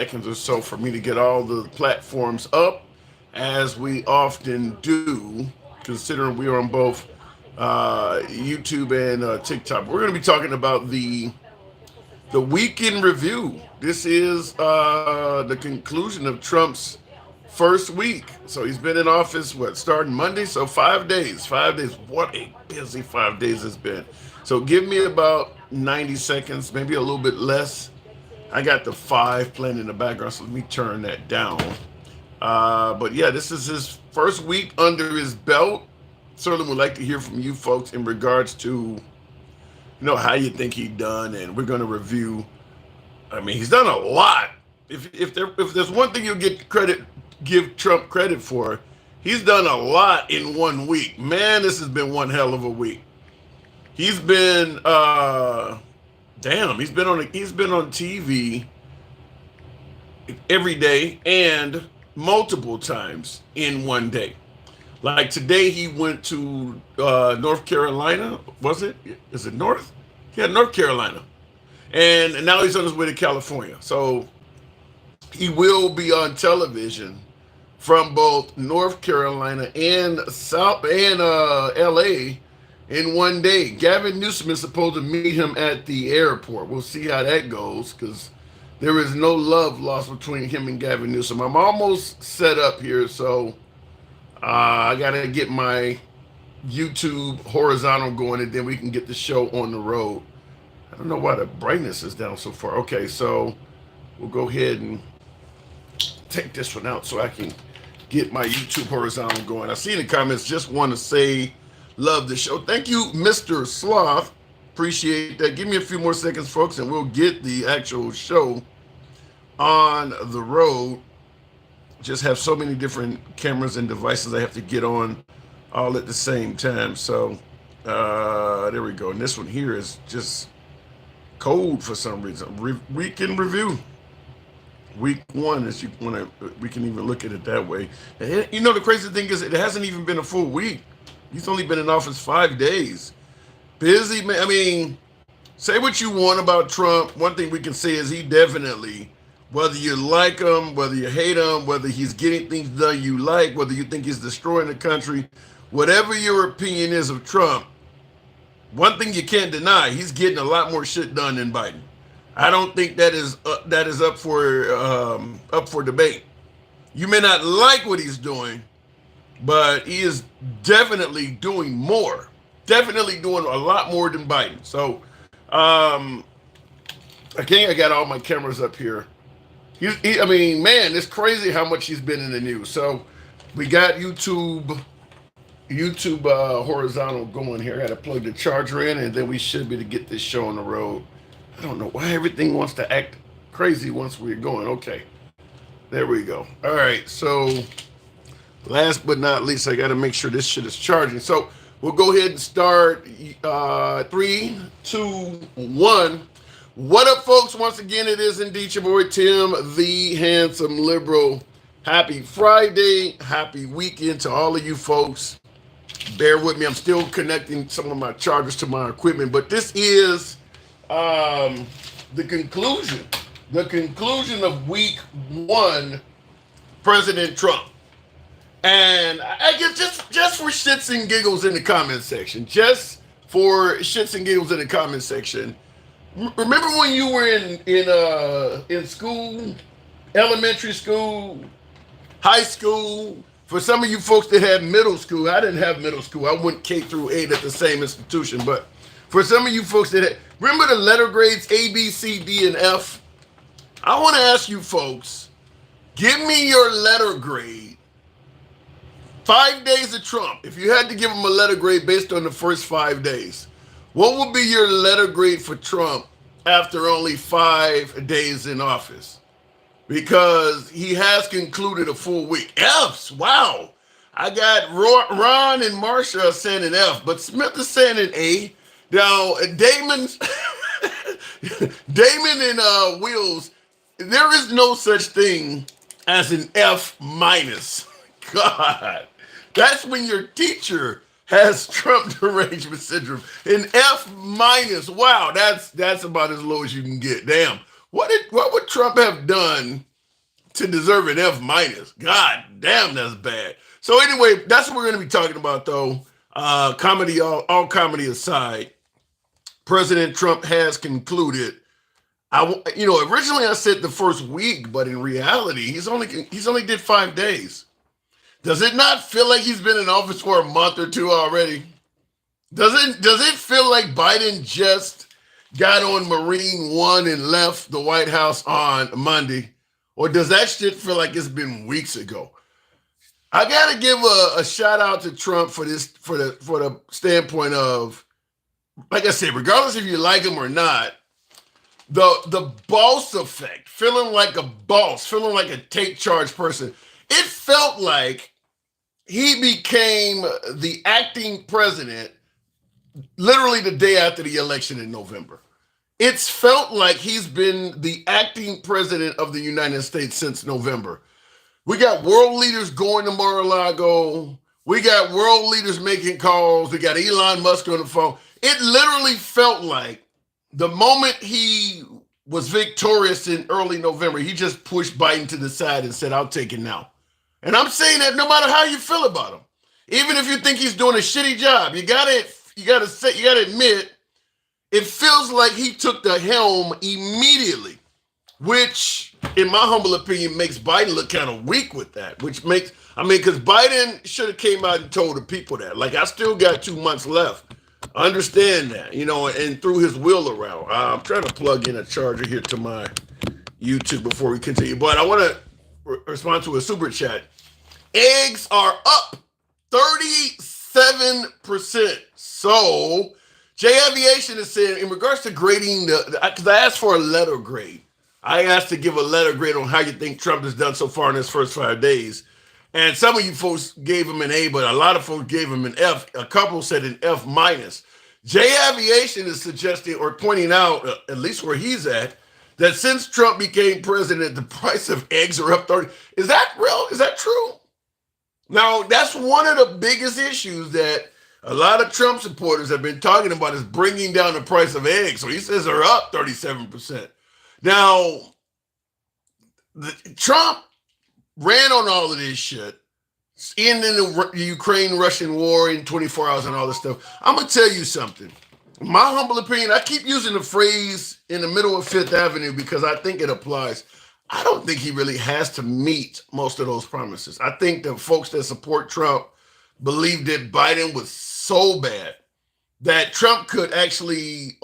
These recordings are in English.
seconds or so for me to get all the platforms up, as we often do, considering we are on both YouTube and TikTok. We're going to be talking about the weekend review. This is the conclusion of Trump's first week. So he's been in office, what, starting Monday? So 5 days. 5 days. What a busy 5 days it's been. So give me about 90 seconds, maybe a little bit less. I got the five playing in the background, so let me turn that down. But yeah, this is his first week under his belt. Certainly would like to hear from you folks in regards to, how you think he done, and we're going to review. I mean, he's done a lot. If there's one thing give Trump credit for, he's done a lot in 1 week. Man, this has been one hell of a week. He's been he's been on TV every day and multiple times in one day. Like today, he went to North Carolina. Was it? Is it North? Yeah, North Carolina. And now he's on his way to California. So he will be on television from both North Carolina and South and LA in one day. Gavin Newsom is supposed to meet him at the airport. We'll see how that goes, because there is no love lost between him and Gavin Newsom. I'm almost set up here, so I gotta get my YouTube horizontal going, and then we can get the show on the road. I don't know why the brightness is down so far. Okay, so we'll go ahead and take this one out so I can get my YouTube horizontal going. I see in the comments, just want to say, love the show. Thank you, Mr. Sloth. Appreciate that. Give me a few more seconds, folks, and we'll get the actual show on the road. Just have so many different cameras and devices I have to get on all at the same time. So there we go. And this one here is just cold for some reason. Weekend review. Week one, as you want to, we can even look at it that way. And the crazy thing is, it hasn't even been a full week. He's only been in office 5 days. Busy man. I mean, say what you want about Trump. One thing we can say is he definitely, whether you like him, whether you hate him, whether he's getting things done you like, whether you think he's destroying the country, whatever your opinion is of Trump, one thing you can't deny, he's getting a lot more shit done than Biden. I don't think that is up for debate. You may not like what he's doing, but he is definitely doing more. Definitely doing a lot more than Biden. So, again, I got all my cameras up here. I mean, man, it's crazy how much he's been in the news. So, we got YouTube horizontal going here. I got to plug the charger in, and then we should be to get this show on the road. I don't know why everything wants to act crazy once we're going. Okay, there we go. All right, so last but not least, I got to make sure this shit is charging. So we'll go ahead and start. 3, 2, 1. What up, folks? Once again, it is indeed your boy Tim, the handsome liberal. Happy Friday. Happy weekend to all of you folks. Bear with me. I'm still connecting some of my chargers to my equipment, but this is the conclusion of week one, President Trump. And I guess just for shits and giggles in the comment section, remember when you were in school, elementary school, high school? For some of you folks that had middle school, I didn't have middle school. I went K through 8 at the same institution. But for some of you folks remember the letter grades A, B, C, D, and F? I want to ask you folks, give me your letter grade. 5 days of Trump. If you had to give him a letter grade based on the first 5 days, what would be your letter grade for Trump after only 5 days in office? Because he has concluded a full week. F's, wow. I got Ron and Marsha saying an F, but Smith is saying an A. Now, Damon and Wills, there is no such thing as an F minus. God, that's when your teacher has Trump derangement syndrome. An F minus. Wow, that's about as low as you can get. Damn. What would Trump have done to deserve an F minus. God damn, that's bad. So anyway, that's what we're going to be talking about, though. Comedy, all comedy aside, President Trump has concluded. Originally I said the first week, but in reality, he's only did 5 days. Does it not feel like he's been in office for a month or two already? Does it feel like Biden just got on Marine One and left the White House on Monday? Or does that shit feel like it's been weeks ago? I gotta give a shout out to Trump for the standpoint of, like I said, regardless if you like him or not, the boss effect, feeling like a boss, feeling like a take charge person. It felt like he became the acting president literally the day after the election in November. It's felt like he's been the acting president of the United States since November. We got world leaders going to Mar-a-Lago. We got world leaders making calls. We got Elon Musk on the phone. It literally felt like the moment he was victorious in early November, he just pushed Biden to the side and said, I'll take it now. And I'm saying that no matter how you feel about him, even if you think he's doing a shitty job, you gotta admit, it feels like he took the helm immediately, which, in my humble opinion, makes Biden look kind of weak with that, because Biden should have came out and told the people that. Like, I still got 2 months left. I understand that, and threw his will around. I'm trying to plug in a charger here to my YouTube before we continue, but I want to respond to a super chat. Eggs are up 37%. So, J Aviation is saying, in regards to grading, because I asked for a letter grade. I asked to give a letter grade on how you think Trump has done so far in his first 5 days. And some of you folks gave him an A, but a lot of folks gave him an F. A couple said an F minus. J Aviation is suggesting or pointing out, at least where he's at, that since Trump became president, the price of eggs are up 30. Is that real? Is that true? Now, that's one of the biggest issues that a lot of Trump supporters have been talking about, is bringing down the price of eggs. So he says they're up 37%. Now, Trump ran on all of this shit, ending the Ukraine-Russian war in 24 hours and all this stuff. I'm going to tell you something. My humble opinion, I keep using the phrase in the middle of Fifth Avenue because I think it applies. I don't think he really has to meet most of those promises. I think the folks that support Trump believe that Biden was so bad that Trump could fail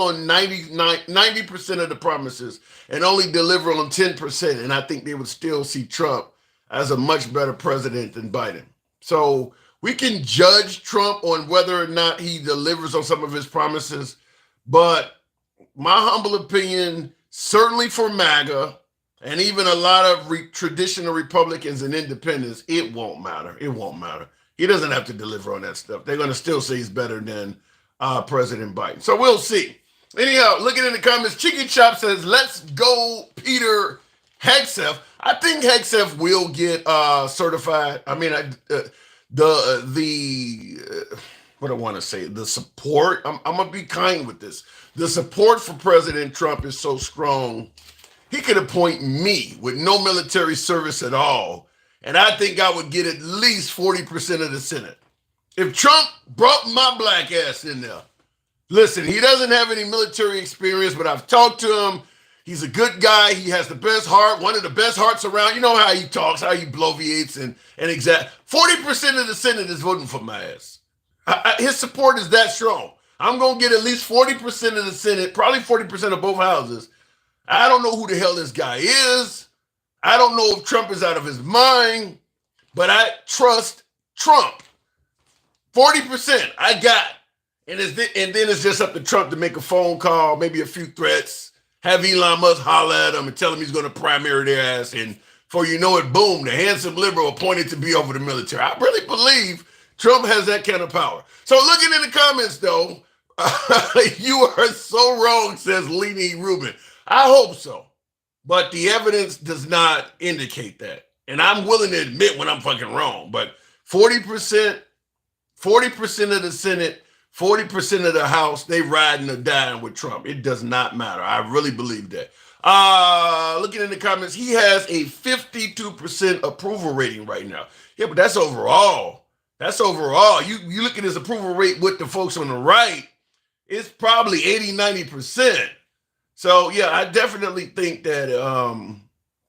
on 90% of the promises and only deliver on 10%. And I think they would still see Trump as a much better president than Biden. So we can judge Trump on whether or not he delivers on some of his promises. But my humble opinion, certainly for MAGA and even a lot of traditional Republicans and independents, it won't matter. It won't matter. He doesn't have to deliver on that stuff. They're going to still say he's better than President Biden. So we'll see. Anyhow, looking in the comments, Chicken Chop says, let's go, Peter Hegseth. I think Hegseth will get certified. I mean, what I want to say, the support, I'm going to be kind with this. The support for President Trump is so strong, he could appoint me with no military service at all, and I think I would get at least 40% of the Senate. If Trump brought my black ass in there, listen, he doesn't have any military experience, but I've talked to him. He's a good guy. He has the best heart, one of the best hearts around. You know how he talks, how he bloviates, and 40% of the Senate is voting for my ass. His support is that strong. I'm going to get at least 40% of the Senate, probably 40% of both houses. I don't know who the hell this guy is. I don't know if Trump is out of his mind, but I trust Trump. 40% I got. And then it's just up to Trump to make a phone call, maybe a few threats, have Elon Musk holler at him and tell him he's going to primary their ass. And before you know it, boom, the handsome liberal appointed to be over the military. I really believe Trump has that kind of power. So looking in the comments, though, you are so wrong, says Leanie Rubin. I hope so. But the evidence does not indicate that. And I'm willing to admit when I'm fucking wrong. But 40% of the Senate, 40% of the House, they riding or dying with Trump. It does not matter. I really believe that. Looking in the comments, he has a 52% approval rating right now. Yeah, but that's overall. That's overall. You look at his approval rate with the folks on the right, it's probably 80, 90%. So yeah, I definitely think that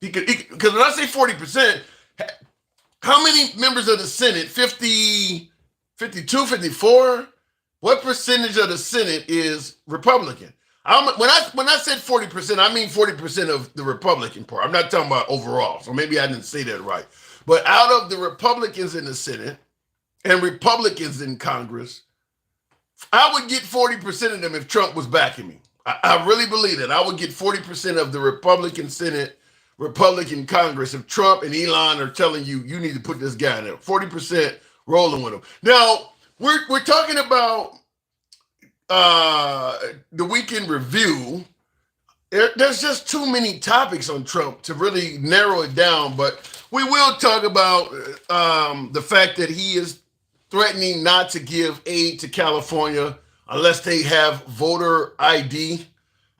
he could, because when I say 40%, how many members of the Senate? 50, 52, 54? What percentage of the Senate is Republican? When I said 40%, I mean 40% of the Republican part. I'm not talking about overall. So maybe I didn't say that right. But out of the Republicans in the Senate and Republicans in Congress, I would get 40% of them if Trump was backing me. I really believe that. I would get 40% of the Republican Senate, Republican Congress if Trump and Elon are telling you, you need to put this guy in there. 40% rolling with him. Now, we're talking about the weekend review. There's just too many topics on Trump to really narrow it down, but we will talk about the fact that he is threatening not to give aid to California unless they have voter ID.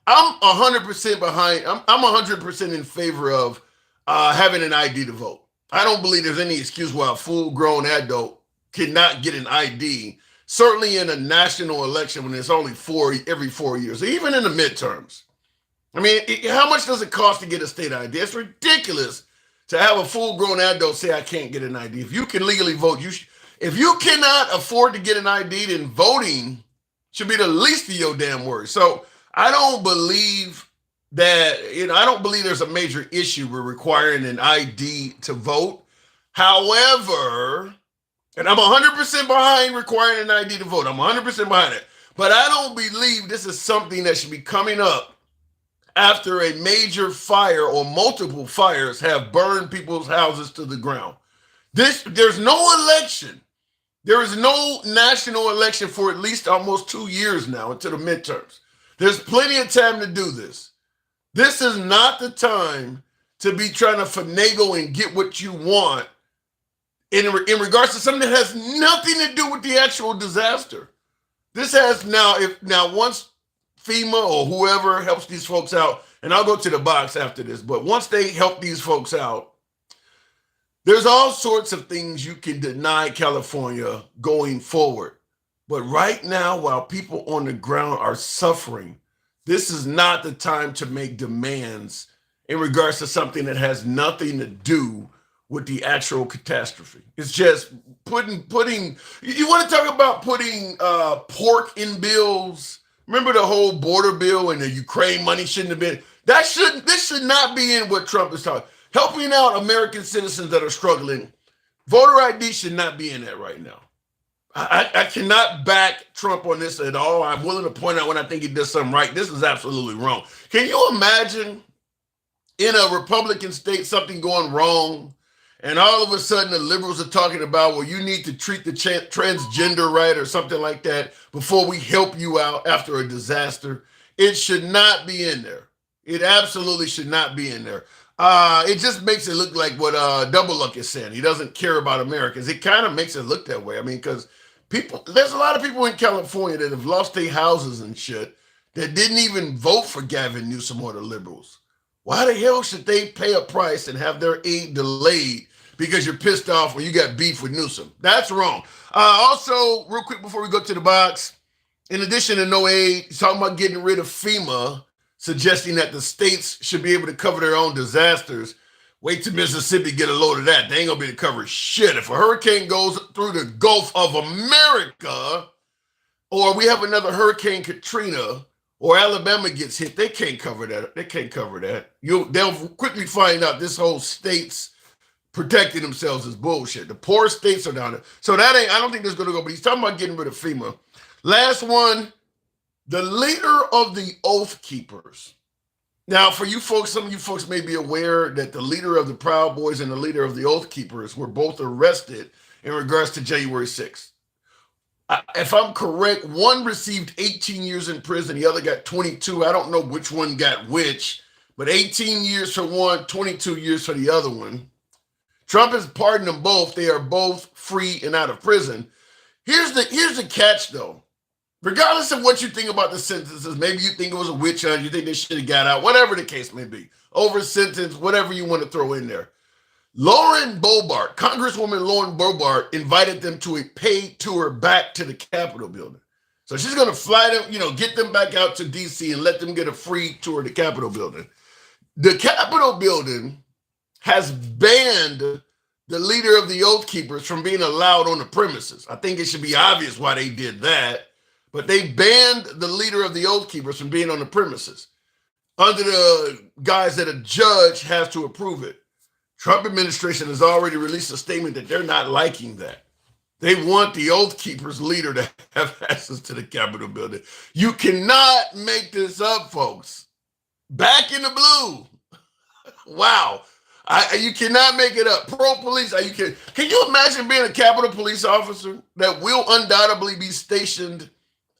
I'm 100% behind. I'm 100% in favor of having an ID to vote. I don't believe there's any excuse why a full-grown adult cannot get an ID. Certainly in a national election when it's only every 4 years, even in the midterms. I mean, how much does it cost to get a state ID? It's ridiculous to have a full-grown adult say, I can't get an ID. If you can legally vote, if you cannot afford to get an ID, then voting should be the least of your damn worries. So I don't believe that, I don't believe there's a major issue with requiring an ID to vote. However, and I'm 100% behind requiring an ID to vote. I'm 100% behind it. But I don't believe this is something that should be coming up after a major fire or multiple fires have burned people's houses to the ground. There's no election. There is no national election for at least almost 2 years now until the midterms. There's plenty of time to do this. This is not the time to be trying to finagle and get what you want in regards to something that has nothing to do with the actual disaster. This has now once FEMA or whoever helps these folks out, and I'll go to the box after this, but once they help these folks out, there's all sorts of things you can deny California going forward. But right now, while people on the ground are suffering, this is not the time to make demands in regards to something that has nothing to do with the actual catastrophe. It's just putting, you want to talk about putting pork in bills? Remember the whole border bill and the Ukraine money shouldn't have been, this should not be in what Trump is talking. Helping out American citizens that are struggling, voter ID should not be in that right now. I cannot back Trump on this at all. I'm willing to point out when I think he does something right. This is absolutely wrong. Can you imagine in a Republican state something going wrong and all of a sudden the liberals are talking about, well, you need to treat the transgender right or something like that before we help you out after a disaster? It should not be in there. It absolutely should not be in there. It just makes it look like what Double Luck is saying. He doesn't care about Americans. It kind of makes it look that way. I mean, because there's a lot of people in California that have lost their houses and shit that didn't even vote for Gavin Newsom or the liberals. Why the hell should they pay a price and have their aid delayed because you're pissed off or you got beef with Newsom? That's wrong. Also, real quick before we go to the box, in addition to no aid, he's talking about getting rid of FEMA, suggesting that the states should be able to cover their own disasters. Wait till Mississippi get a load of that. They ain't gonna be able to cover shit. If a hurricane goes through the Gulf of America, or we have another Hurricane Katrina, or Alabama gets hit, they can't cover that. They can't cover that. They'll quickly find out this whole state's protecting themselves is bullshit. The poor states are down there. So I don't think that's gonna go, but he's talking about getting rid of FEMA. Last one, the leader of the Oath Keepers. Now, for you folks, some of you folks may be aware that the leader of the Proud Boys and the leader of the Oath Keepers were both arrested in regards to January 6th. If I'm correct, one received 18 years in prison, the other got 22. I don't know which one got which, but 18 years for one, 22 years for the other one. Trump has pardoned them both. They are both free and out of prison. Here's the catch, though. regardless of what you think about the sentences, maybe you think it was a witch hunt, you think they should have got out, whatever the case may be, over sentence, whatever you want to throw in there. Lauren Boebert, Congresswoman Lauren Boebert, invited them to a paid tour back to the Capitol building. So she's going to fly them, get them back out to D.C. and let them get a free tour of the Capitol building. The Capitol building has banned the leader of the Oath Keepers from being allowed on the premises. I think it should be obvious why they did that, but they banned the leader of the Oath Keepers from being on the premises under the guise that a judge has to approve it. Trump administration has already released a statement that they're not liking that. They want the Oath Keepers leader to have access to the Capitol building. You cannot make this up, folks. Back in the blue. Wow. You cannot make it up. Pro police. Can you imagine being a Capitol police officer that will undoubtedly be stationed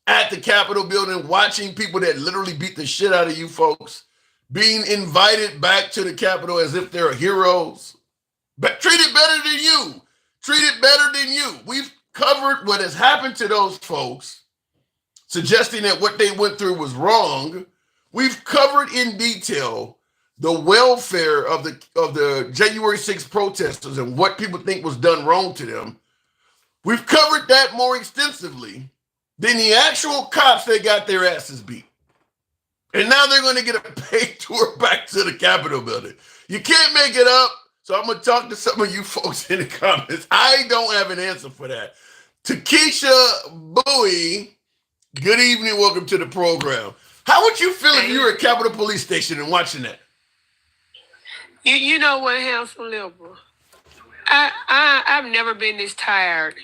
at the Capitol building watching people that literally beat the shit out of you folks being invited back to the Capitol as if they're heroes? But treated better than you. Treated better than you. We've covered what has happened to those folks, suggesting that what they went through was wrong. We've covered in detail the welfare of the January 6th protesters and what people think was done wrong to them. We've covered that more extensively than the actual cops that got their asses beat. And now they're going to get a paid tour back to the Capitol building. You can't make it up. So I'm going to talk to some of you folks in the comments. I don't have an answer for that. Takesha Bowie, good evening. Welcome to the program. How would you feel if you were at Capitol Police Station and watching that? You know what, handsome liberal? I've never been this tired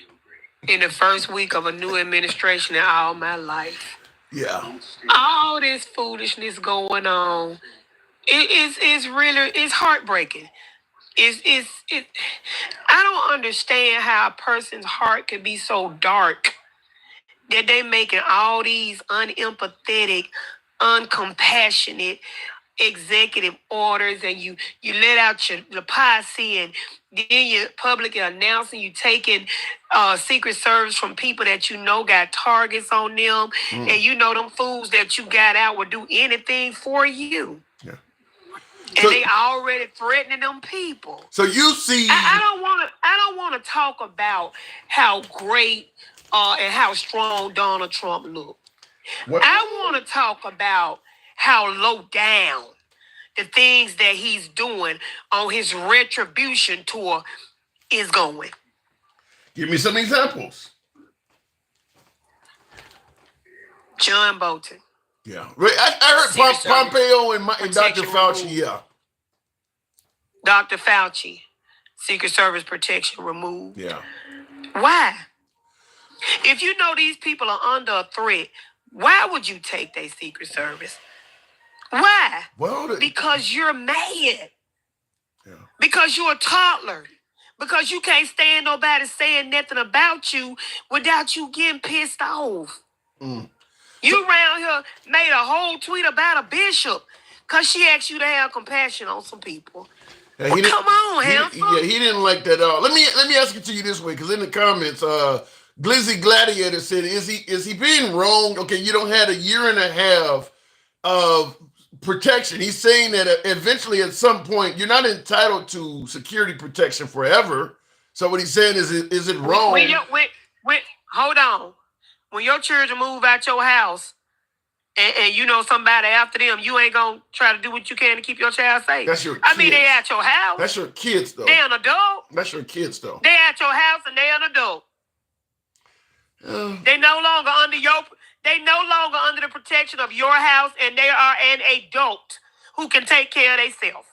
in the first week of a new administration in all my life. Yeah. All this foolishness going on. It's really heartbreaking. I don't understand how a person's heart can be so dark that they making all these unempathetic, uncompassionate executive orders, and you let out your posse, and then you publicly announcing you taking Secret Service from people that you know got targets on them, and you know them fools that you got out would do anything for you. Yeah. And they already threatening them people. So you see, I don't want to talk about how great and how strong Donald Trump looked. I want to talk about how low down the things that he's doing on his retribution tour is going. Give me some examples. John Bolton. Yeah. I heard Pompeo and Dr. Fauci, yeah. Dr. Fauci, Secret Service protection removed. Yeah. Why? If you know these people are under a threat, why would you take their Secret Service? Why? Well, because you're mad. Yeah. Because you're a toddler. Because you can't stand nobody saying nothing about you without you getting pissed off. You around here made a whole tweet about a bishop because she asked you to have compassion on some people. Yeah, well, come on, handsome. He didn't like that at all. Let me ask it to you this way, because in the comments, Glizzy Gladiator said, is he being wrong? Okay, you don't have a year and a half of protection. He's saying that eventually at some point you're not entitled to security protection forever. So what he's saying is it wrong? Hold on. When your children move out your house and you know somebody after them, you ain't gonna try to do what you can to keep your child safe. That's your kids. I mean, they at your house. That's your kids, though. They an adult. That's your kids, though. They at your house and they an adult. They no longer under the protection of your house, and they are an adult who can take care of themselves.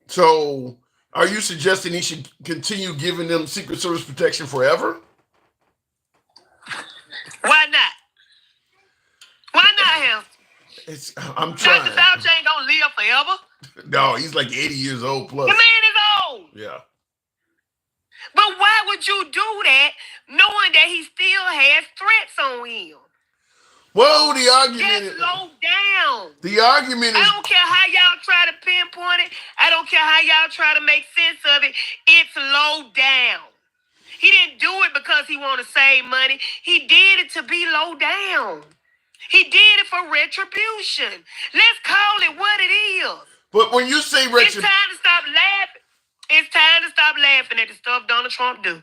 So, are you suggesting he should continue giving them Secret Service protection forever? Why not? Why not him? I'm trying. Dr. Fauci ain't gonna live forever. No, he's like 80 years old plus. The man is old. Yeah. But why would you do that knowing that he still has threats on him? Well, the argument is low down. The argument is, I don't care how y'all try to pinpoint it. I don't care how y'all try to make sense of it. It's low down. He didn't do it because he want to save money. He did it to be low down. He did it for retribution. Let's call it what it is. But when you say it's time to stop laughing. It's time to stop laughing at the stuff Donald Trump do.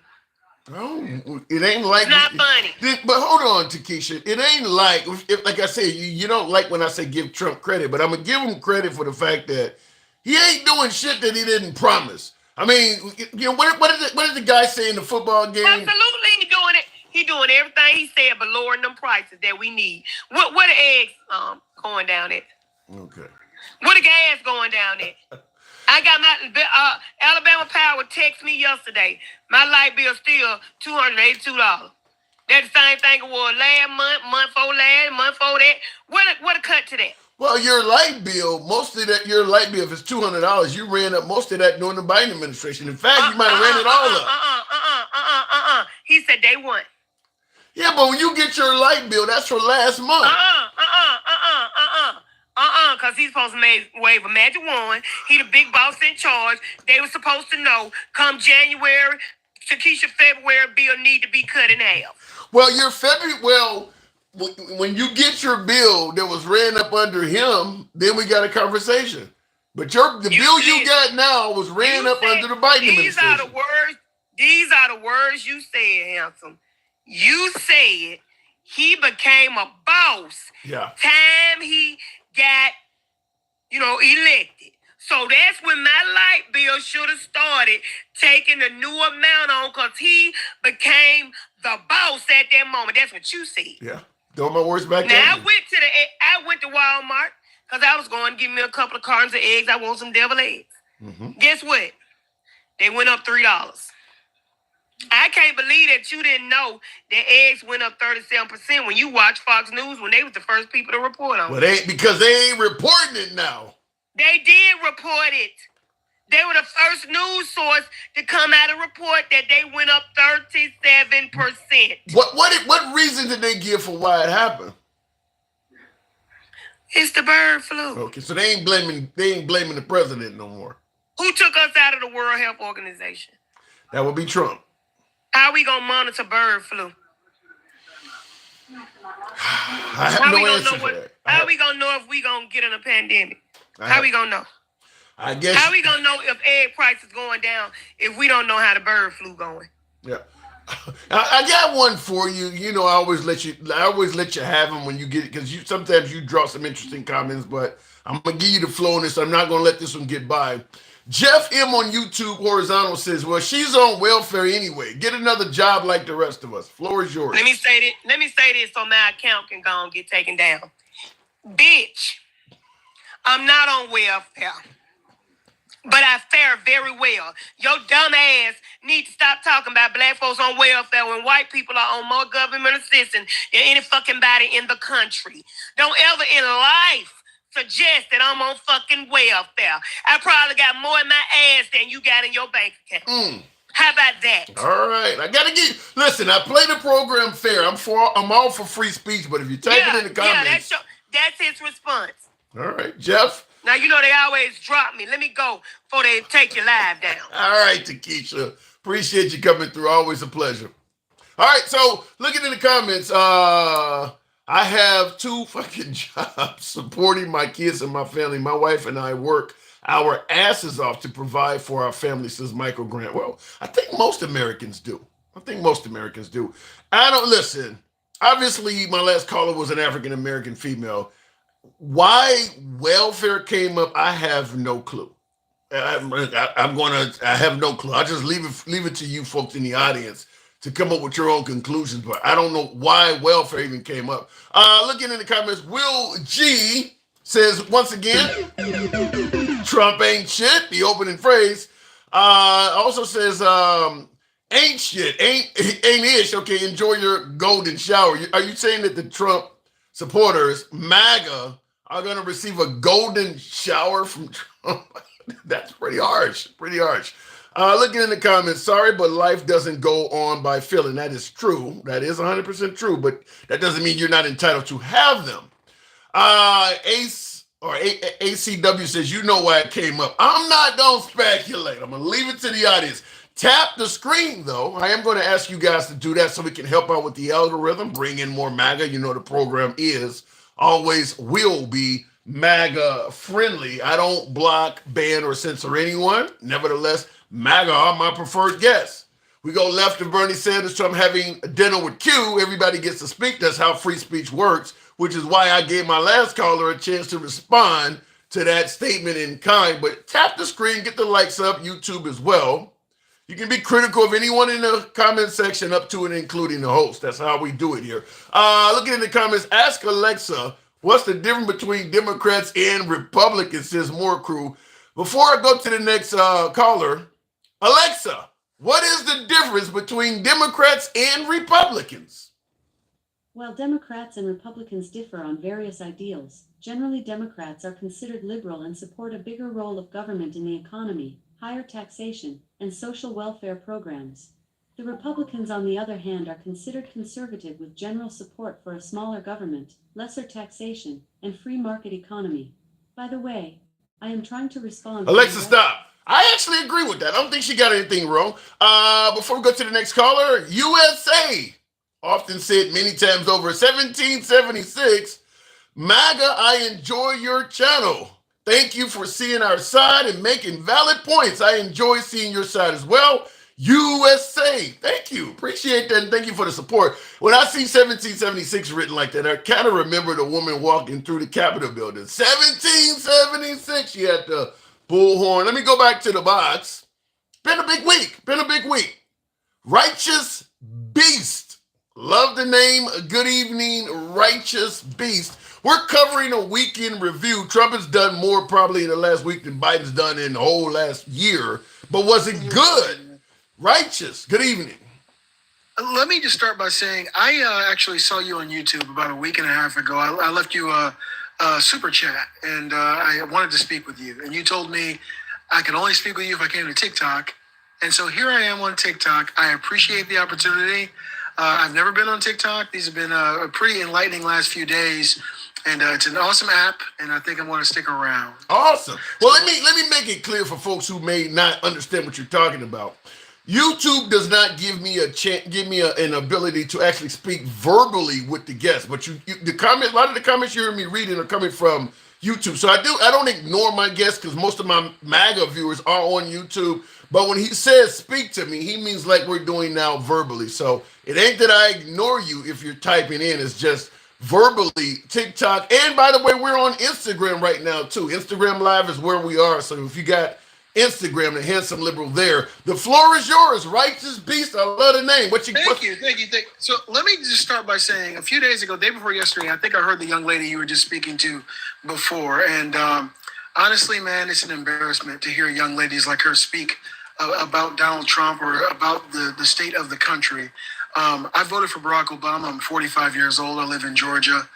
Oh, it ain't like it's not funny. But hold on, Takesha. It ain't like I said, you don't like when I say give Trump credit, but I'm gonna give him credit for the fact that he ain't doing shit that he didn't promise. I mean, what did the guy say in the football game? Absolutely, he doing it. He doing everything he said, but lowering them prices that we need. What the eggs going down at? Okay. What the gas going down at? I got my Alabama Power text me yesterday. My light bill still $282. That's the same thing it was last month, month before last, month before that. What a cut to that? Well, your light bill, most of that, your light bill, if it's $200, you ran up most of that during the Biden administration. In fact, you might have ran it all up. He said day one. Yeah, but when you get your light bill, that's for last month. Because he's supposed to wave a magic wand. He the big boss in charge. They were supposed to know come January, Takesha February bill need to be cut in half. Well, your February, when you get your bill that was ran up under him, then we got a conversation. But the bill you got now was ran up under the Biden administration. These are the words you said, handsome. You said he became a boss. Yeah. Time he got, elected. So that's when my light bill should have started taking the new amount on because he became the boss at that moment. That's what you said. Yeah. Throw my words back now, I went to Walmart because I was going to give me a couple of cartons of eggs. I want some devil eggs. Mm-hmm. Guess what? They went up $3. I can't believe that you didn't know that eggs went up 37% when you watch Fox News when they was the first people to report on it. Because they ain't reporting it now. They did report it. They were the first news source to come out and report that they went up 37%. What reason did they give for why it happened? It's the bird flu. Okay, so they ain't blaming the president no more. Who took us out of the World Health Organization? That would be Trump. How are we gonna monitor bird flu? I have no answer for that. How are we gonna know if we gonna get in a pandemic? How are we gonna know? I guess. How are we gonna know if egg prices going down if we don't know how the bird flu going? Yeah. I got one for you. I always let you have them when you get it because sometimes you draw some interesting comments, but I'm gonna give you the flow on this. I'm not gonna let this one get by. Jeff M on YouTube horizontal says, "Well, she's on welfare anyway. Get another job like the rest of us." Floor is yours. Let me say this so my account can go and get taken down. Bitch, I'm not on welfare. But I fare very well. Your dumb ass need to stop talking about black folks on welfare when white people are on more government assistance than any fucking body in the country. Don't ever in life suggest that I'm on fucking welfare. I probably got more in my ass than you got in your bank account. How about that? All right. I gotta listen, I play the program fair. I'm all for free speech, but if you type it in the comments. Yeah, that's his response. All right, Jeff. Now, they always drop me. Let me go before they take your live down. All right, Takesha. Appreciate you coming through. Always a pleasure. All right, so looking in the comments, I have 2 fucking jobs supporting my kids and my family. My wife and I work our asses off to provide for our family, says Michael Grant. Well, I think most Americans do. I don't listen. Obviously, my last caller was an African-American female. Why welfare came up, I have no clue. I have no clue. I'll just leave it to you folks in the audience to come up with your own conclusions, but I don't know why welfare even came up. Looking in the comments, Will G says, once again, Trump ain't shit, the opening phrase. Also says, ain't shit, ain't ish. Okay, enjoy your golden shower. Are you saying that the Trump supporters, MAGA, are going to receive a golden shower from Trump? That's pretty harsh. Looking in the comments, sorry, but life doesn't go on by feeling. That is true. That is 100% true, but that doesn't mean you're not entitled to have them. ACW says, you know why it came up. I'm not going to speculate. I'm going to leave it to the audience. Tap the screen, though. I am going to ask you guys to do that so we can help out with the algorithm, bring in more MAGA. You know, the program is always will be MAGA friendly. I don't block, ban, or censor anyone. Nevertheless, MAGA are my preferred guests. We go left of Bernie Sanders to I'm having dinner with Q. Everybody gets to speak. That's how free speech works, which is why I gave my last caller a chance to respond to that statement in kind. But tap the screen, get the likes up, YouTube as well. You can be critical of anyone in the comment section up to and including the host. That's how we do it here. Looking in the comments, ask Alexa, what's the difference between Democrats and Republicans, says more crew. Before I go to the next caller, Alexa, what is the difference between Democrats and Republicans? While Democrats and Republicans differ on various ideals, generally Democrats are considered liberal and support a bigger role of government in the economy, higher taxation, and social welfare programs. The Republicans, on the other hand, are considered conservative with general support for a smaller government, lesser taxation, and free market economy. By the way, I am trying to respond. Alexa, stop. I actually agree with that. I don't think she got anything wrong. Before we go to the next caller, USA, often said many times over, 1776, MAGA, I enjoy your channel. Thank you for seeing our side and making valid points. I enjoy seeing your side as well. USA. Thank you. Appreciate that. And thank you for the support. When I see 1776 written like that, I kind of remember the woman walking through the Capitol building. 1776. She had the bullhorn. Let me go back to the box. Been a big week. Righteous Beast. Love the name. Good evening, Righteous Beast. We're covering a weekend review. Trump has done more probably in the last week than Biden's done in the whole last year. But was it good? Righteous, good evening. Let me just start by saying I actually saw you on YouTube about a week and a half ago. I left you a super chat, and I wanted to speak with you. And you told me I could only speak with you if I came to TikTok. And so here I am on TikTok. I appreciate the opportunity. I've never been on TikTok. These have been a pretty enlightening last few days. And it's an awesome app, and I think I want to stick around. Awesome. Well, let me make it clear for folks who may not understand what you're talking about. YouTube does not give me an ability to actually speak verbally with the guests, but a lot of the comments you hear me reading are coming from YouTube. So I don't ignore my guests because most of my MAGA viewers are on YouTube. But when he says speak to me, he means like we're doing now verbally. So it ain't that I ignore you if you're typing in. It's just verbally TikTok. And by the way, we're on Instagram right now too. Instagram Live is where we are. So if you got Instagram, the handsome liberal there, the floor is yours. Righteous Beast, I love the name. Thank you. So let me just start by saying a few days ago, day before yesterday, I think I heard the young lady you were just speaking to before. And honestly, man, it's an embarrassment to hear young ladies like her speak about Donald Trump or about the state of the country. I voted for Barack Obama. I'm 45 years old. I live in Georgia.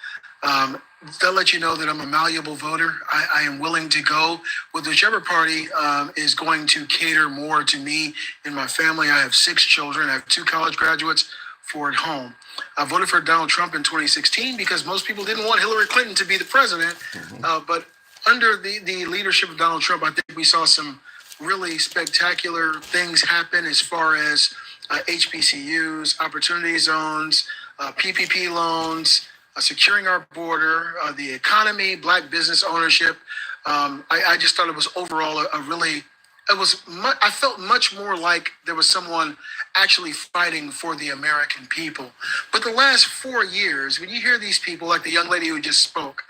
They'll let you know that I'm a malleable voter. I am willing to go with whichever party is going to cater more to me and my family. I have 6 children. I have 2 college graduates, 4 at home. I voted for Donald Trump in 2016 because most people didn't want Hillary Clinton to be the president. But under the leadership of Donald Trump, I think we saw some really spectacular things happen as far as HBCUs, opportunity zones, PPP loans, securing our border, the economy, black business ownership. I just thought it was overall I felt much more like there was someone actually fighting for the American people. But the last 4 years, when you hear these people, like the young lady who just spoke,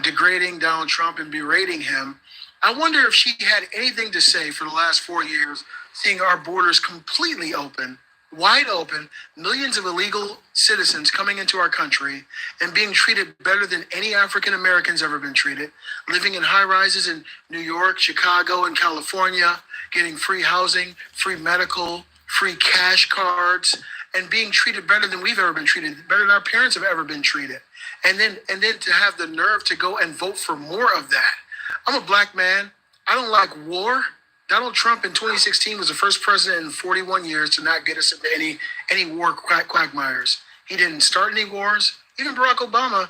degrading Donald Trump and berating him, I wonder if she had anything to say for the last 4 years, seeing our borders completely open, wide open, millions of illegal citizens coming into our country and being treated better than any African Americans ever been treated, living in high rises in New York, Chicago, and California, getting free housing, free medical, free cash cards, and being treated better than we've ever been treated, better than our parents have ever been treated. And then to have the nerve to go and vote for more of that. I'm a black man. I don't like war. Donald Trump in 2016 was the first president in 41 years to not get us into any war quagmires. He didn't start any wars. Even Barack Obama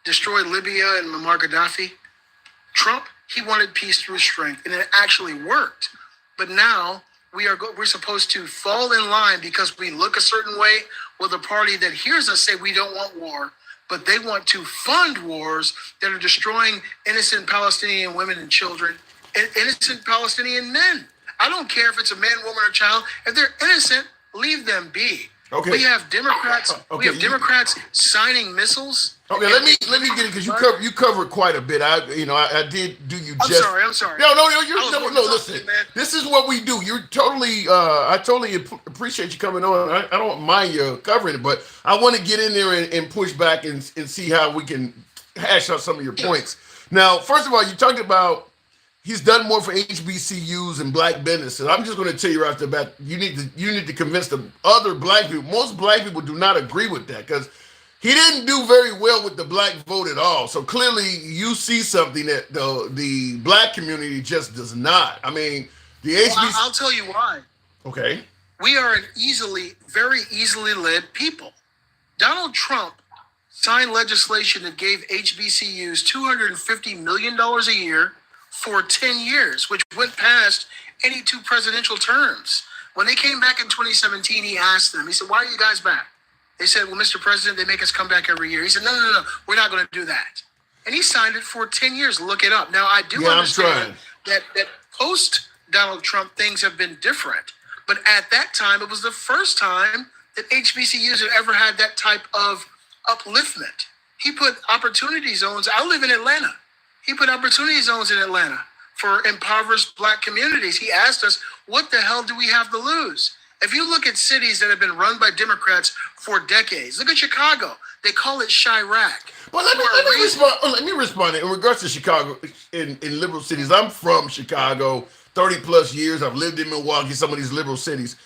destroyed Libya and Muammar Gaddafi. Trump, he wanted peace through strength, and it actually worked. But now we're supposed to fall in line because we look a certain way with a party that hears us say we don't want war, but they want to fund wars that are destroying innocent Palestinian women and children, and innocent Palestinian men. I don't care if it's a man, woman, or child. If they're innocent, leave them be. Okay. We have Democrats. Okay, We have Democrats signing missiles. Okay, let me get it because you covered quite a bit. I did do you just. I'm sorry. No, listen. This is what we do. You're totally. I totally appreciate you coming on. I don't mind you covering it, but I want to get in there and push back and see how we can hash out some of your points. Now, first of all, you talked about he's done more for HBCUs and black businesses. I'm just going to tell you right off the bat, you need to convince the other black people. Most black people do not agree with that because he didn't do very well with the black vote at all. So clearly you see something that the black community just does not. I mean, the HBCU. Well, I'll tell you why. Okay. We are an very easily led people. Donald Trump signed legislation that gave HBCUs $250 million a year for 10 years, which went past any two presidential terms. When they came back in 2017, he asked them, he said, why are you guys back? They said, well, Mr. President, they make us come back every year. He said, no, we're not going to do that. And he signed it for 10 years. Look it up. Now, I do understand that post Donald Trump, things have been different. But at that time, it was the first time that HBCUs had ever had that type of upliftment. He put opportunity zones. I live in Atlanta. He put opportunity zones in Atlanta for impoverished black communities. He asked us, what the hell do we have to lose? If you look at cities that have been run by Democrats for decades, look at Chicago. They call it Chirac. Well, let me respond in regards to Chicago in liberal cities. I'm from Chicago, 30 plus years. I've lived in Milwaukee, some of these liberal cities.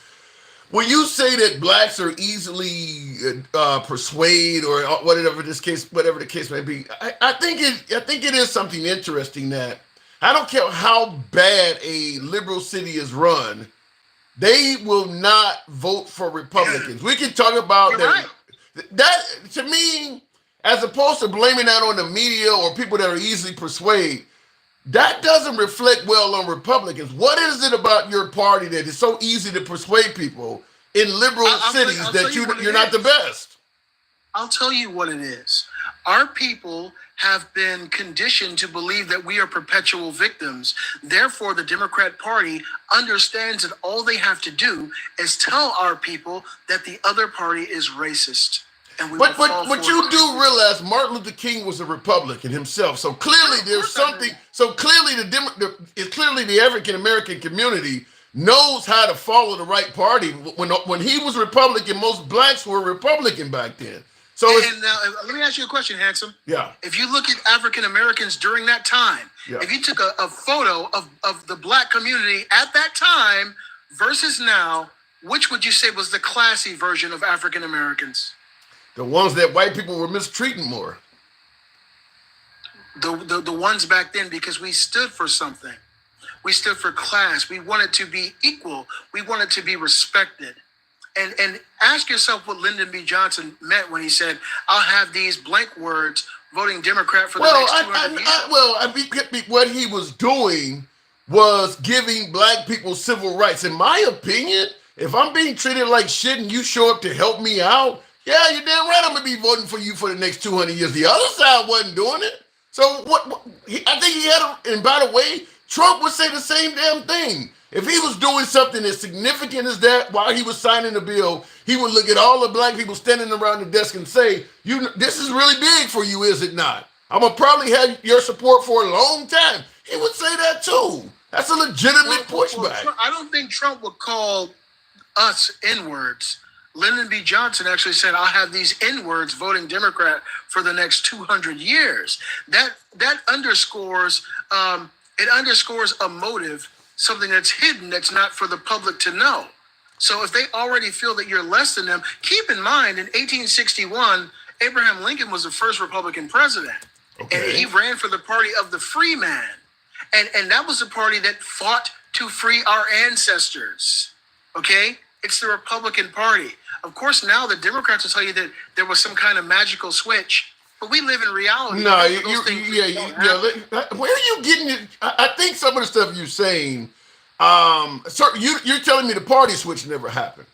When you say that blacks are easily persuaded or whatever the case may be, I think it is something interesting that I don't care how bad a liberal city is run, they will not vote for Republicans. We can talk about that. Right. That to me, as opposed to blaming that on the media or people that are easily persuaded, that doesn't reflect well on Republicans. What is it about your party that is so easy to persuade people in liberal cities that you're not the best? I'll tell you what it is. Our people have been conditioned to believe that we are perpetual victims. Therefore, the Democrat Party understands that all they have to do is tell our people that the other party is racist. But you do realize Martin Luther King was a Republican himself. So clearly there's something. So clearly the African American community knows how to follow the right party. When he was Republican, most blacks were Republican back then. So now, let me ask you a question, Handsome. Yeah. If you look at African Americans during that time, if you took a photo of the black community at that time versus now, which would you say was the classy version of African Americans? The ones that white people were mistreating more. The ones back then, because we stood for something. We stood for class. We wanted to be equal. We wanted to be respected. And ask yourself what Lyndon B. Johnson meant when he said, I'll have these blank words voting Democrat for the next 200 years. What he was doing was giving black people civil rights. In my opinion, if I'm being treated like shit and you show up to help me out, yeah, you're damn right I'm going to be voting for you for the next 200 years. The other side wasn't doing it. So I think he had and by the way, Trump would say the same damn thing. If he was doing something as significant as that while he was signing the bill, he would look at all the black people standing around the desk and say, this is really big for you, is it not? I'm going to probably have your support for a long time. He would say that too. That's a legitimate pushback. I don't think Trump would call us N-words. Lyndon B. Johnson actually said, I'll have these N-words voting Democrat for the next 200 years. That underscores, it underscores a motive, something that's hidden, that's not for the public to know. So if they already feel that you're less than them, keep in mind, in 1861, Abraham Lincoln was the first Republican president. Okay. And he ran for the party of the free man. And that was the party that fought to free our ancestors. Okay? It's the Republican Party. Of course, now the Democrats will tell you that there was some kind of magical switch, but we live in reality. No, where are you getting it? I think some of the stuff you're saying, Sir, you're telling me the party switch never happened.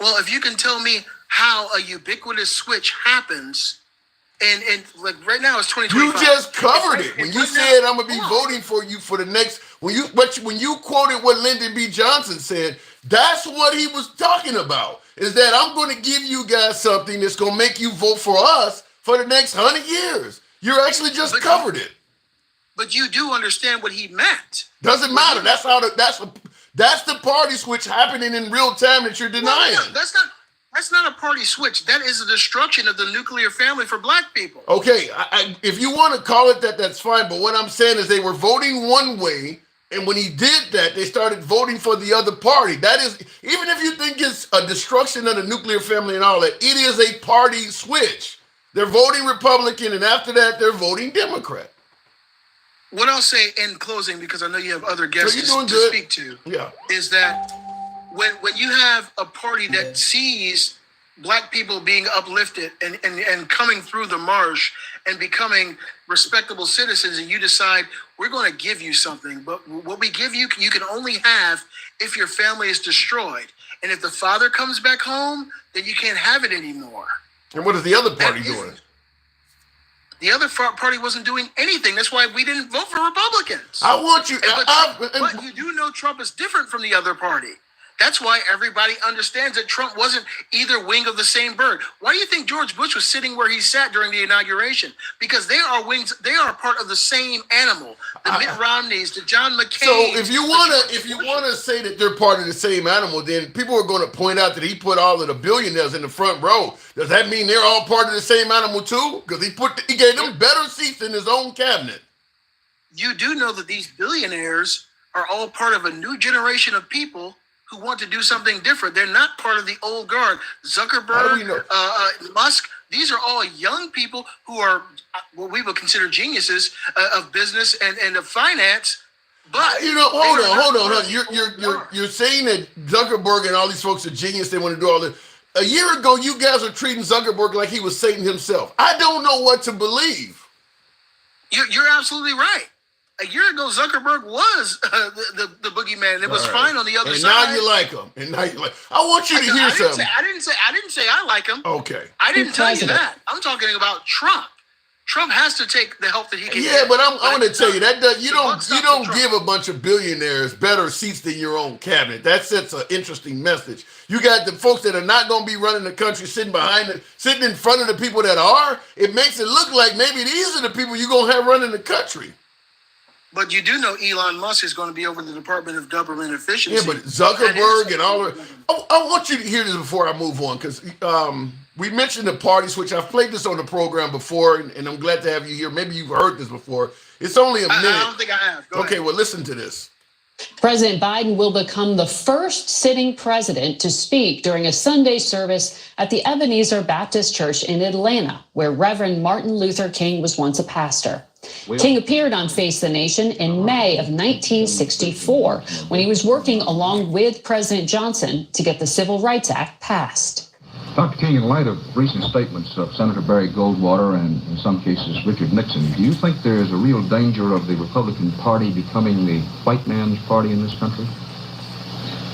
Well, if you can tell me how a ubiquitous switch happens, and like right now it's 2025. You just covered it when you said I'm gonna be voting for you for the next. When you quoted what Lyndon B. Johnson said, that's what he was talking about. Is that I'm going to give you guys something that's going to make you vote for us for the next 100 years. You actually just covered it. But you do understand what he meant. Doesn't matter. That's the party switch happening in real time that you're denying. No, that's not a party switch. That is a destruction of the nuclear family for black people. Okay, if you want to call it that, that's fine. But what I'm saying is they were voting one way, and when he did that, they started voting for the other party. That is, even if you think it's a destruction of the nuclear family and all that, it is a party switch. They're voting Republican, and after that, they're voting Democrat. What I'll say in closing, because I know you have other guests to speak to, is that when you have a party that sees black people being uplifted and coming through the marsh and becoming respectable citizens, and you decide we're going to give you something, but what we give you, you can only have if your family is destroyed. And if the father comes back home, then you can't have it anymore. And what is the other party doing? The other party wasn't doing anything. That's why we didn't vote for Republicans. I want you. But you do know Trump is different from the other party. That's why everybody understands that Trump wasn't either wing of the same bird. Why do you think George Bush was sitting where he sat during the inauguration? Because they are wings. They are part of the same animal. The Mitt Romneys, the John McCain. So if you wanna say that they're part of the same animal, then people are going to point out that he put all of the billionaires in the front row. Does that mean they're all part of the same animal too? Because he gave them better seats in his own cabinet. You do know that these billionaires are all part of a new generation of people who want to do something different. They're not part of the old guard. Zuckerberg, Musk, these are all young people who are what we would consider geniuses of business and of finance. But hold on. You're saying that Zuckerberg and all these folks are genius. They want to do all this. A year ago, you guys were treating Zuckerberg like he was Satan himself. I don't know what to believe. You're absolutely right. A year ago, Zuckerberg was the boogeyman. It was fine on the other side. And now you like him. I want you to hear something. I didn't say I like him. Okay. I didn't tell you that. I'm talking about Trump. Trump has to take the help that he can get. Yeah, but I'm going to tell you that you don't give a bunch of billionaires better seats than your own cabinet. That sets an interesting message. You got the folks that are not going to be running the country sitting in front of the people that are. It makes it look like maybe these are the people you're going to have running the country. But you do know Elon Musk is going to be over the Department of Government Efficiency. Yeah, but Zuckerberg and all of I want you to hear this before I move on, because we mentioned the party switch. I've played this on the program before, and I'm glad to have you here. Maybe you've heard this before. It's only a minute. I don't think I have. Go ahead. Well, listen to this. President Biden will become the first sitting president to speak during a Sunday service at the Ebenezer Baptist Church in Atlanta, where Reverend Martin Luther King was once a pastor. King appeared on Face the Nation in May of 1964 when he was working along with President Johnson to get the Civil Rights Act passed. Dr. King, in light of recent statements of Senator Barry Goldwater and, in some cases, Richard Nixon, do you think there is a real danger of the Republican Party becoming the white man's party in this country?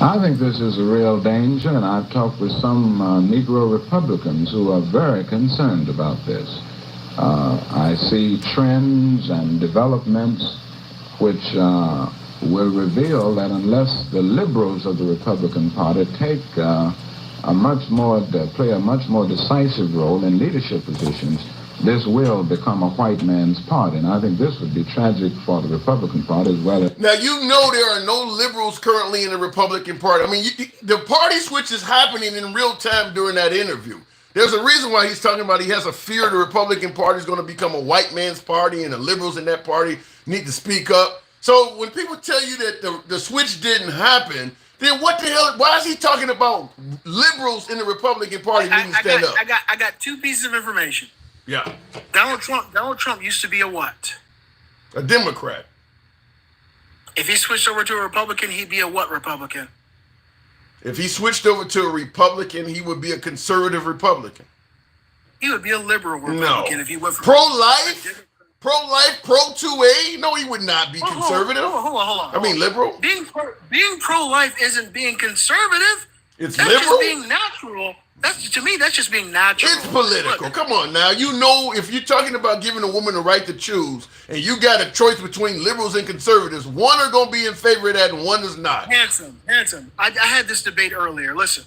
I think this is a real danger, and I've talked with some Negro Republicans who are very concerned about this. I see trends and developments which will reveal that unless the liberals of the Republican Party take play a much more decisive role in leadership positions, this will become a white man's party. And I think this would be tragic for the Republican Party as well. Now, you know there are no liberals currently in the Republican Party. I mean, the party switch is happening in real time during that interview. There's a reason why he's talking about he has a fear the Republican Party is going to become a white man's party and the liberals in that party need to speak up. So when people tell you that the switch didn't happen, then what the hell? Why is he talking about liberals in the Republican Party needing to stand up? I got two pieces of information. Yeah. Donald Trump used to be a what? A Democrat. If he switched over to a Republican, he'd be a what Republican? If he switched over to a Republican, he would be a conservative Republican. He would be a liberal Republican if he went from pro-life. Pro-life, pro-2A? No, he would not be conservative. Hold on. I mean, liberal. Being pro-life isn't being conservative. It's that's liberal. Just being natural. To me, that's just being natural. It's political. Come on now. You know, if you're talking about giving a woman the right to choose, and you got a choice between liberals and conservatives, one are going to be in favor of that and one is not. Handsome. I had this debate earlier. Listen,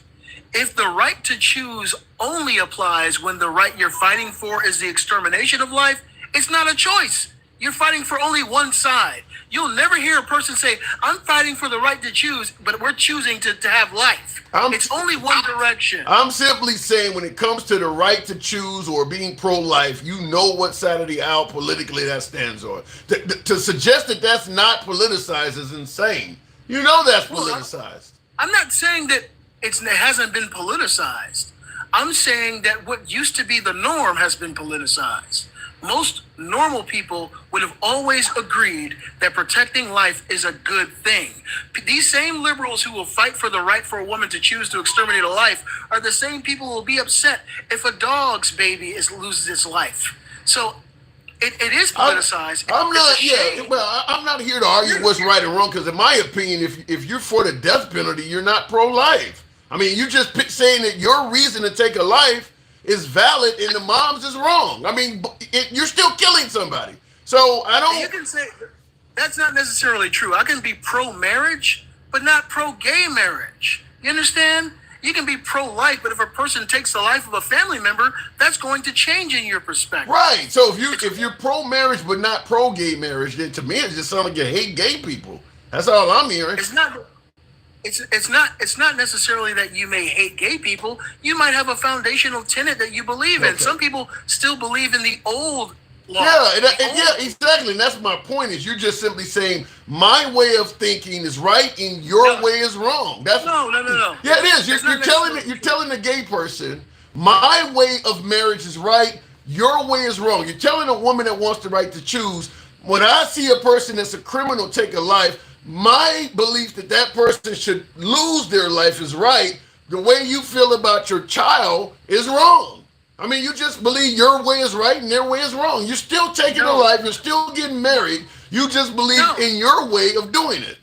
if the right to choose only applies when the right you're fighting for is the extermination of life, it's not a choice. You're fighting for only one side. You'll never hear a person say, I'm fighting for the right to choose, but we're choosing to have life. It's only one direction. I'm simply saying when it comes to the right to choose or being pro-life, you know what side of the aisle politically that stands on. To suggest that that's not politicized is insane. You know that's politicized. I'm not saying that it hasn't been politicized. I'm saying that what used to be the norm has been politicized. Most normal people would have always agreed that protecting life is a good thing. These same liberals who will fight for the right for a woman to choose to exterminate a life are the same people who will be upset if a dog's baby loses its life. So it is politicized. I'm not here to argue what's right and wrong, because in my opinion, if you're for the death penalty, you're not pro-life. I mean, you just saying that your reason to take a life is valid and the mom's is wrong. I mean, you're still killing somebody. So I don't. You can say that's not necessarily true. I can be pro-marriage, but not pro-gay marriage. You understand? You can be pro-life, but if a person takes the life of a family member, that's going to change in your perspective. Right. So if you're pro-marriage but not pro-gay marriage, then to me it just sounds like you hate gay people. That's all I'm hearing. It's not necessarily that you may hate gay people. You might have a foundational tenet that you believe in. Some people still believe in the old law. Yeah, exactly. And that's my point. Is you're just simply saying my way of thinking is right and your way is wrong. No. Yeah, it is. You're telling a gay person my way of marriage is right, your way is wrong. You're telling a woman that wants the right to choose. When I see a person that's a criminal take a life, my belief that person should lose their life is right. The way you feel about your child is wrong. I mean, you just believe your way is right and their way is wrong. You're still taking a life. You're still getting married. You just believe in your way of doing it.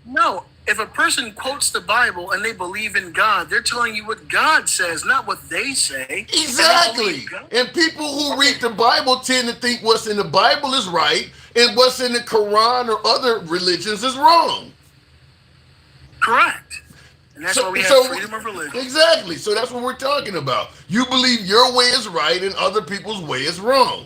No. If a person quotes the Bible and they believe in God, they're telling you what God says, not what they say. Exactly. And people who read the Bible tend to think what's in the Bible is right and what's in the Quran or other religions is wrong. Correct. And that's why we have freedom of religion. Exactly. So that's what we're talking about. You believe your way is right and other people's way is wrong.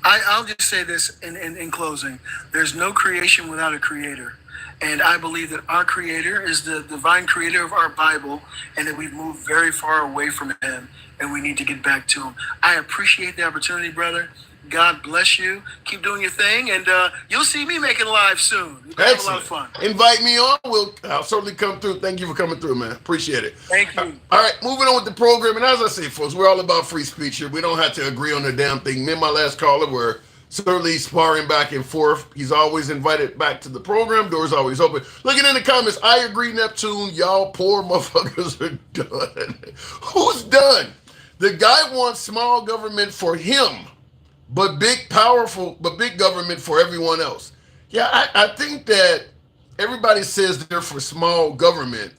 I'll just say this in closing. There's no creation without a creator. And I believe that our creator is the divine creator of our Bible, and that we've moved very far away from him, and we need to get back to him. I appreciate the opportunity, brother. God bless you. Keep doing your thing, and you'll see me making live soon. We'll have a lot of fun. Invite me on. I'll certainly come through. Thank you for coming through, man. Appreciate it. Thank you. All right, moving on with the program. And as I say, folks, we're all about free speech here. We don't have to agree on the damn thing. Me and my last caller were certainly sparring back and forth. He's always invited back to the program. Doors always open. Looking in the comments, I agree, Neptune. Y'all poor motherfuckers are done. Who's done? The guy wants small government for him, but big government for everyone else. Yeah, I think that everybody says they're for small government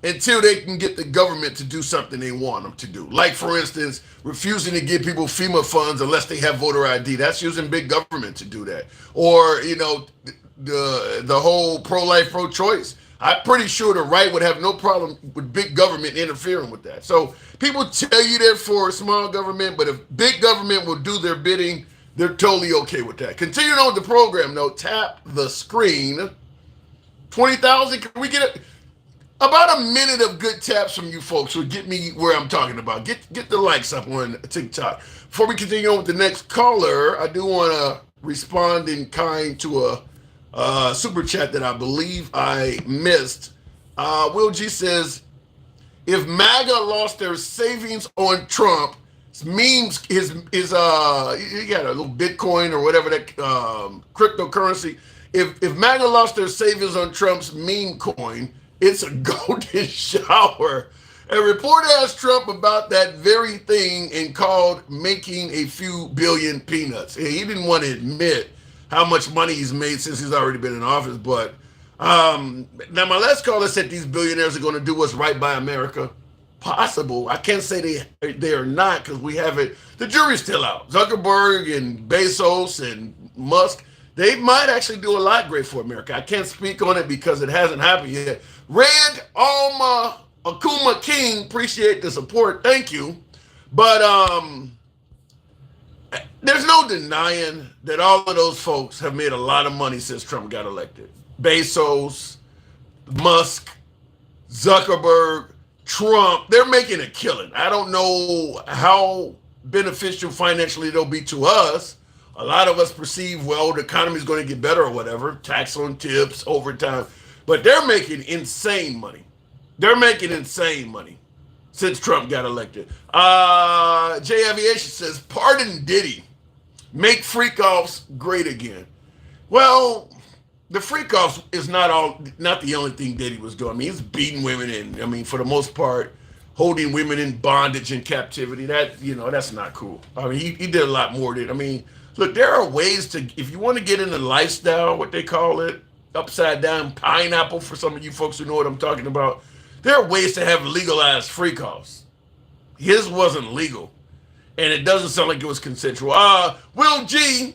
until they can get the government to do something they want them to do. Like, for instance, refusing to give people FEMA funds unless they have voter ID. That's using big government to do that. Or, the whole pro-life, pro-choice. I'm pretty sure the right would have no problem with big government interfering with that. So people tell you they're for small government, but if big government will do their bidding, they're totally okay with that. Continuing on with the program, though, tap the screen. 20,000, can we get it? About a minute of good taps from you folks would get me where I'm talking about. Get the likes up on TikTok. Before we continue on with the next caller, I do want to respond in kind to a super chat that I believe I missed. Will G says, if MAGA lost their savings on Trump, memes he got a little Bitcoin or whatever that cryptocurrency. If MAGA lost their savings on Trump's meme coin, it's a golden shower. A reporter asked Trump about that very thing and called making a few billion peanuts. He didn't want to admit how much money he's made since he's already been in office. But now my last caller said these billionaires are going to do what's right by America. Possible. I can't say they are not because we haven't. The jury's still out. Zuckerberg and Bezos and Musk, they might actually do a lot great for America. I can't speak on it because it hasn't happened yet. Red Alma Akuma King, appreciate the support. Thank you. But there's no denying that all of those folks have made a lot of money since Trump got elected. Bezos, Musk, Zuckerberg, Trump, they're making a killing. I don't know how beneficial financially they'll be to us. A lot of us perceive, well, the economy is going to get better or whatever, tax on tips, overtime, but they're making insane money. They're making insane money since Trump got elected. Jay Aviation says, pardon Diddy, make freak-offs great again. Well, the freak-offs is not the only thing Diddy was doing. I mean, he's beating women and, I mean, for the most part, holding women in bondage and captivity. That's not cool. I mean, he did a lot more than, I mean, look, there are ways to, if you want to get into lifestyle, what they call it, upside down pineapple for some of you folks who know what I'm talking about, there are ways to have legalized freak-offs. His wasn't legal, and it doesn't sound like it was consensual. Will G,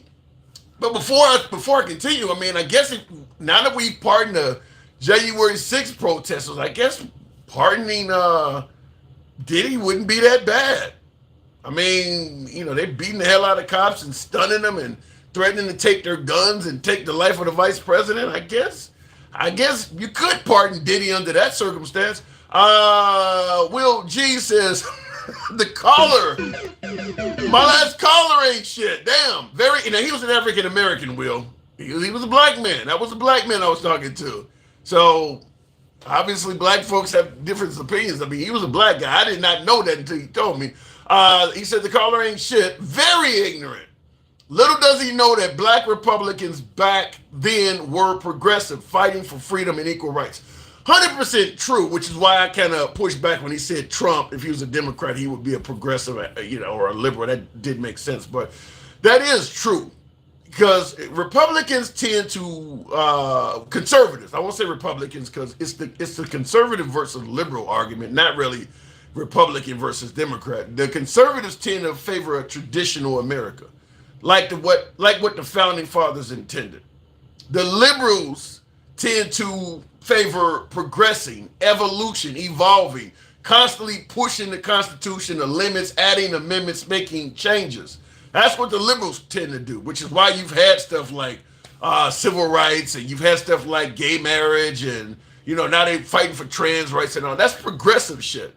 but before I continue, I mean, I guess now that we pardoned the January 6th protesters, I guess pardoning Diddy wouldn't be that bad. I mean, they're beating the hell out of cops and stunning them and threatening to take their guns and take the life of the vice president. I guess you could pardon Diddy under that circumstance. Will G says, the caller, my last caller ain't shit. Damn. He was an African American, Will. He was a black man. That was a black man I was talking to. So obviously black folks have different opinions. I mean, he was a black guy. I did not know that until he told me. He said the caller ain't shit. Very ignorant. Little does he know that black Republicans back then were progressive, fighting for freedom and equal rights. 100% true, which is why I kind of pushed back when he said Trump, if he was a Democrat, he would be a progressive, or a liberal. That did make sense. But that is true because Republicans tend to, conservatives, I won't say Republicans because it's the conservative versus liberal argument, not really Republican versus Democrat. The conservatives tend to favor a traditional America, like what the founding fathers intended. The liberals tend to favor progressing, evolution, evolving, constantly pushing the Constitution, the limits, adding amendments, making changes. That's what the liberals tend to do, which is why you've had stuff like civil rights, and you've had stuff like gay marriage, and now they're fighting for trans rights and all. That's progressive shit.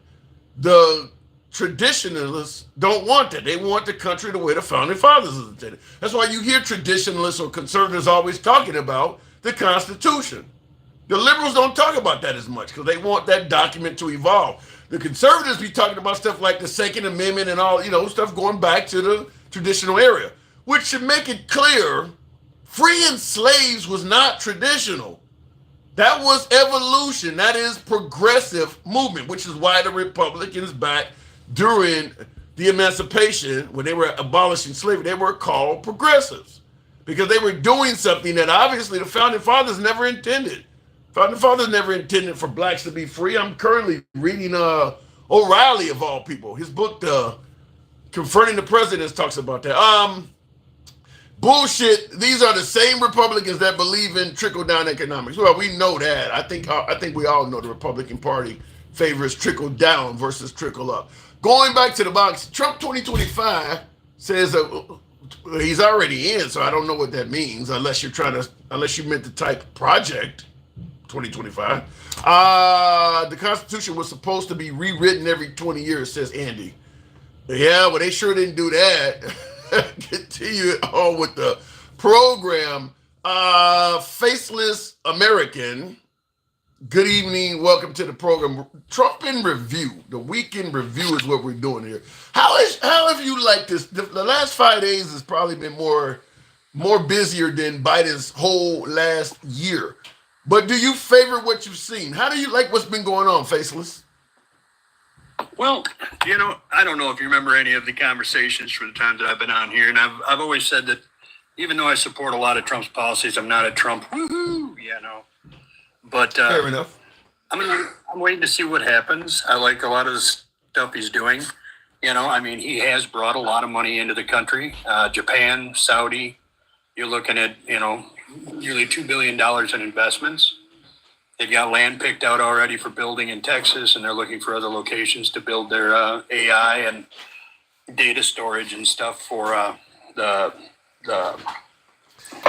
The traditionalists don't want that. They want the country the way the founding fathers intended. That's why you hear traditionalists or conservatives always talking about the Constitution. The liberals don't talk about that as much because they want that document to evolve. The conservatives be talking about stuff like the Second Amendment and all, stuff going back to the traditional area, which should make it clear freeing slaves was not traditional. That was evolution. That is progressive movement, which is why the Republicans back during the emancipation, when they were abolishing slavery, they were called progressives because they were doing something that obviously the founding fathers never intended. Founding fathers never intended for blacks to be free. I'm currently reading O'Reilly, of all people. His book, Confronting the Presidents, talks about that. Bullshit. These are the same Republicans that believe in trickle-down economics. Well, we know that. I think we all know the Republican Party favors trickle-down versus trickle-up. Going back to the box, Trump 2025 says he's already in, so I don't know what that means unless you meant to type project 2025. The Constitution was supposed to be rewritten every 20 years, says Andy. Yeah, well, they sure didn't do that. Continue on with the program. Faceless American. Good evening. Welcome to the program. Trump in review. The weekend review is what we're doing here. How have you liked this? The last 5 days has probably been more busier than Biden's whole last year. But do you favor what you've seen? How do you like what's been going on, Faceless? Well, I don't know if you remember any of the conversations from the times that I've been on here, and I've always said that even though I support a lot of Trump's policies, I'm not a Trump woohoo, But Fair enough. I'm waiting to see what happens. I like a lot of the stuff he's doing. He has brought a lot of money into the country. Japan, Saudi. You're looking at nearly $2 billion in investments. They've got land picked out already for building in Texas, and they're looking for other locations to build their AI and data storage and stuff for the.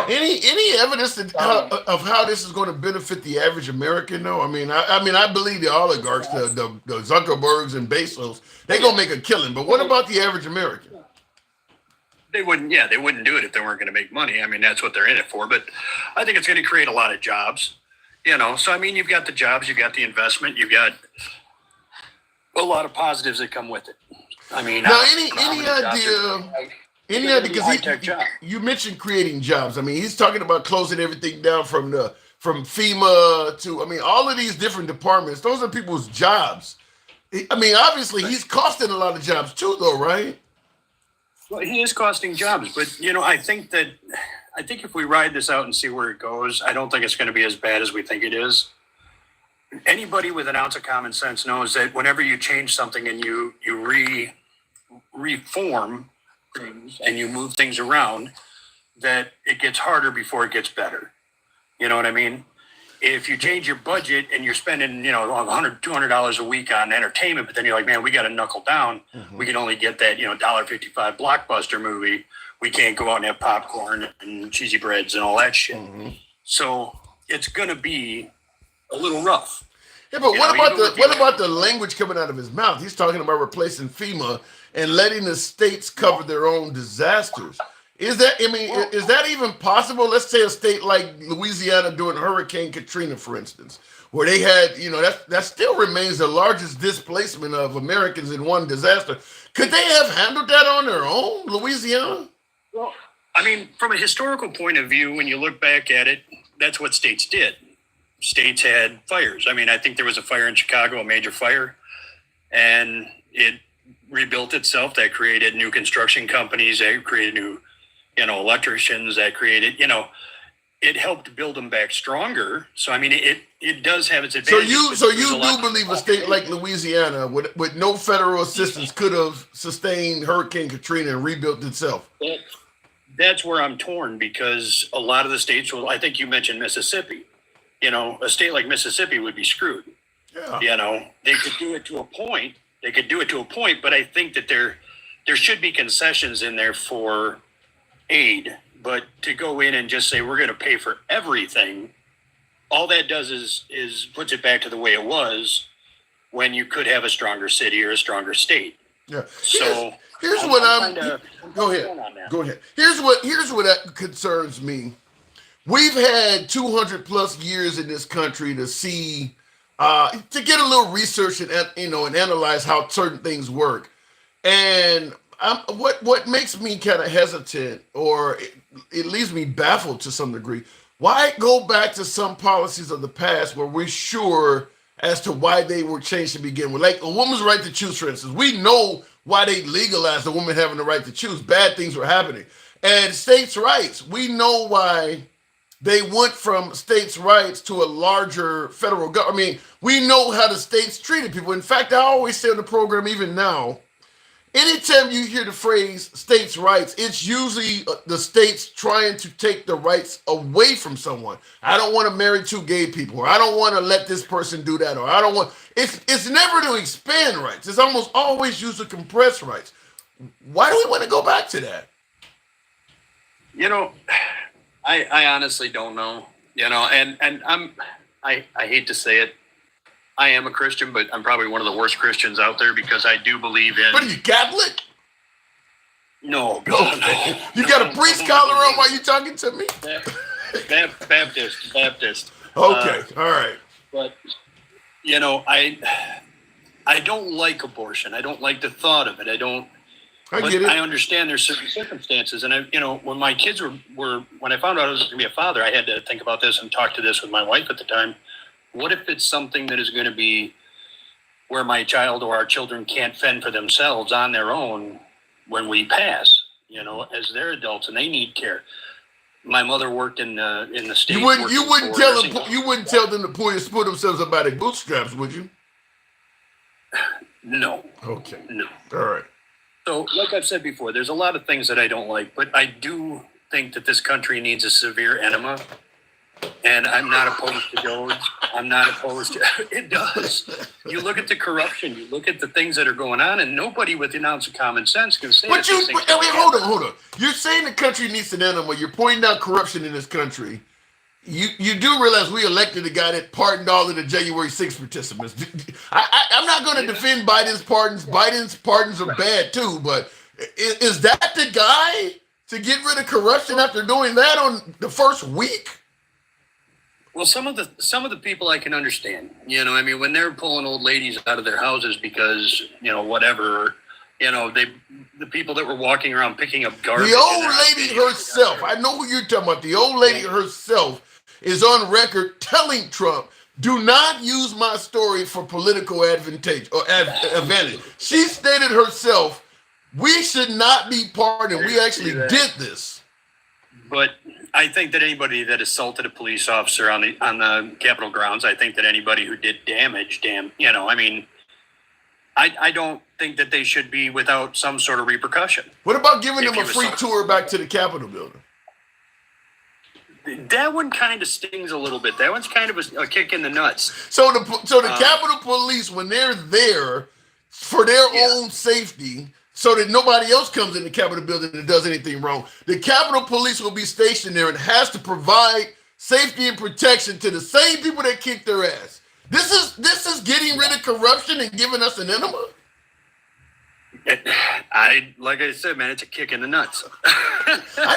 Any evidence of how this is going to benefit the average American? Though, I believe the oligarchs, the Zuckerbergs and Bezos, they're gonna make a killing. But what about the average American? They wouldn't do it if they weren't going to make money. That's what they're in it for. But I think it's going to create a lot of jobs. So you've got the jobs, you've got the investment, you've got a lot of positives that come with it. Now, any idea? Because you mentioned creating jobs. He's talking about closing everything down from FEMA to all of these different departments. Those are people's jobs. Obviously, he's costing a lot of jobs too, though, right? Well, he is costing jobs, but I think if we ride this out and see where it goes, I don't think it's going to be as bad as we think it is. Anybody with an ounce of common sense knows that whenever you change something and you reform things and you move things around, that it gets harder before it gets better. You know what I mean? If you change your budget and you're spending, $100, $200 a week on entertainment, but then you're like, man, we got to knuckle down. Mm-hmm. We can only get that, $1.55 blockbuster movie. We can't go out and have popcorn and cheesy breads and all that shit. Mm-hmm. So it's going to be a little rough. Yeah, but what about the language coming out of his mouth? He's talking about replacing FEMA and letting the states cover their own disasters. Is that even possible? Let's say a state like Louisiana during Hurricane Katrina, for instance, where they had, that still remains the largest displacement of Americans in one disaster. Could they have handled that on their own, Louisiana? Well, from a historical point of view, when you look back at it, that's what states did. States had fires. I think there was a fire in Chicago, a major fire, and it rebuilt itself. That created new construction companies. That created new electricians, that created, it helped build them back stronger. So, it does have its advantages. So you do believe a state like Louisiana with no federal assistance could have sustained Hurricane Katrina and rebuilt itself? That's where I'm torn, because a lot of the states I think you mentioned Mississippi, a state like Mississippi would be screwed. Yeah. They could do it to a point. But I think that there should be concessions in there for aid, but to go in and just say we're going to pay for everything, all that does is puts it back to the way it was when you could have a stronger city or a stronger state. Yeah. So here's what go ahead. Here's what concerns me. We've had 200 plus years in this country to see to get a little research and analyze how certain things work. And what makes me kind of hesitant, or it leaves me baffled to some degree, why go back to some policies of the past where we're sure as to why they were changed to begin with? Like a woman's right to choose, for instance. We know why they legalized the woman having the right to choose. Bad things were happening. And states' rights, we know why they went from states' rights to a larger federal government. We know how the states treated people. In fact, I always say on the program, even now, anytime you hear the phrase states' rights, it's usually the states trying to take the rights away from someone. I don't want to marry two gay people, or I don't want to let this person do that, or I don't want. It's never to expand rights. It's almost always used to compress rights. Why do we want to go back to that? I honestly don't know. And I hate to say it. I am a Christian, but I'm probably one of the worst Christians out there, because I do believe in. What are you, Catholic? No, God, no. You got a priest collar on while you talking to me? Baptist. Okay, all right. But I don't like abortion. I don't like the thought of it. I get it. I understand there's certain circumstances, and when my kids were when I found out I was going to be a father, I had to think about this and talk to this with my wife at the time. What if it's something that is going to be where my child or our children can't fend for themselves on their own when we pass, as they're adults and they need care. My mother worked in the state. You wouldn't tell them to pull themselves up by their bootstraps, would you? No. Okay. No. All right. So, like I've said before, there's a lot of things that I don't like, but I do think that this country needs a severe enema. And I'm not opposed to Doge. I'm not opposed to it. Does. You look at the corruption, you look at the things that are going on, and nobody with an ounce of common sense can say. But hold on. You're saying the country needs an enema. You're pointing out corruption in this country. You do realize we elected a guy that pardoned all of the January 6th participants. I'm not going to defend Biden's pardons. Biden's pardons are bad too, but is that the guy to get rid of corruption after doing that on the first week? Well, some of the people I can understand. When they're pulling old ladies out of their houses because whatever. The people that were walking around picking up garbage. The old lady herself. I know who you're talking about. The old lady herself is on record telling Trump, "Do not use my story for political advantage or advantage." She stated herself, "We should not be pardoned. We actually did this." But I think that anybody that assaulted a police officer on the Capitol grounds, I think that anybody who did damage, I don't think that they should be without some sort of repercussion. What about giving them a free tour back to the Capitol building? That one kind of stings a little bit. That one's kind of a kick in the nuts. So the Capitol Police, when they're there for their own safety, so that nobody else comes in the Capitol building and does anything wrong, the Capitol Police will be stationed there and has to provide safety and protection to the same people that kicked their ass. This is getting rid of corruption and giving us an enema. Like I said, man, it's a kick in the nuts. I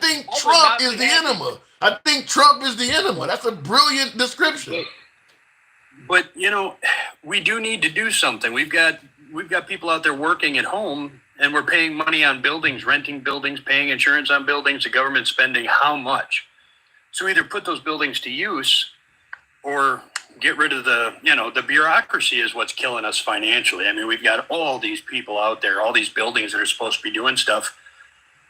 think Trump is the enema. I think Trump is the enema. That's a brilliant description. But we do need to do something. We've got people out there working at home, and we're paying money on buildings, renting buildings, paying insurance on buildings. The government's spending how much? So either put those buildings to use, or get rid of the bureaucracy is what's killing us financially. We've got all these people out there, all these buildings that are supposed to be doing stuff,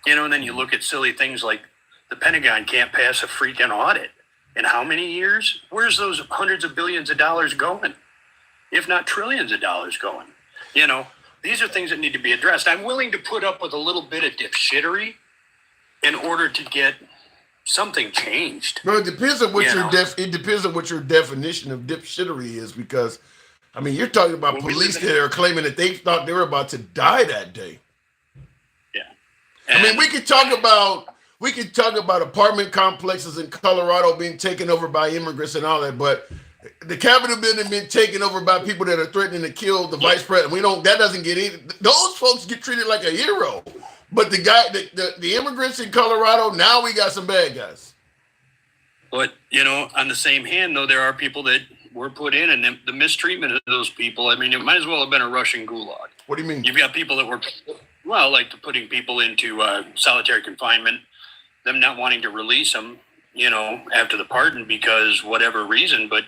and then you look at silly things like the Pentagon can't pass a freaking audit. In how many years? Where's those hundreds of billions of dollars going? If not trillions of dollars going? These are things that need to be addressed. I'm willing to put up with a little bit of dipshittery in order to get something changed. No, it depends on what it depends on what your definition of dipshittery is, because you're talking about police that are claiming that they thought they were about to die that day. Yeah. We could talk about apartment complexes in Colorado being taken over by immigrants and all that, but the Capitol building being taken over by people that are threatening to kill the vice president. That doesn't get in. Those folks get treated like a hero. But the immigrants in Colorado, now we got some bad guys. But, on the same hand, though, there are people that were put in, and the mistreatment of those people, it might as well have been a Russian gulag. What do you mean? You've got people that were, like putting people into solitary confinement, them not wanting to release them, after the pardon because whatever reason, but,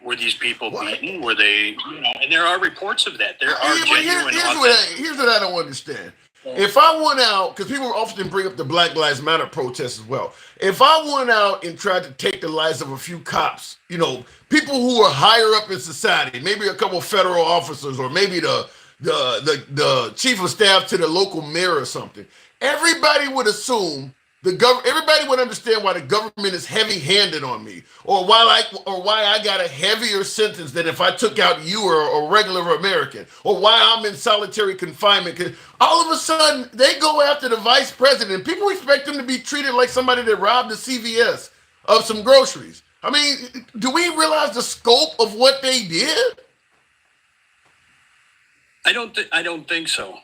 were these people beaten? Were they, and there are reports of that. There are genuine. Here's what I don't understand. If I went out, because people often bring up the Black Lives Matter protests as well. If I went out and tried to take the lives of a few cops, people who are higher up in society, maybe a couple federal officers, or maybe the chief of staff to the local mayor or something, everybody would assume everybody would understand why the government is heavy-handed on me, or why I got a heavier sentence than if I took out you or a regular American, or why I'm in solitary confinement. Because all of a sudden they go after the vice president. People expect him to be treated like somebody that robbed the CVS of some groceries. Do we realize the scope of what they did? I don't think so.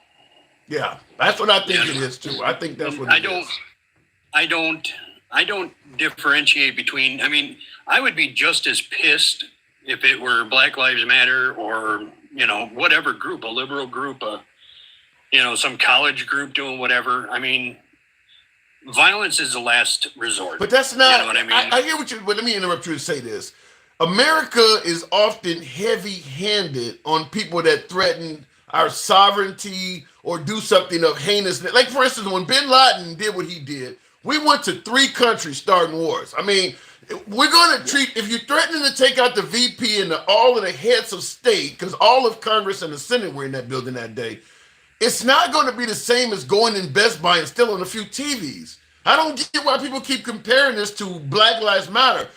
Yeah, that's what I think it is too. I think that's what it is. I don't differentiate between, I would be just as pissed if it were Black Lives Matter or, whatever group, a liberal group, some college group doing whatever. Violence is the last resort. But that's not, You know what I mean? I hear what you, but let me interrupt you and say this. America is often heavy-handed on people that threaten our sovereignty or do something of heinous. Like, for instance, when Bin Laden did what he did, we went to 3 countries starting wars. I mean, we're going to treat, if you're threatening to take out the VP and all of the heads of state, because all of Congress and the Senate were in that building that day, it's not going to be the same as going in Best Buy and stealing a few TVs. I don't get why people keep comparing this to Black Lives Matter.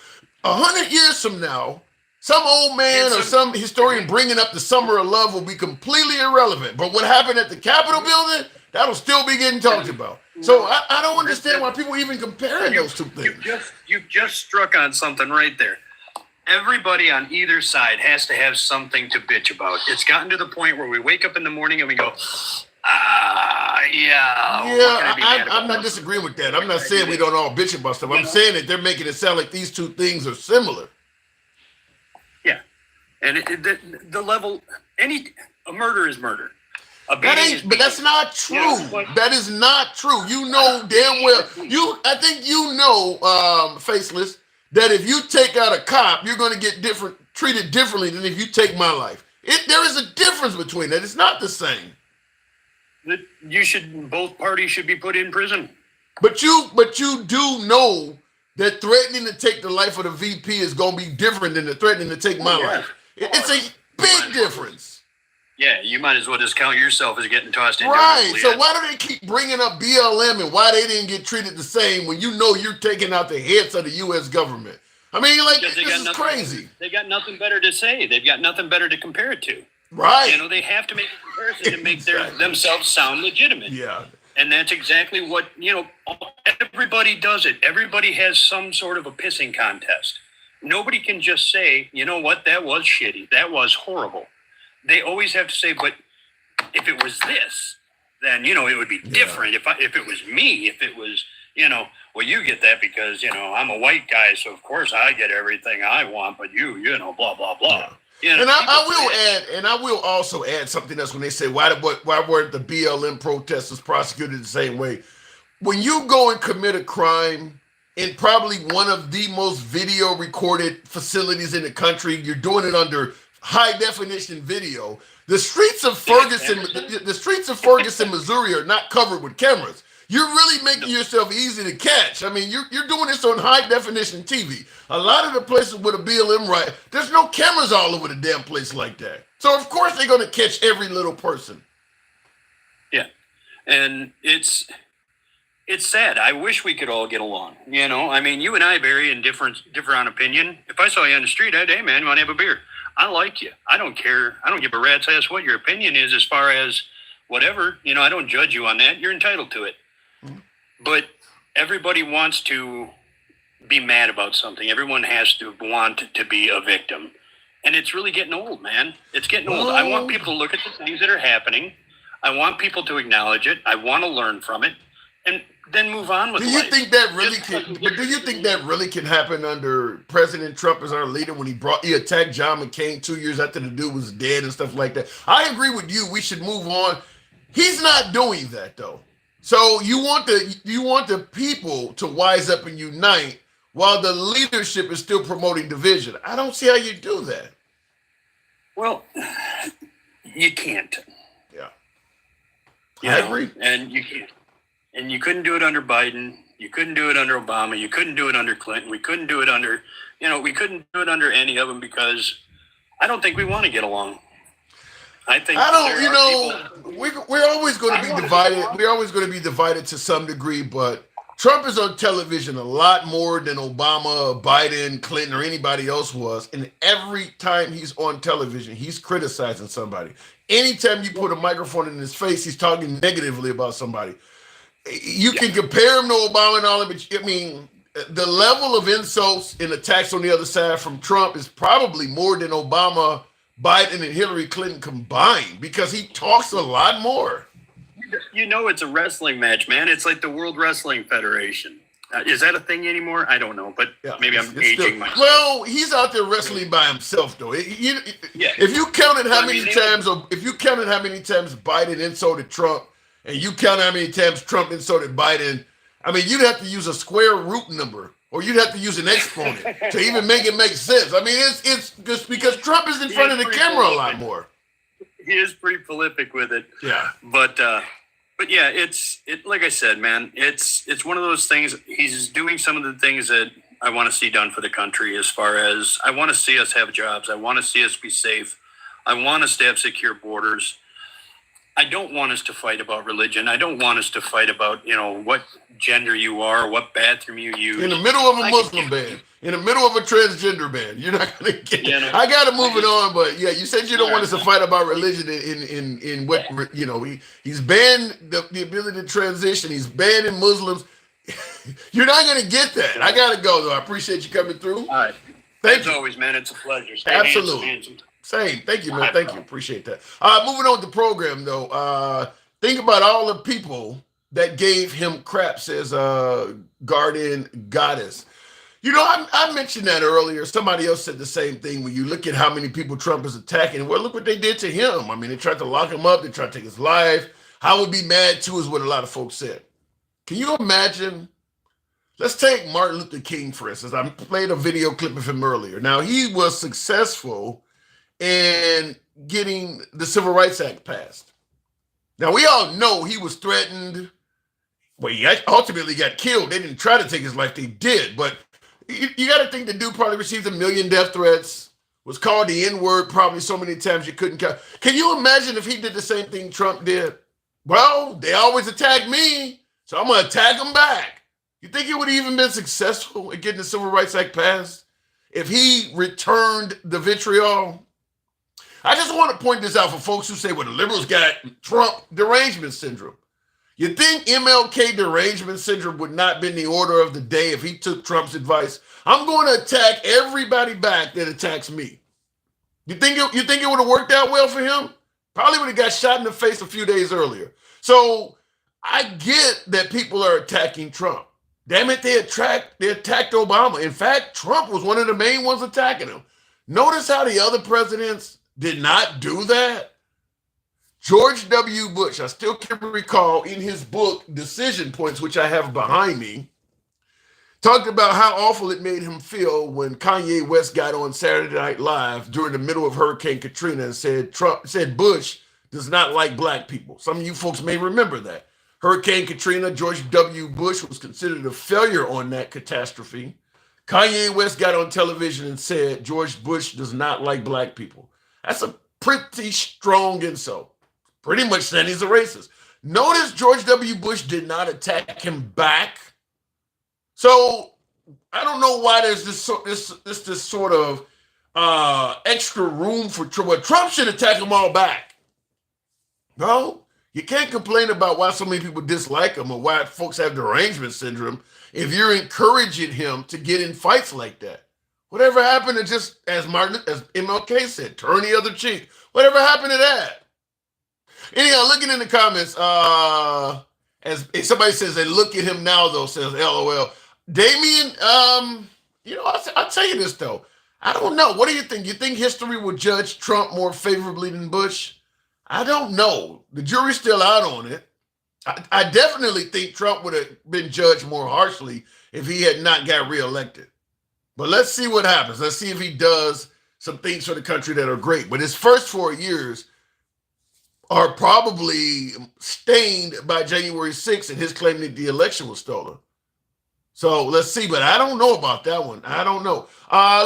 100 years from now, some old man or some historian bringing up the Summer of Love will be completely irrelevant. But what happened at the Capitol building, that'll still be getting talked about. So I don't understand why people even comparing those two things. You just struck on something right there. Everybody on either side has to have something to bitch about. It's gotten to the point where we wake up in the morning and we go, I'm not disagreeing with that. I'm not saying we don't all bitch about stuff. I'm saying that they're making it sound like these two things are similar. Yeah, and the level, a murder is murder. But that's not true. That is not true. You know damn well. I think you know, Faceless, that if you take out a cop, you're going to get treated differently than if you take my life. There is a difference between that. It's not the same. Both parties should be put in prison. But you do know that threatening to take the life of the VP is going to be different than the threatening to take my life. It's a big difference. Yeah, you might as well discount yourself as getting tossed in. Right. So why do they keep bringing up BLM and why they didn't get treated the same when you know you're taking out the heads of the U.S. government? I mean, like, this is crazy. They got nothing better to say. They've got nothing better to compare it to. Right. You know, they have to make a comparison to make themselves sound legitimate. Yeah. And that's exactly what, everybody does it. Everybody has some sort of a pissing contest. Nobody can just say, you know what, that was shitty. That was horrible. They always have to say, but if it was this, then, it would be different. If it was me, if it was, well, you get that because, I'm a white guy, so of course I get everything I want, but you blah, blah, blah. Yeah. And I will also add something else when they say, why weren't the BLM protesters prosecuted the same way? When you go and commit a crime in probably one of the most video recorded facilities in the country, you're doing it under high definition video. The streets of Ferguson, Missouri are not covered with cameras. You're really making yourself easy to catch. I mean, you're doing this on high definition TV. A lot of the places with a BLM riot, there's no cameras all over the damn place like that. So of course they're going to catch every little person. Yeah, and it's sad. I wish we could all get along. I mean, you and I, Barry, in different on opinion. If I saw you on the street, I'd, hey man, you want to have a beer? I like you. I don't care. I don't give a rat's ass what your opinion is as far as whatever. I don't judge you on that. You're entitled to it. Mm-hmm. But everybody wants to be mad about something. Everyone has to want to be a victim. And it's really getting old, man. It's getting old. I want people to look at the things that are happening. I want people to acknowledge it. I want to learn from it. And then move on with life. Do you think that really can happen under President Trump as our leader when he attacked John McCain 2 years after the dude was dead and stuff like that? I agree with you. We should move on. He's not doing that though. So you want the people to wise up and unite while the leadership is still promoting division. I don't see how you do that. Well, you can't. Yeah. I agree. And you can't. And you couldn't do it under Biden. You couldn't do it under Obama. You couldn't do it under Clinton. We couldn't do it under, we couldn't do it under any of them because I don't think we want to get along. We're always going to be divided. We're always going to be divided to some degree, but Trump is on television a lot more than Obama, Biden, Clinton, or anybody else was. And every time he's on television, he's criticizing somebody. Anytime you put a microphone in his face, he's talking negatively about somebody. You can compare him to Obama and all of it, but I mean, the level of insults and attacks on the other side from Trump is probably more than Obama, Biden, and Hillary Clinton combined because he talks a lot more. It's a wrestling match, man. It's like the World Wrestling Federation. Is that a thing anymore? I don't know, but maybe I'm aging myself. Well, he's out there wrestling by himself, though. If you counted how many times Biden insulted Trump, and you count how many times Trump insulted Biden, I mean, you'd have to use a square root number or you'd have to use an exponent to even make it make sense. I mean, it's just because Trump is in front of the camera a lot more. He is pretty prolific with it. Yeah. But yeah, it's like I said, man, it's one of those things. He's doing some of the things that I want to see done for the country, as far as I want to see us have jobs. I want to see us be safe. I want us to have secure borders. I don't want us to fight about religion. I don't want us to fight about, what gender you are, what bathroom you use. In the middle of a Muslim ban, in the middle of a transgender ban, you're not going to get it. I got to move it on, but yeah, you said you don't want us to fight about religion in what, he's banned the ability to transition. He's banning Muslims. You're not going to get that. I got to go, though. I appreciate you coming through. All right. Thank you. As always, man, it's a pleasure. Stay Absolutely. handsome. Same. Thank you, man. Thank you. Appreciate that. Moving on with the program, though. Think about all the people that gave him crap, says Garden Goddess. I mentioned that earlier. Somebody else said the same thing. When you look at how many people Trump is attacking, well, look what they did to him. I mean, they tried to lock him up. They tried to take his life. I would be mad, too, is what a lot of folks said. Can you imagine? Let's take Martin Luther King, for instance. I played a video clip of him earlier. Now, he was successful in getting the Civil Rights Act passed. Now, we all know he was threatened. Well, he ultimately got killed. They didn't try to take his life. They did. But you got to think the dude probably received 1 million death threats, was called the N-word probably so many times you couldn't count. Can you imagine if he did the same thing Trump did? Well, they always attack me, so I'm going to attack them back. You think he would have even been successful in getting the Civil Rights Act passed if he returned the vitriol? I just want to point this out for folks who say, well, the liberals got Trump derangement syndrome. You think MLK derangement syndrome would not been the order of the day if he took Trump's advice? I'm going to attack everybody back that attacks me. You think it would have worked out well for him? Probably would have got shot in the face a few days earlier. So I get that people are attacking Trump. Damn it, they attacked Obama. In fact, Trump was one of the main ones attacking him. Notice how the other presidents did not do that. George W. Bush, I still can recall in his book, Decision Points, which I have behind me, talked about how awful it made him feel when Kanye West got on Saturday Night Live during the middle of Hurricane Katrina and said Bush does not like black people. Some of you folks may remember that. Hurricane Katrina, George W. Bush was considered a failure on that catastrophe. Kanye West got on television and said George Bush does not like black people. That's a pretty strong insult. Pretty much saying he's a racist. Notice George W. Bush did not attack him back. So I don't know why there's this sort of extra room for Trump. Well, Trump should attack them all back. No, you can't complain about why so many people dislike him or why folks have derangement syndrome if you're encouraging him to get in fights like that. Whatever happened to just, as MLK said, turn the other cheek? Whatever happened to that? Anyhow, looking in the comments, as somebody says, they look at him now, though, says LOL. Damien, I'll tell you this, though. I don't know. What do you think? You think history will judge Trump more favorably than Bush? I don't know. The jury's still out on it. I definitely think Trump would have been judged more harshly if he had not got reelected. But let's see what happens. Let's see if he does some things for the country that are great. But his first 4 years are probably stained by January 6th and his claim that the election was stolen. So let's see, but I don't know about that one. I don't know.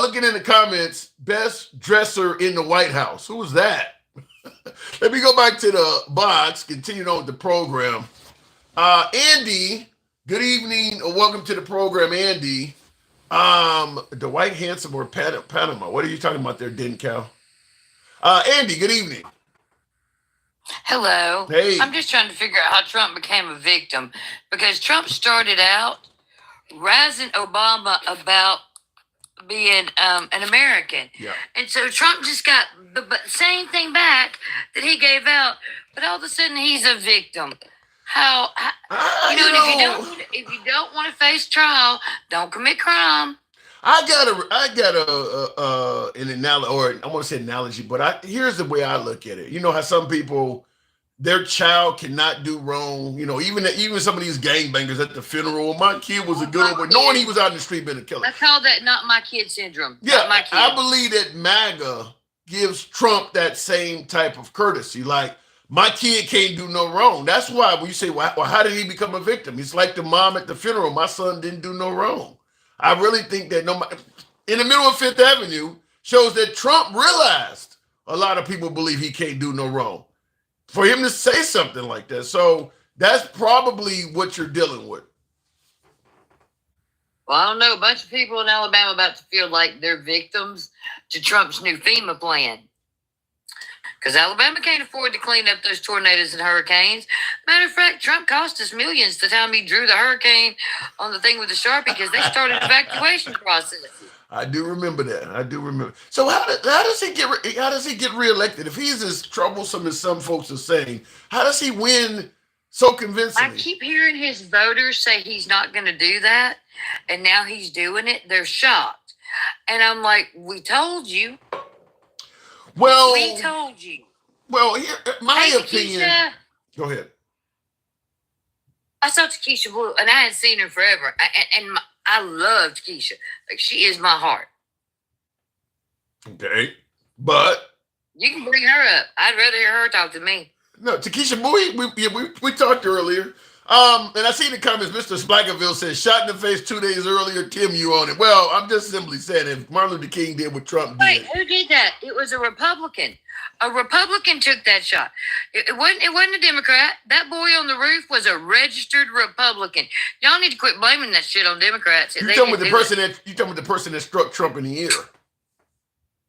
Looking in the comments, best dresser in the White House. Who was that? Let me go back to the box, continue on with the program. Andy, good evening. Welcome to the program, Andy. Dwight Handsome or Panama? What are you talking about there, Dencal? Andy, good evening. Hello. Hey. I'm just trying to figure out how Trump became a victim, because Trump started out razzing Obama about being an American. Yeah. And so Trump just got the same thing back that he gave out, but all of a sudden he's a victim. If you don't want to face trial, don't commit crime. I got an analogy, or I want to say analogy, but here's the way I look at it. You know how some people their child cannot do wrong. You know, even some of these gangbangers at the funeral. My kid was a good one, but knowing he was out in the street being a killer. I call that not my kid syndrome. Yeah, not my kid. I believe that MAGA gives Trump that same type of courtesy. Like, my kid can't do no wrong. That's why when you say, well, how did he become a victim? It's like the mom at the funeral. My son didn't do no wrong. I really think that in the middle of Fifth Avenue shows that Trump realized a lot of people believe he can't do no wrong. For him to say something like that. So that's probably what you're dealing with. Well, I don't know. A bunch of people in Alabama about to feel like they're victims to Trump's new FEMA plan. Because Alabama can't afford to clean up those tornadoes and hurricanes. Matter of fact, Trump cost us millions the time he drew the hurricane on the thing with the Sharpie because they started evacuation process. I do remember that. So how does he get reelected? If he's as troublesome as some folks are saying, how does he win so convincingly? I keep hearing his voters say he's not going to do that, and now he's doing it. They're shocked. And I'm like, we told you. Well, we told you. Well, here, my opinion. Keisha, go ahead. I saw Keisha Blue, and I hadn't seen her forever. I loved Keisha. Like, she is my heart. Okay, but you can bring her up. I'd rather hear her talk to me. No, Takesha Bowie, we talked earlier. And I see in the comments, Mr. Splackerville says, shot in the face 2 days earlier, Tim, you on it. Well, I'm just simply saying, if Martin Luther King did what Trump did. Wait, who did that? It was a Republican. A Republican took that shot. It wasn't a Democrat. That boy on the roof was a registered Republican. Y'all need to quit blaming that shit on Democrats. You talking about the person that struck Trump in the ear?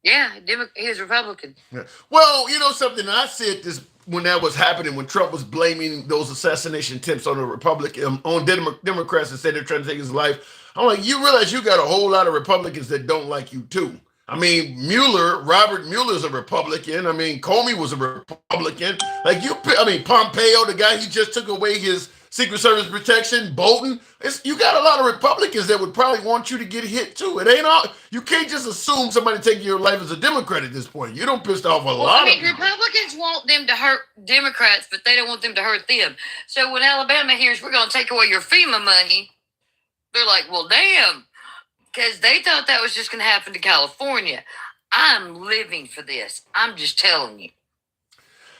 Yeah, he was Republican. Yeah. Well, you know something, I said this when that was happening, when Trump was blaming those assassination attempts on the Democrats and said they're trying to take his life. I'm like, you realize you got a whole lot of Republicans that don't like you too. I mean, Robert Mueller's a Republican. I mean, Comey was a Republican. Pompeo, the guy he just took away his Secret Service protection, Bolton. You got a lot of Republicans that would probably want you to get hit too. It ain't all. You can't just assume somebody taking your life as a Democrat at this point. You don't piss off a lot of people. Republicans want them to hurt Democrats, but they don't want them to hurt them. So when Alabama hears we're going to take away your FEMA money, they're like, well, damn. Because they thought that was just going to happen to California. I'm living for this. I'm just telling you.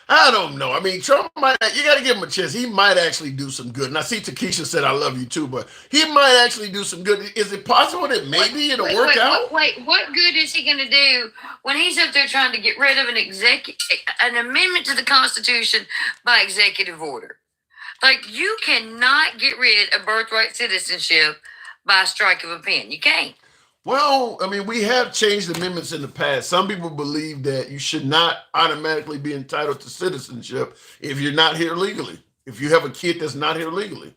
I don't know. I mean, Trump you got to give him a chance. He might actually do some good. And I see Takesha said, I love you too, but he might actually do some good. Is it possible that maybe it'll work out? What good is he going to do when he's up there trying to get rid of an amendment to the Constitution by executive order? Like, you cannot get rid of birthright citizenship by a strike of a pen. You can't. Well, I mean, we have changed amendments in the past. Some people believe that you should not automatically be entitled to citizenship if you're not here legally, if you have a kid that's not here legally.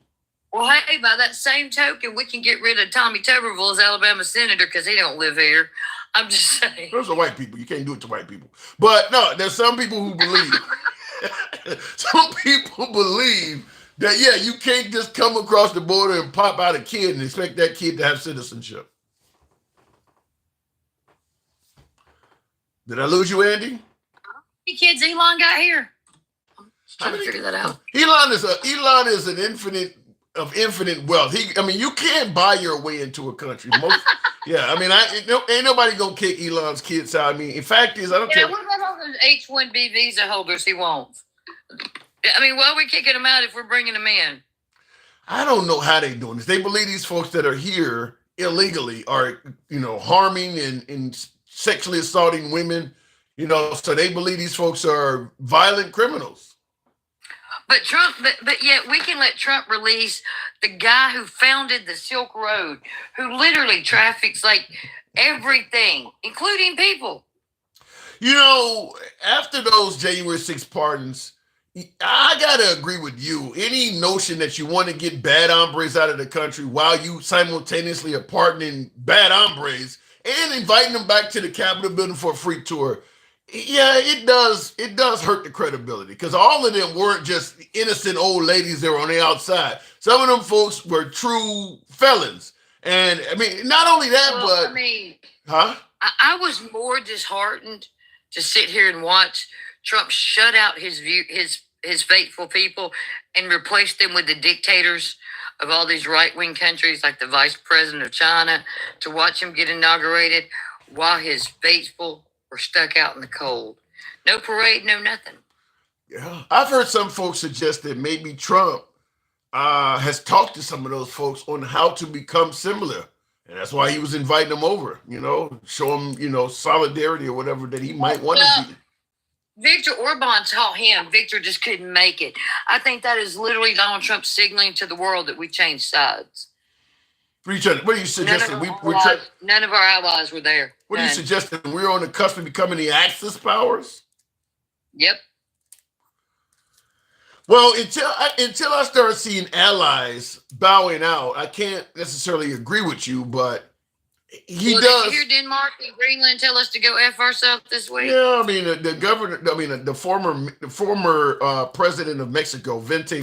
Well, hey, by that same token, we can get rid of Tommy Tuberville as Alabama senator because he don't live here. I'm just saying. Those are white people. You can't do it to white people. But no, there's some people who believe. Some people believe that, yeah, you can't just come across the border and pop out a kid and expect that kid to have citizenship. Did I lose you, Andy? How many kids Elon got here? I'm trying to figure that out. Elon is an infinite wealth. You can't buy your way into a country. Ain't nobody gonna kick Elon's kids out. I mean, in fact is, I don't care. What about all those H-1B visa holders he wants? I mean, why are we kicking them out if we're bringing them in? I don't know how they're doing this. They believe these folks that are here illegally are, harming and sexually assaulting women, so they believe these folks are violent criminals. But yet we can let Trump release the guy who founded the Silk Road, who literally traffics like everything, including people. After those January 6th pardons, I gotta agree with you. Any notion that you want to get bad hombres out of the country while you simultaneously are pardoning bad hombres and inviting them back to the Capitol building for a free tour, yeah, it does hurt the credibility, because all of them weren't just innocent old ladies that were on the outside. Some of them folks were true felons. And I mean, not only that, I was more disheartened to sit here and watch Trump shut out his his faithful people and replace them with the dictators of all these right-wing countries, like the vice president of China, to watch him get inaugurated while his faithful were stuck out in the cold. No parade, no nothing. Yeah, I've heard some folks suggest that maybe Trump has talked to some of those folks on how to become similar. And that's why he was inviting them over, show them, solidarity or whatever that he might want to be. Victor Orban taught him. Victor just couldn't make it. I think that is literally Donald Trump signaling to the world that we changed sides. What are you suggesting? None of our allies were there. What are you suggesting? We're on the cusp of becoming the Axis powers? Yep. Well, until I start seeing allies bowing out, I can't necessarily agree with you, but he does. Did you hear Denmark and Greenland tell us to go F ourselves this week? Yeah, I mean the governor. I mean the former president of Mexico, Vicente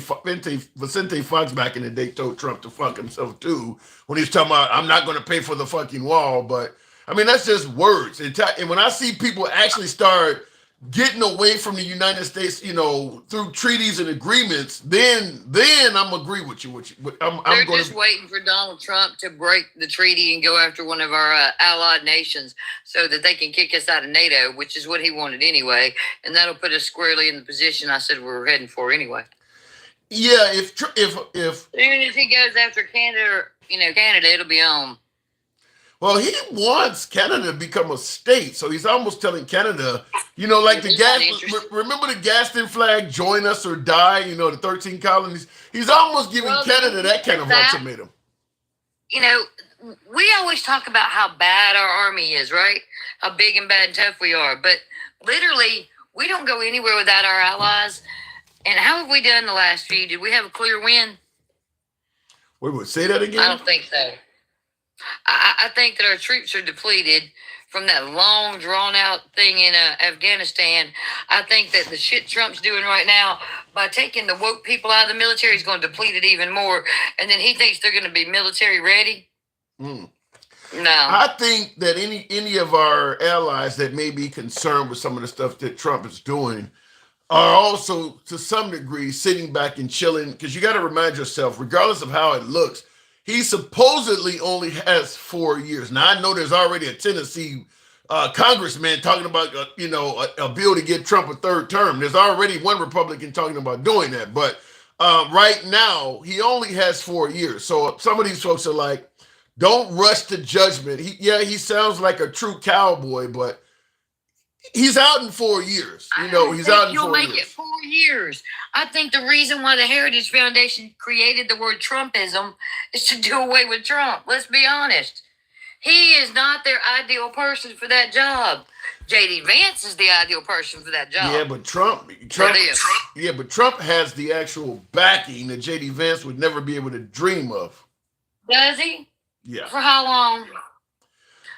Fox, back in the day, told Trump to fuck himself too when he was talking about I'm not going to pay for the fucking wall. But I mean that's just words. And when I see people actually start getting away from the United States, through treaties and agreements, then I'm agree with you. They're just waiting for Donald Trump to break the treaty and go after one of our allied nations so that they can kick us out of NATO, which is what he wanted anyway, and that'll put us squarely in the position I said we were heading for anyway. Yeah, if even if he goes after Canada, Canada, it'll be on. Well, he wants Canada to become a state, so he's almost telling Canada, like the remember the Gaston flag, join us or die, the 13 colonies? He's almost giving Canada that kind of ultimatum. We always talk about how bad our army is, right? How big and bad and tough we are, but literally, we don't go anywhere without our allies. And how have we done the last few? Did we have a clear win? Wait, say that again? I don't think so. I think that our troops are depleted from that long, drawn-out thing in Afghanistan. I think that the shit Trump's doing right now, by taking the woke people out of the military, is going to deplete it even more. And then he thinks they're going to be military ready. No. I think that any of our allies that may be concerned with some of the stuff that Trump is doing are also, to some degree, sitting back and chilling. Because you got to remind yourself, regardless of how it looks, he supposedly only has 4 years. Now, I know there's already a Tennessee congressman talking about, a bill to give Trump a third term. There's already one Republican talking about doing that. But right now, he only has 4 years. So some of these folks are like, don't rush to judgment. He sounds like a true cowboy, but he's out in 4 years. He's out in 4 years. You'll make it 4 years. I think the reason why the Heritage Foundation created the word Trumpism is to do away with Trump. Let's be honest. He is not their ideal person for that job. J.D. Vance is the ideal person for that job. Yeah, but Trump has the actual backing that J.D. Vance would never be able to dream of. Does he? Yeah. For how long?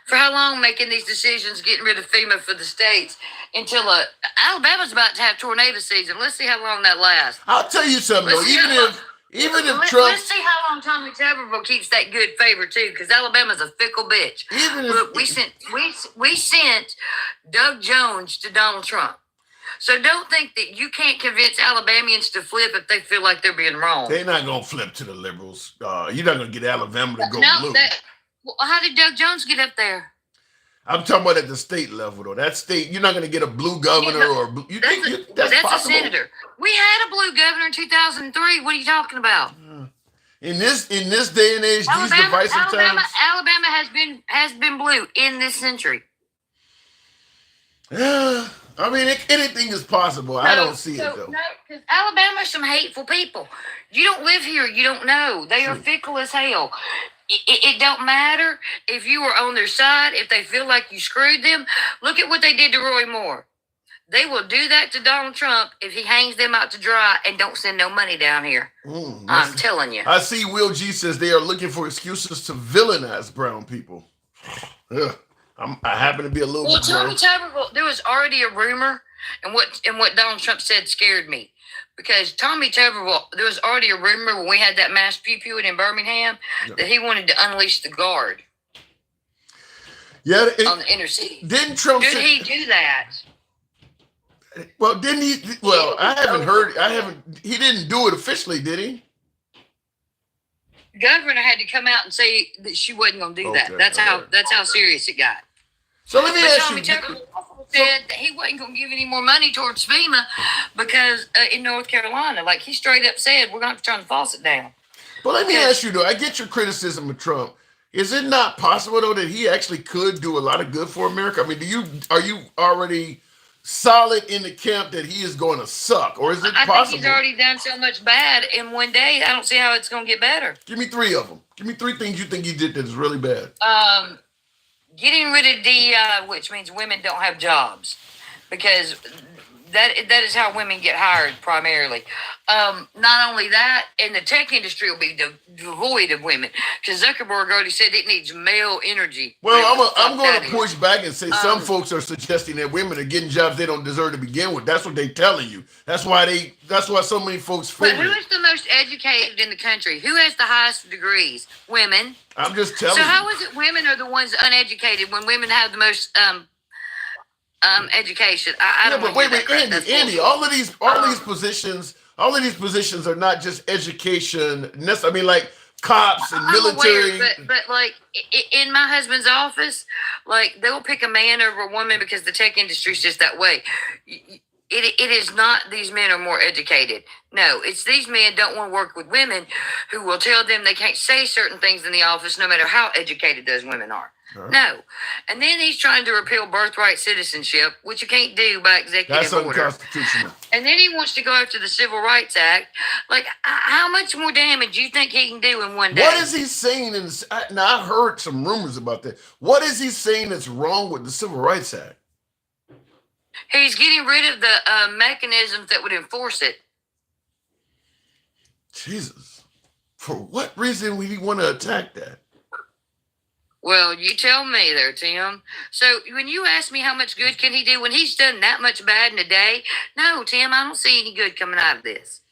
For how long making these decisions, getting rid of FEMA for the states until Alabama's about to have tornado season. Let's see how long that lasts. I'll tell you something, though. Even if Trump... Let's see how long Tommy Tuberville keeps that good favor, too, because Alabama's a fickle bitch. Look, we sent Doug Jones to Donald Trump. So don't think that you can't convince Alabamians to flip if they feel like they're being wrong. They're not going to flip to the liberals. You're not going to get Alabama to go blue. Well, how did Doug Jones get up there? I'm talking about at the state level, though. That state, you're not going to get a blue governor or blue. That's a senator. We had a blue governor in 2003. What are you talking about? In this day and age, these divisive times, Alabama has been blue in this century. I mean, anything is possible. I don't see it, though. No, because Alabama's some hateful people. You don't live here. You don't know. They are fickle as hell. It don't matter if you were on their side, if they feel like you screwed them. Look at what they did to Roy Moore. They will do that to Donald Trump if he hangs them out to dry and don't send no money down here. I'm telling you. I see Will G says they are looking for excuses to villainize brown people. I happen to be a little bit. Tommy Tuberville, there was already a rumor, and what Donald Trump said scared me. Because Tommy Tuberville, there was already a rumor when we had that mass pew in Birmingham that he wanted to unleash the guard. Yeah, on the inner city. Didn't Trump? Did he do that? Well, didn't he? Well, I haven't heard. I haven't. He didn't do it officially, did he? Governor had to come out and say that she wasn't going to do that. Okay, That's all how right. that's how serious it got. So let me But ask Tommy you. Tucker also said that he wasn't going to give any more money towards FEMA because in North Carolina, like he straight up said, we're going to turn the faucet down. But let me ask you though. I get your criticism of Trump. Is it not possible though that he actually could do a lot of good for America? I mean, are you already solid in the camp that he is going to suck, or is it I possible? think he's already done so much bad in one day. I don't see how it's going to get better. Give me 3 of them. Give me 3 things you think he did that's really bad. Getting rid of DEI, which means women don't have jobs, because that is how women get hired primarily. Not only that, and the tech industry will be devoid of women, because Zuckerberg already said it needs male energy. Well, I'm going to push back and say some folks are suggesting that women are getting jobs they don't deserve to begin with. That's what they're telling you. That's why so many folks But favor who it. is the most educated in the country? Who has the highest degrees? Women. I'm just telling So you. how is it women are the ones uneducated when women have the most education? I don't but want to wait, hear that crap. That's Andy, bullshit. all these positions are not just education. I mean, like cops and I'm military. aware, but like in my husband's office, like they'll pick a man over a woman because the tech industry is just that way. It is not these men are more educated. No, it's these men don't want to work with women who will tell them they can't say certain things in the office no matter how educated those women are. Right. No. And then he's trying to repeal birthright citizenship, which you can't do by executive order. That's unconstitutional. And then he wants to go after the Civil Rights Act. Like, how much more damage do you think he can do in one day? What is he saying? Now, I heard some rumors about that. What is he saying that's wrong with the Civil Rights Act? He's getting rid of the mechanisms that would enforce it. Jesus. For what reason would he want to attack that? Well, you tell me there, Tim. So when you ask me how much good can he do when he's done that much bad in a day, no, Tim, I don't see any good coming out of this.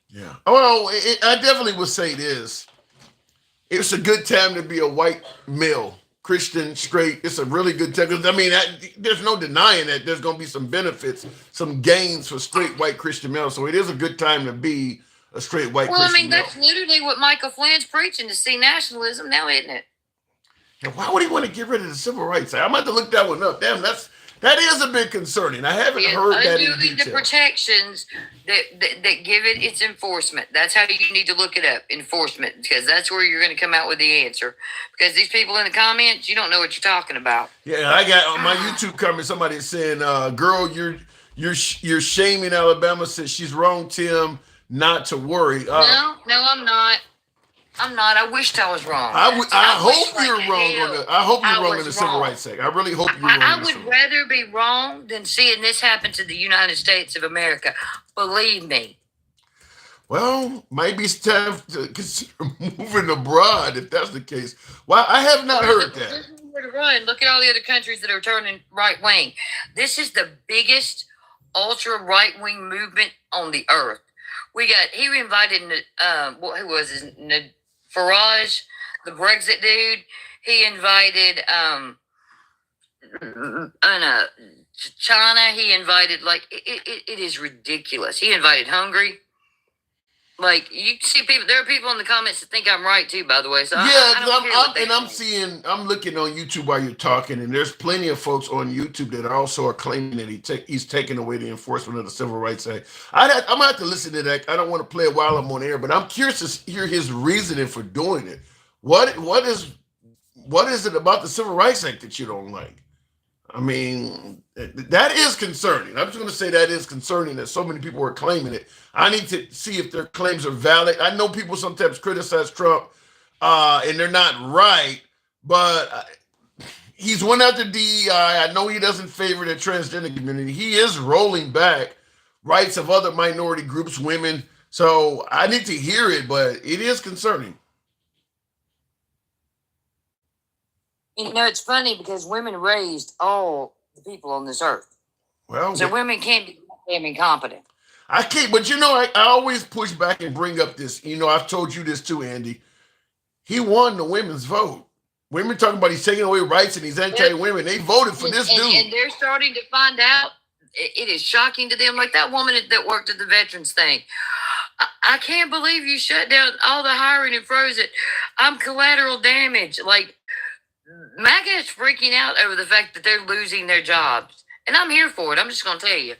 Yeah. Well, I definitely would say this. It's a good time to be a white male, Christian, straight. It's a really good time. I mean, there's no denying that there's going to be some benefits, some gains for straight white Christian males. So it is a good time to be a straight white Christian male. That's literally what Michael Flynn's preaching, to see nationalism now, isn't it? And why would he want to get rid of the Civil Rights Act? I'm going to have to look that one up. Damn, that is a bit concerning. I haven't heard that in detail. The protections that give it its enforcement. That's how you need to look it up. Enforcement, because that's where you're going to come out with the answer. Because these people in the comments, you don't know what you're talking about. Yeah, I got on my YouTube comment somebody saying, "Girl, you're shaming Alabama." Says she's wrong, Tim. Not to worry. No, I'm not. I'm not. I wished I was wrong. I hope you're wrong. I hope you're wrong in the Civil Rights Act. I really hope you're wrong. I would rather be wrong than seeing this happen to the United States of America. Believe me. Well, maybe it's time to consider moving abroad if that's the case. Well, I have not heard that. There's nowhere to run. Look at all the other countries that are turning right wing. This is the biggest ultra right wing movement on the earth. He invited who was his Farage, the Brexit dude. He invited China. He invited, like, it is ridiculous. He invited Hungary. Like, you see people, there are people in the comments that think I'm right too, by the way. So I'm looking on YouTube while you're talking, and there's plenty of folks on YouTube that also are claiming that he's taking away the enforcement of the Civil Rights Act. I'm gonna have to listen to that. I don't want to play it while I'm on air, but I'm curious to hear his reasoning for doing it. What is it about the Civil Rights Act that you don't like? I mean, that is concerning. I'm just going to say that is concerning that so many people are claiming it. I need to see if their claims are valid. I know people sometimes criticize Trump, and they're not right, but he's went after DEI. I know he doesn't favor the transgender community. He is rolling back rights of other minority groups, women. So I need to hear it, but it is concerning. You know, it's funny because women raised all the people on this earth. Well, so women can't be damn incompetent. I can't, but you know, I always push back and bring up this. You know, I've told you this too, Andy. He won the women's vote. Women talking about he's taking away rights and he's anti-women. They voted for this dude. And they're starting to find out it is shocking to them. Like that woman that worked at the veterans thing. I can't believe you shut down all the hiring and froze it. I'm collateral damage. Like, MAGA is freaking out over the fact that they're losing their jobs. And I'm here for it. I'm just going to tell you.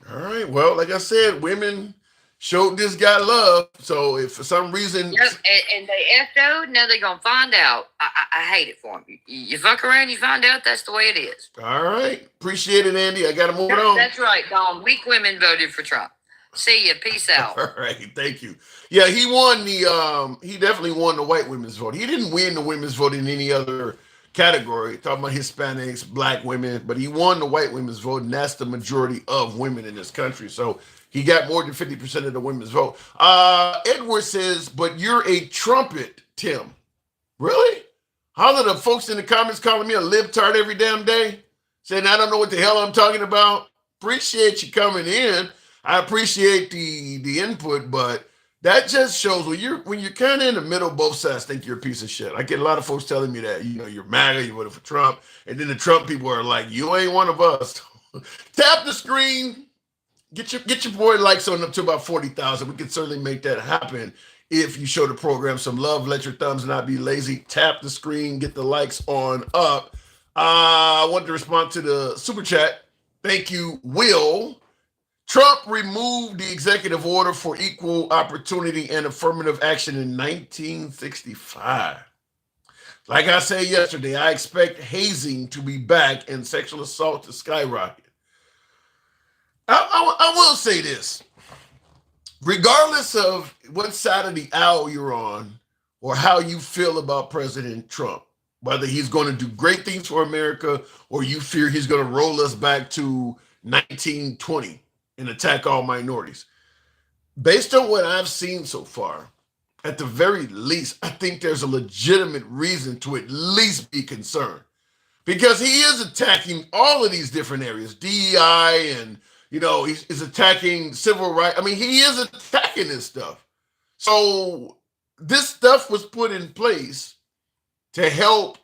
All right. Well, like I said, women showed this guy love. So if for some reason... Yep, and they FO'd, now they're going to find out. I hate it for them. You fuck around, you find out, that's the way it is. All right. Appreciate it, Andy. I got to move on. That's right, Dawn. Weak women voted for Trump. See ya. Peace out. All right. Thank you. Yeah, he won he definitely won the white women's vote. He didn't win the women's vote in any other category, talking about Hispanics, black women, but he won the white women's vote, and that's the majority of women in this country. So he got more than 50% of the women's vote. Edward says, but you're a trumpet, Tim. Really? How are the folks in the comments calling me a libtard every damn day? Saying I don't know what the hell I'm talking about? Appreciate you coming in. I appreciate the input, but that just shows when you're kind of in the middle, both sides think you're a piece of shit. I get a lot of folks telling me that, you're MAGA, you voted for Trump, and then the Trump people are like, you ain't one of us. Tap the screen, get your boy likes on up to about 40,000. We can certainly make that happen if you show the program some love. Let your thumbs not be lazy. Tap the screen, get the likes on up. I want to respond to the super chat. Thank you, Will. Trump removed the executive order for equal opportunity and affirmative action in 1965. Like I said yesterday, I expect hazing to be back and sexual assault to skyrocket. I will say this. Regardless of what side of the aisle you're on or how you feel about President Trump, whether he's going to do great things for America or you fear he's going to roll us back to 1920 and attack all minorities. Based on what I've seen so far, at the very least, I think there's a legitimate reason to at least be concerned, because he is attacking all of these different areas, DEI, and he's attacking civil rights. I mean, he is attacking this stuff. So this stuff was put in place to help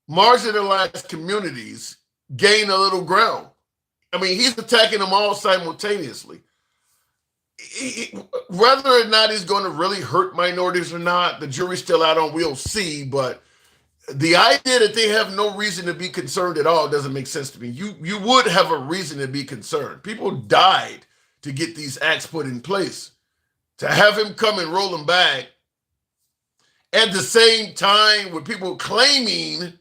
marginalized communities gain a little ground. I mean, he's attacking them all simultaneously. Whether or not he's going to really hurt minorities or not, the jury's still out on, we'll see. But the idea that they have no reason to be concerned at all doesn't make sense to me. You would have a reason to be concerned. People died to get these acts put in place. To have him come and roll them back at the same time with people claiming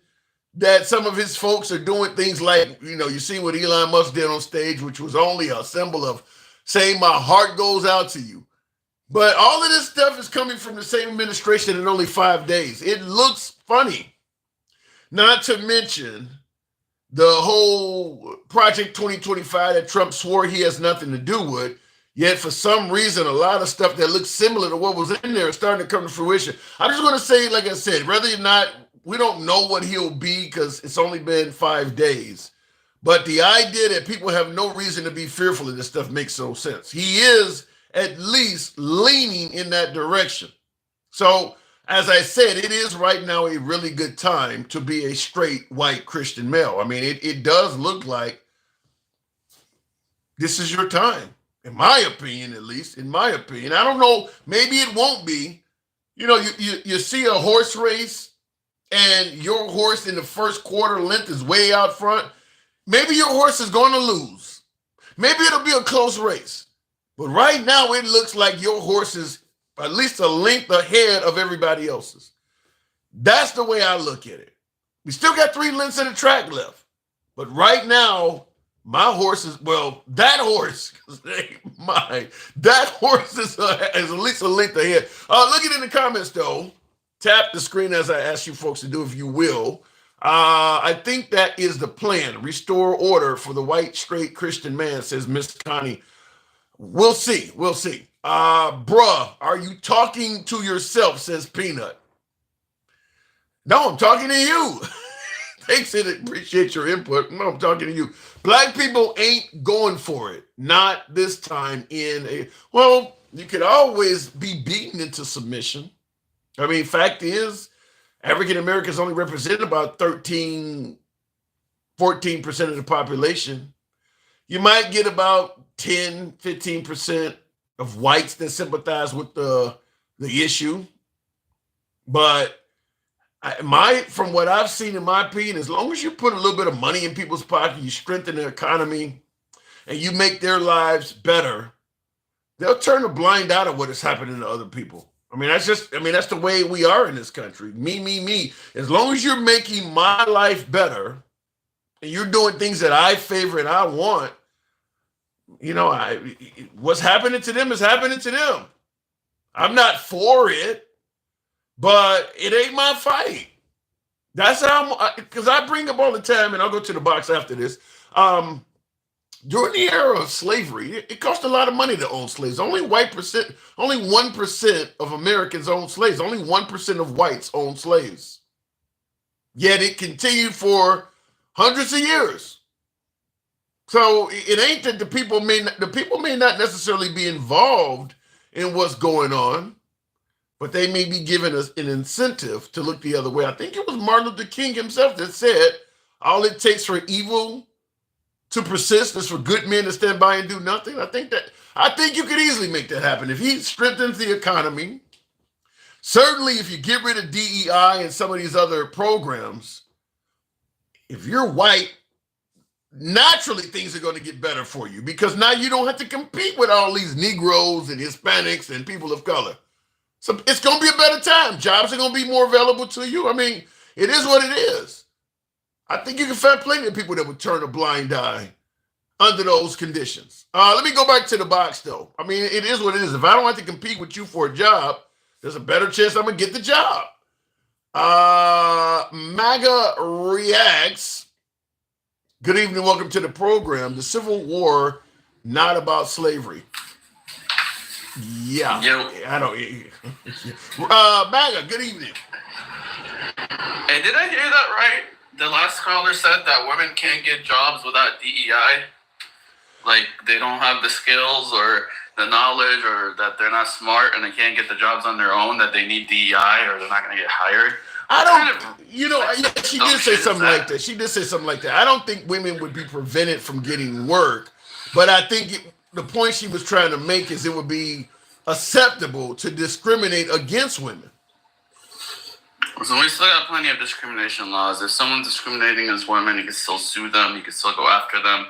that some of his folks are doing things like, you see what Elon Musk did on stage, which was only a symbol of saying my heart goes out to you. But all of this stuff is coming from the same administration in only 5 days. It looks funny. Not to mention the whole Project 2025 that Trump swore he has nothing to do with. Yet for some reason, a lot of stuff that looks similar to what was in there is starting to come to fruition. I'm just going to say, like I said, whether or not, we don't know what he'll be because it's only been 5 days. But the idea that people have no reason to be fearful of this stuff makes no sense. He is at least leaning in that direction. So, as I said, it is right now a really good time to be a straight white Christian male. I mean, it does look like this is your time, in my opinion, at least, in my opinion. I don't know, maybe it won't be. You see a horse race, and your horse in the first quarter length is way out front, maybe your horse is going to lose. Maybe it'll be a close race. But right now, it looks like your horse is at least a length ahead of everybody else's. That's the way I look at it. We still got 3 lengths of the track left. But right now, my horse is, that horse, that horse is at least a length ahead. Look it in the comments, though. Tap the screen as I ask you folks to do, if you will. I think that is the plan. Restore order for the white, straight Christian man, says Miss Connie. We'll see. We'll see. Bruh, are you talking to yourself, says Peanut. No, I'm talking to you. Thanks, and appreciate your input. No, I'm talking to you. Black people ain't going for it. Not this time you could always be beaten into submission. I mean, fact is, African Americans only represent about 13, 14% of the population. You might get about 10, 15% of whites that sympathize with the issue. But from what I've seen, in my opinion, as long as you put a little bit of money in people's pocket, you strengthen their economy, and you make their lives better, they'll turn a blind eye to what is happening to other people. I mean, that's the way we are in this country. Me, me, me. As long as you're making my life better and you're doing things that I favor and I want, what's happening to them is happening to them. I'm not for it, but it ain't my fight. That's how because I bring up all the time, and I'll go to the box after this. During the era of slavery, it cost a lot of money to own slaves. Only 1% of Americans own slaves. Only 1% of whites own slaves. Yet it continued for hundreds of years. So it ain't that the people may not necessarily be involved in what's going on, but they may be given us an incentive to look the other way. I think it was Martin Luther King himself that said, all it takes for evil to persist is for good men to stand by and do nothing. I think you could easily make that happen. If he strengthens the economy, certainly if you get rid of DEI and some of these other programs, if you're white, naturally things are going to get better for you because now you don't have to compete with all these Negroes and Hispanics and people of color. So it's going to be a better time. Jobs are going to be more available to you. I mean, it is what it is. I think you can find plenty of people that would turn a blind eye under those conditions. Let me go back to the box, though. I mean, it is what it is. If I don't have to compete with you for a job, there's a better chance I'm going to get the job. MAGA reacts. Good evening. Welcome to the program. The Civil War, not about slavery. Yeah. Yo. I don't. MAGA, good evening. Hey, did I hear that right? The last caller said that women can't get jobs without DEI. Like they don't have the skills or the knowledge, or that they're not smart and they can't get the jobs on their own. That they need DEI, or they're not going to get hired. She did say something like that. She did say something like that. I don't think women would be prevented from getting work, but I think the point she was trying to make is it would be acceptable to discriminate against women. So we still got plenty of discrimination laws. If someone's discriminating against women, you can still sue them. You can still go after them.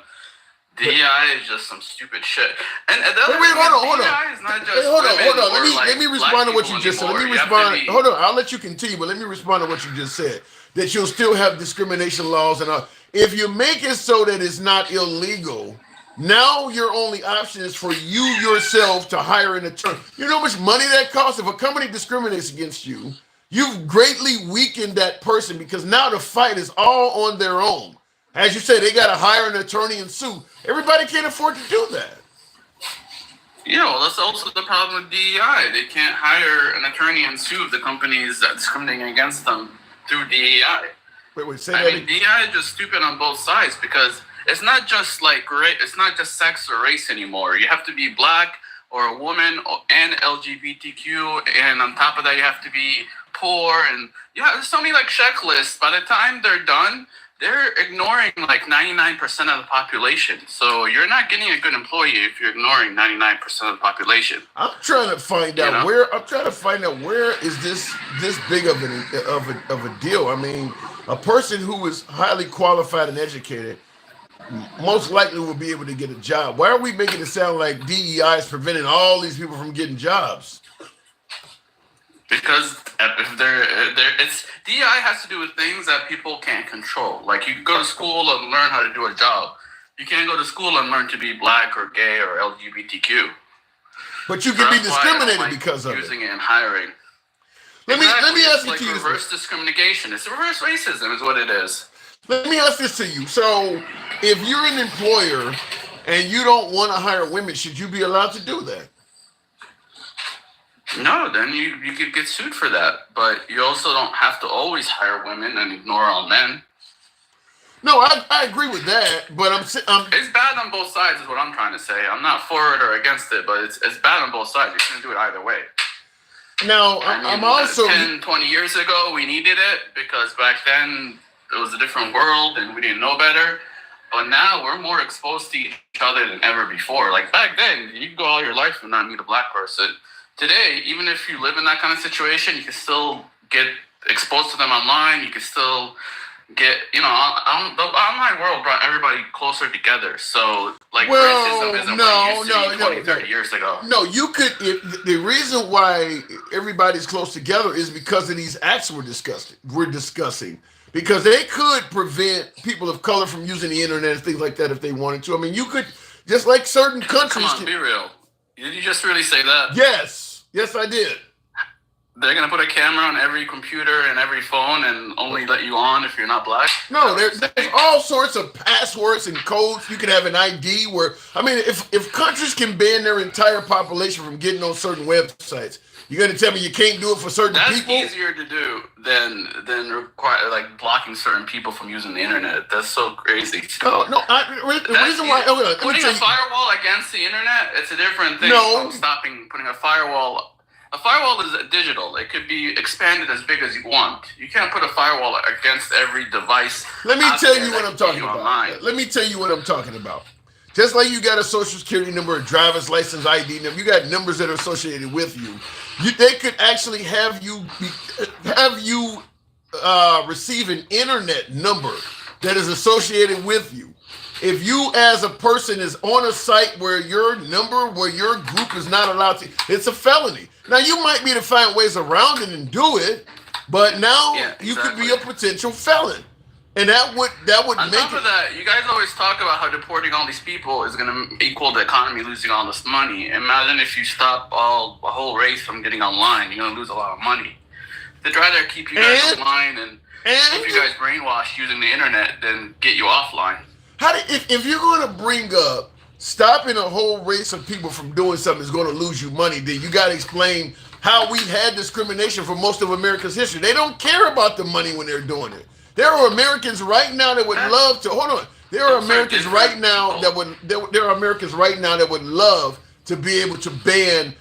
DEI is just some stupid shit. And hold on. DEI is not just hold on. Let me respond to what you just said. Let me respond. Hold on. I'll let you continue, but let me respond to what you just said. That you'll still have discrimination laws and if you make it so that it's not illegal, now your only option is for you yourself to hire an attorney. You know how much money that costs? If a company discriminates against you, you've greatly weakened that person because now the fight is all on their own. As you say, they got to hire an attorney and sue. Everybody can't afford to do that. That's also the problem with DEI. They can't hire an attorney and sue the companies that discriminating against them through DEI. DEI is just stupid on both sides because it's not just it's not just sex or race anymore. You have to be black or a woman and LGBTQ, and on top of that, you have to be poor. And there's so many checklists. By the time they're done, they're ignoring 99% of the population. So you're not getting a good employee if you're ignoring 99% of the population. I'm trying to find out where is this big of a deal. I mean, a person who is highly qualified and educated most likely will be able to get a job. Why are we making it sound like DEI is preventing all these people from getting jobs? Because if it's DEI has to do with things that people can't control. Like you can go to school and learn how to do a job. You can't go to school and learn to be black or gay or LGBTQ. But you can be discriminated because of using it in hiring. Let me ask you this. Reverse discrimination. It's reverse racism is what it is. Let me ask this to you. So if you're an employer and you don't want to hire women, should you be allowed to do that? No, then you could get sued for that. But you also don't have to always hire women and ignore all men. No, I agree with that, but it's bad on both sides is what I'm trying to say. I'm not for it or against it, but it's bad on both sides. You shouldn't do it either way. Now, I'm also 10, 20 years ago, we needed it because back then it was a different world and we didn't know better. But now we're more exposed to each other than ever before. Like back then, you could go all your life and not meet a black person. Today, even if you live in that kind of situation, you can still get exposed to them online. You can still get, the online world brought everybody closer together. So, like, racism isn't what it used to be 20, 30 years ago. No, you could. The reason why everybody's close together is because of these acts we're discussing. Because they could prevent people of color from using the internet and things like that if they wanted to. I mean, you could, just like certain countries. Come on, be real. Did you just really say that? Yes, I did. They're going to put a camera on every computer and every phone and only let you on if you're not black? No, there's all sorts of passwords and codes. You can have an ID where, I mean, if countries can ban their entire population from getting on certain websites, you're going to tell me you can't do it for certain people? That's easier to do than require, like, blocking certain people from using the internet. That's so crazy. No, the reason why... Putting a firewall against the internet, it's a different thing from putting a firewall... A firewall is digital. It could be expanded as big as you want. You can't put a firewall against every device. Let me tell you what I'm talking about. Let me tell you what I'm talking about. Just like you got a social security number, a driver's license ID number, you got numbers that are associated with you. They could actually have you receive an internet number that is associated with you. If you as a person is on a site where your group is not allowed to, it's a felony. Now you might be able to find ways around it and do it, but now you could be a potential felon. And that would on top of that, you guys always talk about how deporting all these people is going to equal the economy losing all this money. Imagine if you stop a whole race from getting online, you're going to lose a lot of money. They'd rather keep you guys online and keep you guys brainwashed using the internet than get you offline. If you're going to bring up stopping a whole race of people from doing something is going to lose you money, then you got to explain how we've had discrimination for most of America's history. They don't care about the money when they're doing it. There are Americans right now that would love to. Hold on. There are Americans right now that would love to be able to ban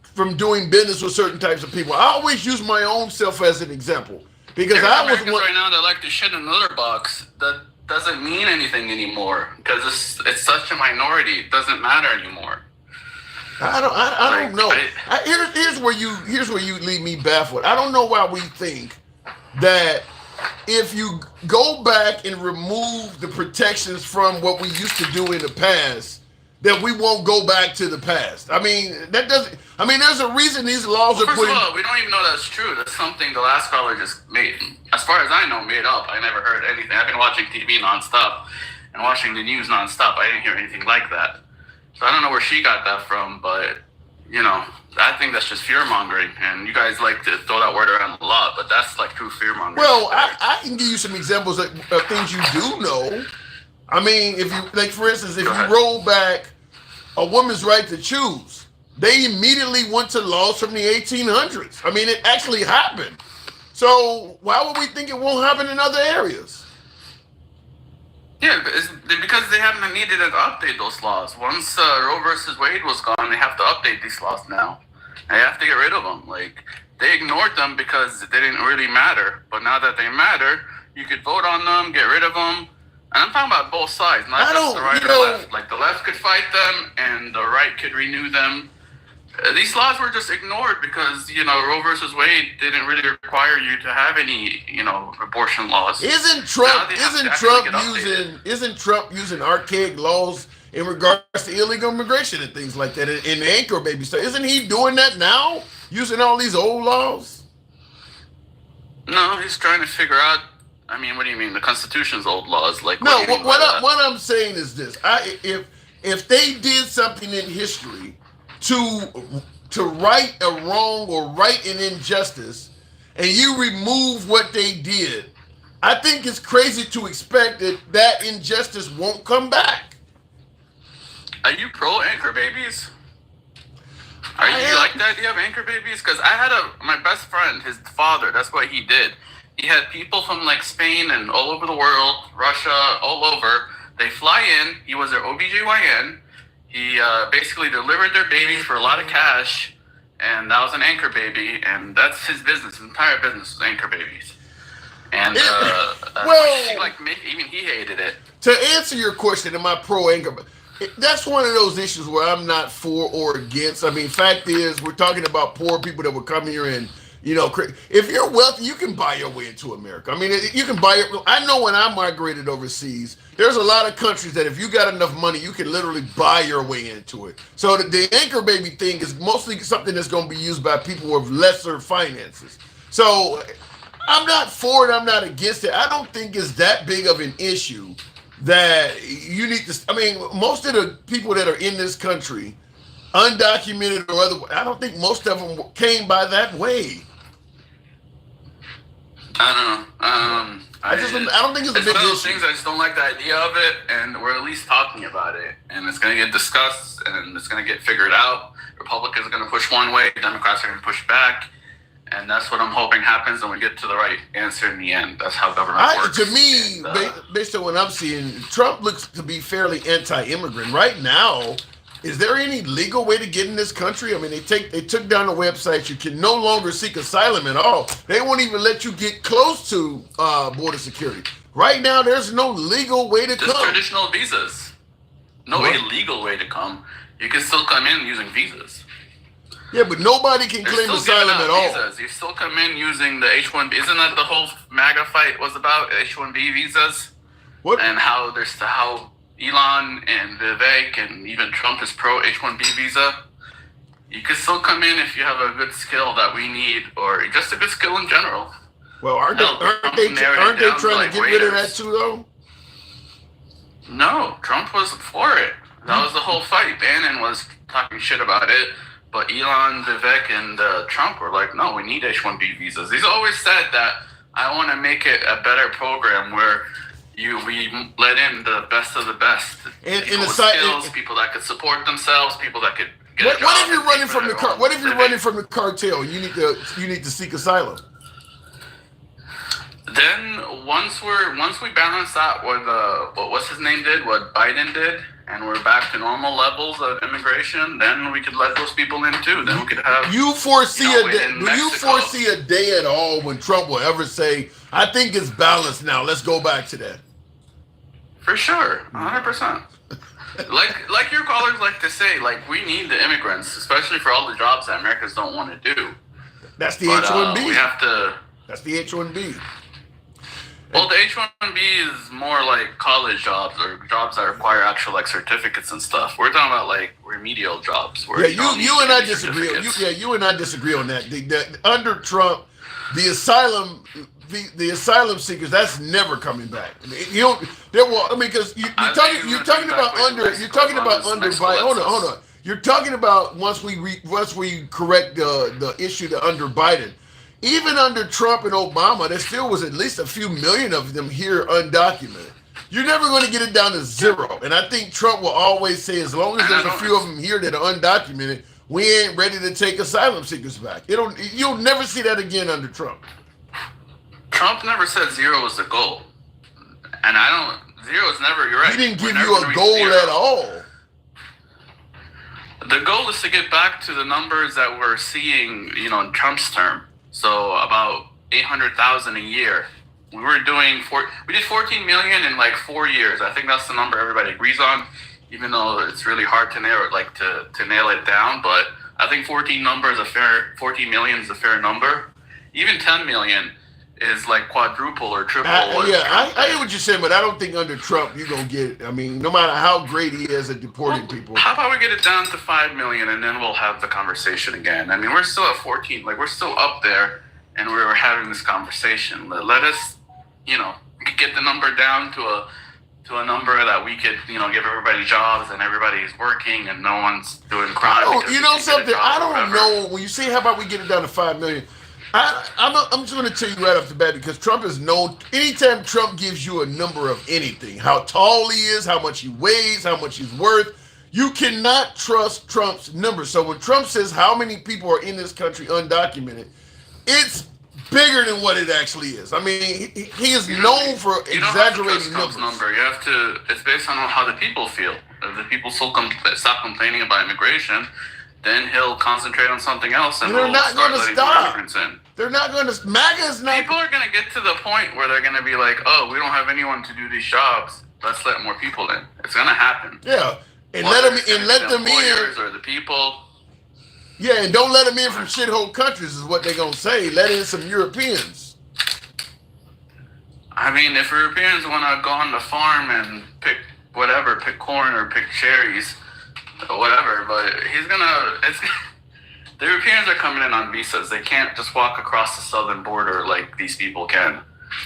from doing business with certain types of people. I always use my own self as an example because there are Americans right now that like to shit in a litter box. That doesn't mean anything anymore because it's such a minority. It doesn't matter anymore. I don't know. Here's where you leave me baffled. I don't know why we think that if you go back and remove the protections from what we used to do in the past, that we won't go back to the past. I mean, there's a reason these laws are put in. First of all, we don't even know that's true. That's something the last caller just made, as far as I know, made up. I never heard anything. I've been watching TV nonstop and watching the news nonstop. I didn't hear anything like that. So I don't know where she got that from, but, I think that's just fear-mongering. And you guys like to throw that word around a lot, but that's like true fear-mongering. Well, I can give you some examples of things you do know. I mean, if you, like, for instance, if you roll back a woman's right to choose, they immediately went to laws from the 1800s. I mean, it actually happened. So why would we think it won't happen in other areas? Yeah, because they haven't needed to update those laws. Once Roe versus Wade was gone, they have to update these laws now. They have to get rid of them. Like, they ignored them because they didn't really matter. But now that they matter, you could vote on them, get rid of them. And I'm talking about both sides, not just the right or the left. Like, the left could fight them, and the right could renew them. These laws were just ignored because, Roe versus Wade didn't really require you to have any, abortion laws. Isn't Trump using archaic laws in regards to illegal immigration and things like that in the anchor baby stuff? Isn't he doing that now, using all these old laws? No, he's trying to figure out. I mean, what do you mean? The Constitution's old laws? Like, no, what I'm saying is this: if they did something in history to right a wrong or right an injustice, and you remove what they did, I think it's crazy to expect that injustice won't come back. Are you pro anchor babies? Are you like the idea of anchor babies? Because I had my best friend, his father, that's what he did. He had people from like Spain and all over the world, Russia, all over. They fly in. He was their OBGYN. He basically delivered their babies for a lot of cash, and that was an anchor baby, and that's his business. His entire business was anchor babies. And well, even he hated it. To answer your question, am I pro anger? That's one of those issues where I'm not for or against. I mean, fact is, we're talking about poor people that would come here and, if you're wealthy, you can buy your way into America. I mean, you can buy it. I know when I migrated overseas, there's a lot of countries that if you got enough money, you can literally buy your way into it. So the anchor baby thing is mostly something that's going to be used by people with lesser finances. So I'm not for it. I'm not against it. I don't think it's that big of an issue that you need to. I mean, most of the people that are in this country, undocumented or otherwise, I don't think most of them came by that way. I don't know. I don't think it's a big one of those issue. things. I just don't like the idea of it, and we're at least talking about it, and it's going to get discussed, and it's going to get figured out. Republicans are going to push one way, Democrats are going to push back, and that's what I'm hoping happens, and we get to the right answer in the end. That's how government works. To me, based on what I'm seeing, Trump looks to be fairly anti-immigrant right now. Is there any legal way to get in this country? I mean, they took down the websites. You can no longer seek asylum at all. They won't even let you get close to border security. Right now, there's no legal way to come. Just traditional visas. No illegal way to come. You can still come in using visas. Yeah, but nobody can claim asylum at all. Visas. You still come in using the H-1B. Isn't that the whole MAGA fight was about? H-1B visas? What? And how Elon and Vivek and even Trump is pro H-1B visa. You can still come in if you have a good skill that we need, or just a good skill in general. Well, aren't they trying to get rid of that too, though? No, Trump was for it. That was the whole fight. Bannon was talking shit about it, but Elon, Vivek, and Trump were like, no, we need H-1B visas. He's always said that I want to make it a better program where we let in the best of the best. People with skills, people that could support themselves, people that could get a job. What if you're running from the What if you're running from the cartel? You need to seek asylum. Then once we balance out what what's his name did, what Biden did, and we're back to normal levels of immigration, then we could let those people in too. Then we could have. Do you foresee a day at all when Trump will ever say, "I think it's balanced now. Let's go back to that"? For sure, 100%. Like your callers like to say, like we need the immigrants, especially for all the jobs that Americans don't want to do. That's the H-1B. We have to. That's the H-1B. Well, the H-1B is more like college jobs or jobs that require actual like certificates and stuff. We're talking about like remedial jobs. Where you and I disagree. You and I disagree on that. Under Trump, the asylum seekers, that's never coming back. Because you're talking about under Biden. Hold on. You're talking about once we correct the issue to under Biden. Even under Trump and Obama, there still was at least a few million of them here undocumented. You're never going to get it down to zero. And I think Trump will always say, as long as there's a few of them here that are undocumented, we ain't ready to take asylum seekers back. You'll never see that again under Trump. Trump never said zero was the goal. And zero is never, you're right. He didn't give you a goal at all. The goal is to get back to the numbers that we're seeing, in Trump's term. So about 800,000 a year. We did 14 million in like 4 years. I think that's the number everybody agrees on, even though it's really hard to nail it down. But I think 14 million is a fair number. Even 10 million is like quadruple or triple. I hear what you're saying, but I don't think under Trump you're gonna get it. I mean, no matter how great he is at deporting people. How about we get it down to 5 million and then we'll have the conversation again? I mean, we're still at 14, like we're still up there, and we're having this conversation. Let us, get the number down to a number that we could, give everybody jobs and everybody's working and no one's doing crime. I don't know. When you say, how about we get it down to 5 million? I'm just going to tell you right off the bat, because Trump is known. Anytime Trump gives you a number of anything, how tall he is, how much he weighs, how much he's worth, you cannot trust Trump's numbers. So when Trump says how many people are in this country undocumented, it's bigger than what it actually is. I mean, he is known for exaggerating numbers. It's based on how the people feel. If the people stop complaining about immigration, then he'll concentrate on something else, and they're not going to stop. They're not going to. MAGA is not. People are going to get to the point where they're going to be like, oh, we don't have anyone to do these jobs. Let's let more people in. It's going to happen. Yeah, and Whether let them in. Or the people. Yeah, and don't let them in from shithole countries is what they're going to say. Let in some Europeans. I mean, if Europeans want to go on the farm and pick corn or pick cherries, or whatever, but the Europeans are coming in on visas. They can't just walk across the southern border like these people can.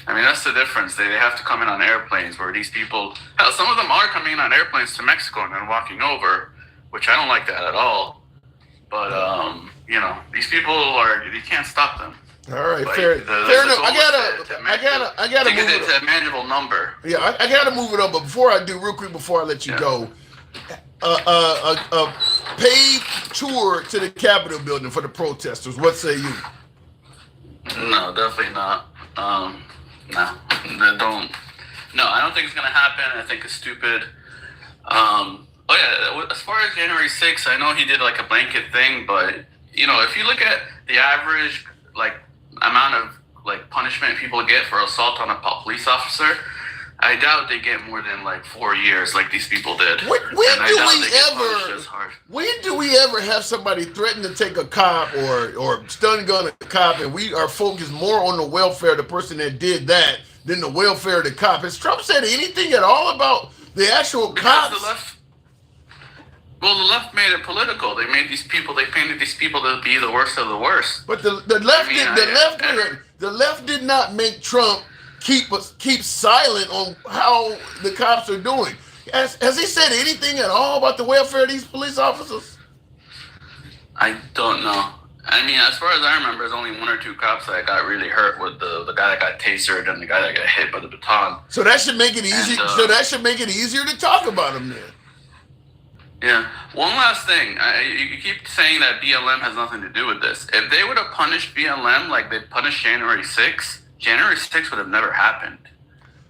I mean, that's the difference. They have to come in on airplanes where these people, hell, some of them are coming in on airplanes to Mexico and then walking over, which I don't like that at all. But, these people you can't stop them. All right, fair enough. I gotta move it to a manageable number. Yeah, I gotta move it on. But before I do, real quick, before I let you go, a paid tour to the Capitol building for the protesters. What say you? No, definitely not. No, I don't think it's gonna happen. I think it's stupid. As far as January 6th, I know he did like a blanket thing, but if you look at the average amount of punishment people get for assault on a police officer, I doubt they get more than 4 years like these people did. When do we ever have somebody threaten to take a cop or stun gun a cop, and we are focused more on the welfare of the person that did that than the welfare of the cop? Has Trump said anything at all about the actual cops? The left made it political. They painted these people to be the worst of the worst. But the left did not make Trump keep silent on how the cops are doing. Has he said anything at all about the welfare of these police officers? I don't know. I mean, as far as I remember, there's only 1 or 2 cops that got really hurt, with the guy that got tasered and the guy that got hit by the baton. So that should make it easy. So that should make it easier to talk about him then. Yeah. One last thing. You keep saying that BLM has nothing to do with this. If they would have punished BLM like they punished January 6th, January 6th would have never happened.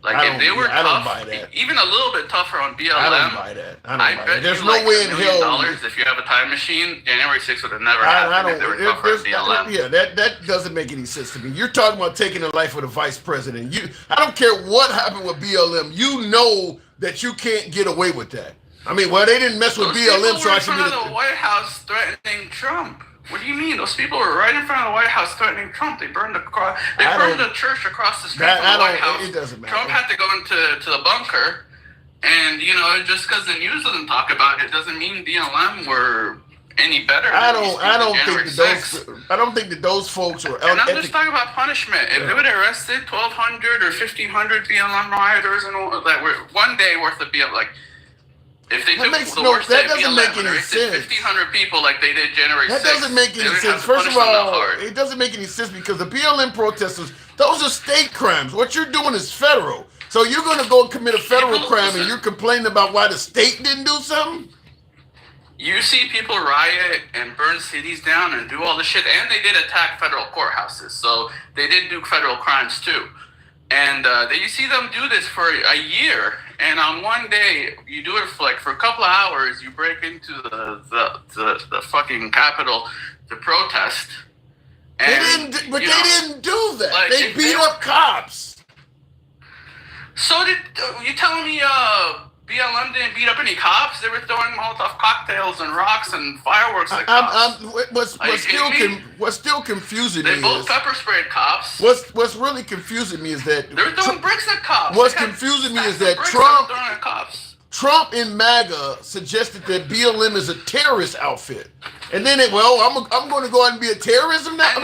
If they were tough, even a little bit tougher on BLM, I don't buy that. I bet there's no way in hell. If you have a time machine, January 6th would have never happened if they were tougher on BLM. Yeah, that doesn't make any sense to me. You're talking about taking the life of the vice president. I don't care what happened with BLM. You know that you can't get away with that. I mean, they didn't mess with BLM, so I should get the White House threatening Trump. What do you mean? Those people were right in front of the White House threatening Trump. They burned the church across the street from the White House. It doesn't matter. Trump had to go into the bunker, and just because the news doesn't talk about it doesn't mean BLM were any better. I don't think that those folks were. And I'm just talking about punishment. If they would have arrested 1,200 or 1,500 BLM rioters and all that were 1 day worth of BLM, if they took the worst day of BLM and arrested 1,500 people like they did January 6th, that doesn't make any sense. First of all, it doesn't make any sense because the BLM protesters, those are state crimes. What you're doing is federal. So you're going to go and commit a federal crime and you're complaining about why the state didn't do something? You see people riot and burn cities down and do all this shit, and they did attack federal courthouses. So they did do federal crimes too. And you see them do this for a year, and on 1 day you do it for a couple of hours. You break into the fucking Capitol to protest. And, they didn't do that. They beat up cops. So you telling me BLM didn't beat up any cops? They were throwing Molotov cocktails and rocks and fireworks at cops. What's still confusing me is... They both pepper sprayed cops. What's really confusing me is that... They were throwing bricks at cops. What's confusing me is that Trump in MAGA suggested that BLM is a terrorist outfit. And then I'm going to go out and be a terrorism now?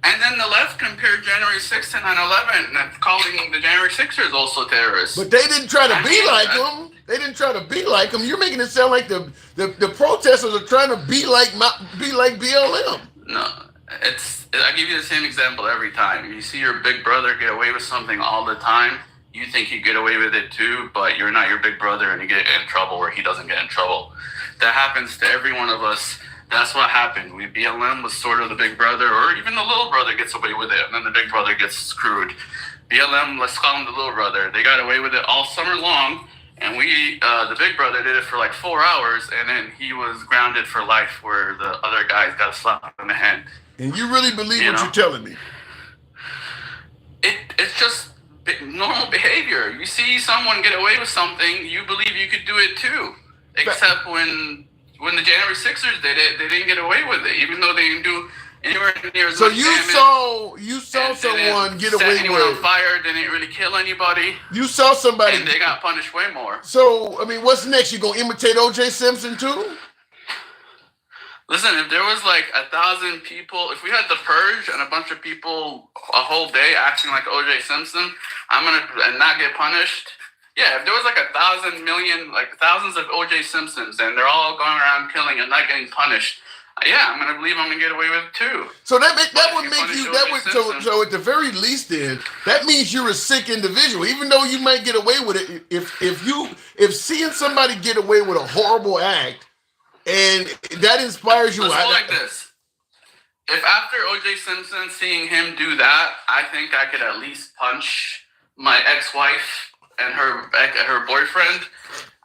And then the left compared January 6th to 9/11, and calling the January 6ers also terrorists. But they didn't try to be like them. They didn't try to be like them. You're making it sound like the protesters are trying to be like BLM. No, I give you the same example every time. You see your big brother get away with something all the time. You think you get away with it too, but you're not your big brother, and you get in trouble where he doesn't get in trouble. That happens to every one of us. That's what happened. BLM was sort of the big brother, or even the little brother gets away with it, and then the big brother gets screwed. BLM, let's call him the little brother. They got away with it all summer long, and and we, the big brother did it for like 4 hours, and then he was grounded for life, where the other guys got a slap in the hand. And you really believe what you're telling me? It's just normal behavior. You see someone get away with something, you believe you could do it too. Except when the January 6ers did it, they didn't get away with it, even though they didn't do anywhere near as much damage. You saw someone get away with it. Set anyone on fire, they didn't really kill anybody. You saw somebody, and they got punished way more. So I mean, what's next? You gonna imitate O.J. Simpson too? Listen, if there was like 1,000 people, if we had the purge and a bunch of people a whole day acting like O.J. Simpson, and not get punished. Yeah, if there was like 1,000 million, like thousands of O.J. Simpsons, and they're all going around killing and not getting punished, yeah, I'm gonna believe I'm gonna get away with it too. So that would make you so at the very least, then that means you're a sick individual, even though you might get away with it. If seeing somebody get away with a horrible act, and that inspires you. Let's go like this. If after O.J. Simpson, seeing him do that, I think I could at least punch my ex-wife and her boyfriend,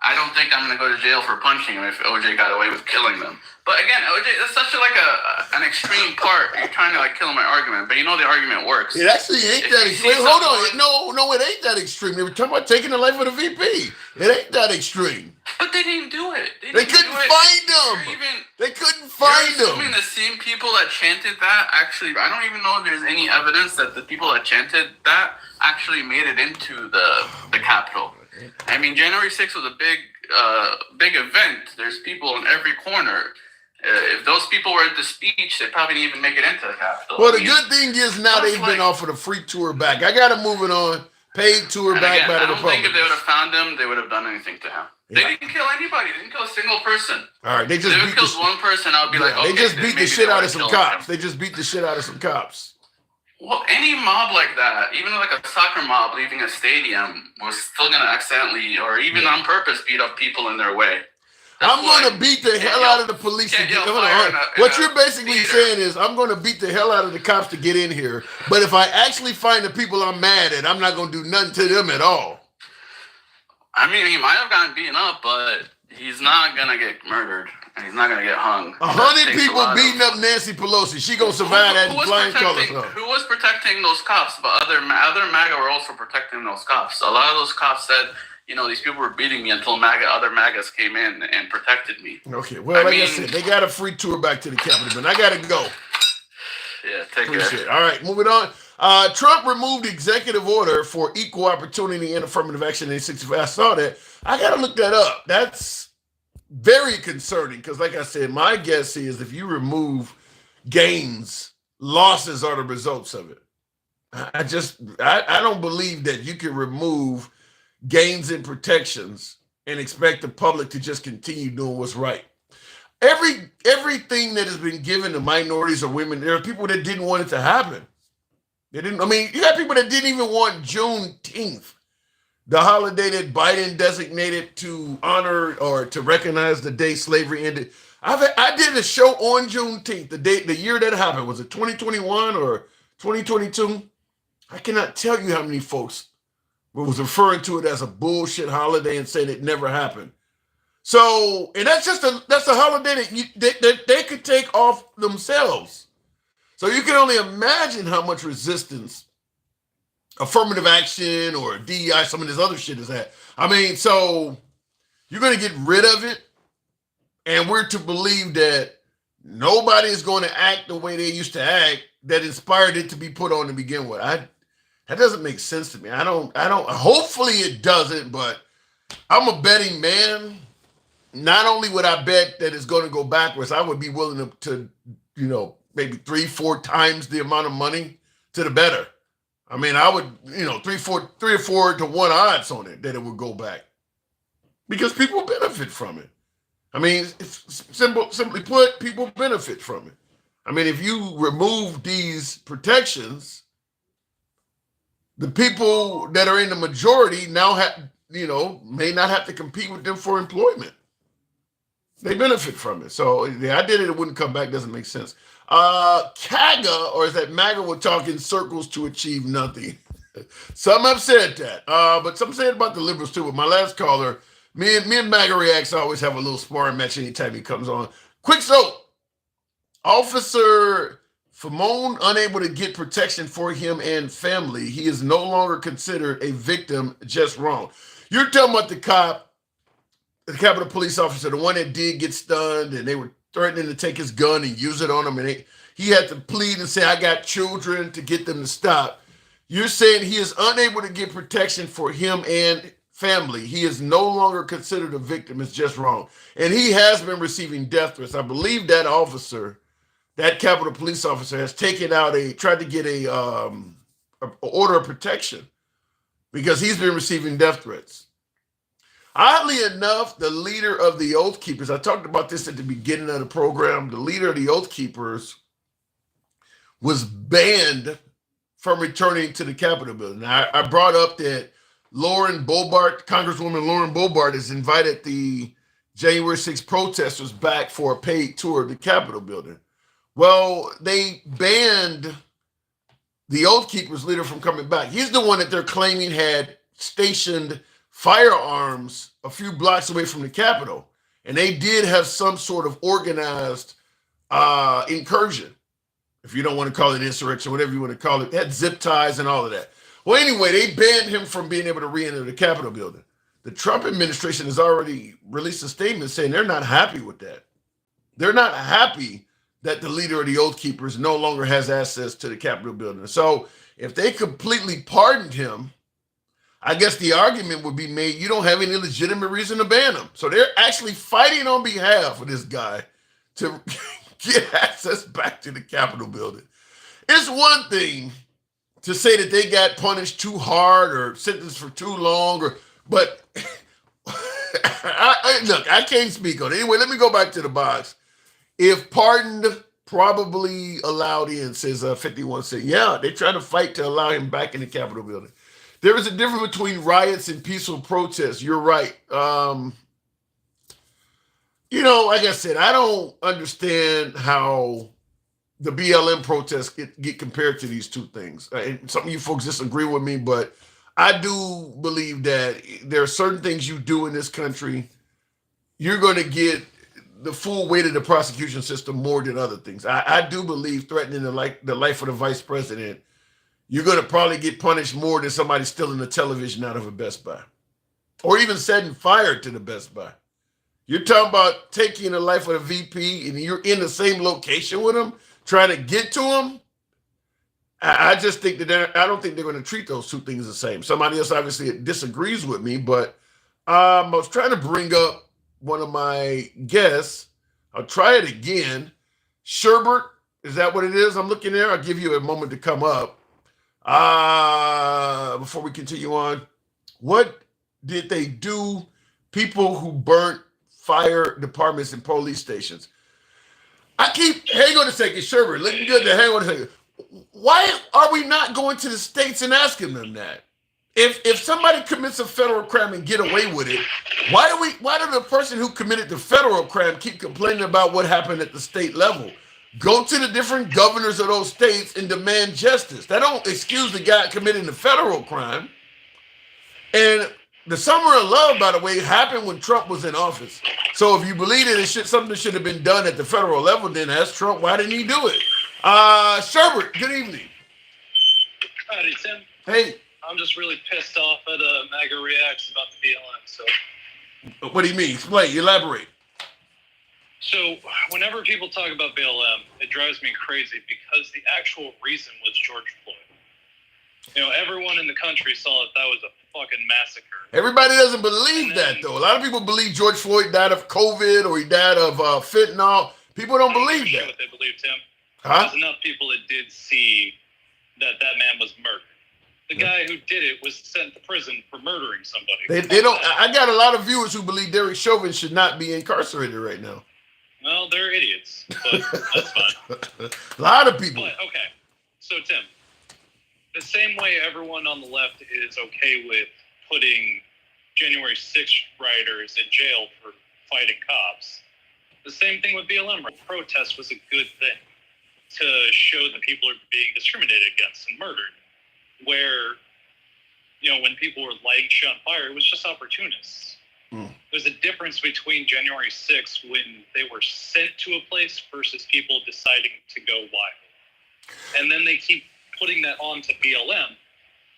I don't think I'm going to go to jail for punching him if OJ got away with killing them. But again, OJ, that's such an extreme part. You're trying to like kill my argument, but you know the argument works. It actually ain't that extreme. Hold on. No, it ain't that extreme. They were talking about taking the life of the VP. It ain't that extreme. But they didn't do it. They couldn't find them. They couldn't find them. Assuming the same people that chanted that actually, I don't even know if there's any evidence that the people that chanted that actually made it into the Capitol. I mean, January 6th was a big event. There's people in every corner. If those people were at the speech, they probably didn't even make it into the Capitol. Well, the good thing is now they've been offered a free tour back. I got to move it on. Paid tour back by the Republicans. I don't think if they would have found him, they would have done anything to him. Yeah. They didn't kill anybody. They didn't kill a single person. All right, they just beat one person. I would be like, okay, they just beat the shit out of some cops. They just beat the shit out of some cops. Well, any mob like that, even like a soccer mob leaving a stadium, was still going to accidentally or even on purpose beat up people in their way. I'm going to beat the hell out of the police. What you're basically saying is I'm going to beat the hell out of the cops to get in here. But if I actually find the people I'm mad at, I'm not going to do nothing to them at all. I mean, he might have gotten beaten up, but he's not going to get murdered. And he's not going to get hung. 100 people beating up Nancy Pelosi. She going to survive that in flying colors. Who was protecting those cops? But other MAGA were also protecting those cops. A lot of those cops said, you know, these people were beating me until other MAGAs came in and protected me. Okay, well, I said, they got a free tour back to the Capitol, but I got to go. Yeah, take care. All right, moving on. Trump removed executive order for equal opportunity and affirmative action in 65. I saw that. I got to look that up. That's very concerning because, like I said, my guess is if you remove gains, losses are the results of it. I don't believe that you can remove gains and protections and expect the public to just continue doing what's right. Everything that has been given to minorities or women, there are people that didn't want it to happen. They didn't. I mean, you got people that didn't even want Juneteenth, the holiday that Biden designated to honor or to recognize the day slavery ended. I did a show on Juneteenth, the year that happened. Was it 2021 or 2022? I cannot tell you how many folks was referring to it as a bullshit holiday and said it never happened. So, and that's a holiday that they could take off themselves. So you can only imagine how much resistance affirmative action or DEI, some of this other shit is at. I mean, so you're going to get rid of it, and we're to believe that nobody is going to act the way they used to act that inspired it to be put on to begin with. That doesn't make sense to me. I don't, hopefully it doesn't, but I'm a betting man. Not only would I bet that it's going to go backwards, I would be willing to maybe 3-4 times the amount of money to the better. I mean, I would, 3 or 4 to 1 odds on it that it would go back because people benefit from it. I mean, simply put, people benefit from it. I mean, if you remove these protections, the people that are in the majority now may not have to compete with them for employment. They benefit from it. So the idea that it wouldn't come back doesn't make sense. CAGA, or is that MAGA, will talk in circles to achieve nothing. Some have said that, but some said about the liberals too. But my last caller Me and MAGA Reacts always have a little sparring match anytime he comes on. Quick note. Officer Famone unable to get protection for him and family. He is no longer considered a victim, just wrong. You're talking about the cop, the Capitol Police officer, the one that did get stunned, and they were threatening to take his gun and use it on him, and he had to plead and say, I got children, to get them to stop. You're saying he is unable to get protection for him and family. He is no longer considered a victim. It's just wrong. And he has been receiving death threats. I believe that officer, that Capitol Police officer, has tried to get a order of protection because he's been receiving death threats. Oddly enough, the leader of the Oath Keepers, I talked about this at the beginning of the program, the leader of the Oath Keepers was banned from returning to the Capitol building. Now, I brought up that Congresswoman Lauren Boebert has invited the January 6th protesters back for a paid tour of the Capitol building. Well, they banned the Oath Keepers leader from coming back. He's the one that they're claiming had stationed firearms a few blocks away from the Capitol. And they did have some sort of organized incursion, if you don't want to call it insurrection, whatever you want to call it. They had zip ties and all of that. Well, anyway, they banned him from being able to re-enter the Capitol building. The Trump administration has already released a statement saying they're not happy with that. They're not happy that the leader of the Oath Keepers no longer has access to the Capitol building. So if they completely pardoned him, I guess the argument would be made, you don't have any legitimate reason to ban him. So they're actually fighting on behalf of this guy to get access back to the Capitol building. It's one thing to say that they got punished too hard or sentenced for too long, but look, I can't speak on it. Anyway, let me go back to the box. If pardoned, probably allowed in, says 51 cent. Yeah, they're trying to fight to allow him back in the Capitol building. There is a difference between riots and peaceful protests. You're right. Like I said, I don't understand how the BLM protests get compared to these two things. And some of you folks disagree with me, but I do believe that there are certain things you do in this country, you're going to get the full weight of the prosecution system more than other things. I do believe threatening the life of the vice president, you're going to probably get punished more than somebody stealing a television out of a Best Buy or even setting fire to the Best Buy. You're talking about taking the life of the VP and you're in the same location with him, trying to get to him. I just think that I don't think they're going to treat those two things the same. Somebody else obviously disagrees with me, but I was trying to bring up one of my guests. I'll try it again. Sherbert, is that what it is? I'm looking there. I'll give you a moment to come up. Before we continue on, what did they do? People who burnt fire departments and police stations. Hang on a second, Sherbert. Looking good to hang on a second. Why are we not going to the states and asking them that? If somebody commits a federal crime and get away with it, why do the person who committed the federal crime keep complaining about what happened at the state level? Go to the different governors of those states and demand justice. That don't excuse the guy committing the federal crime. And the Summer of Love, by the way, happened when Trump was in office. So if you believe that something should have been done at the federal level, then ask Trump, why didn't he do it? Sherbert, good evening. Howdy, Tim. Hey. I'm just really pissed off at MAGA Reacts about the BLM. So, what do you mean? Explain, elaborate. So whenever people talk about BLM, it drives me crazy because the actual reason was George Floyd. Everyone in the country saw that was a fucking massacre. Everybody doesn't believe that, though. A lot of people believe George Floyd died of COVID or he died of fentanyl. People don't believe that. What they believe, Tim. Huh? There's enough people that did see that man was murdered. The guy who did it was sent to prison for murdering somebody. They don't. I got a lot of viewers who believe Derek Chauvin should not be incarcerated right now. Well, they're idiots, but that's fine. A lot of people. But, okay, so Tim, the same way everyone on the left is okay with putting January 6th rioters in jail for fighting cops, the same thing with BLM. Protest was a good thing to show that people are being discriminated against and murdered. Where, when people were lighting shit on fire, it was just opportunists. It difference between January 6th when they were sent to a place versus people deciding to go wild. And then they keep putting that on to BLM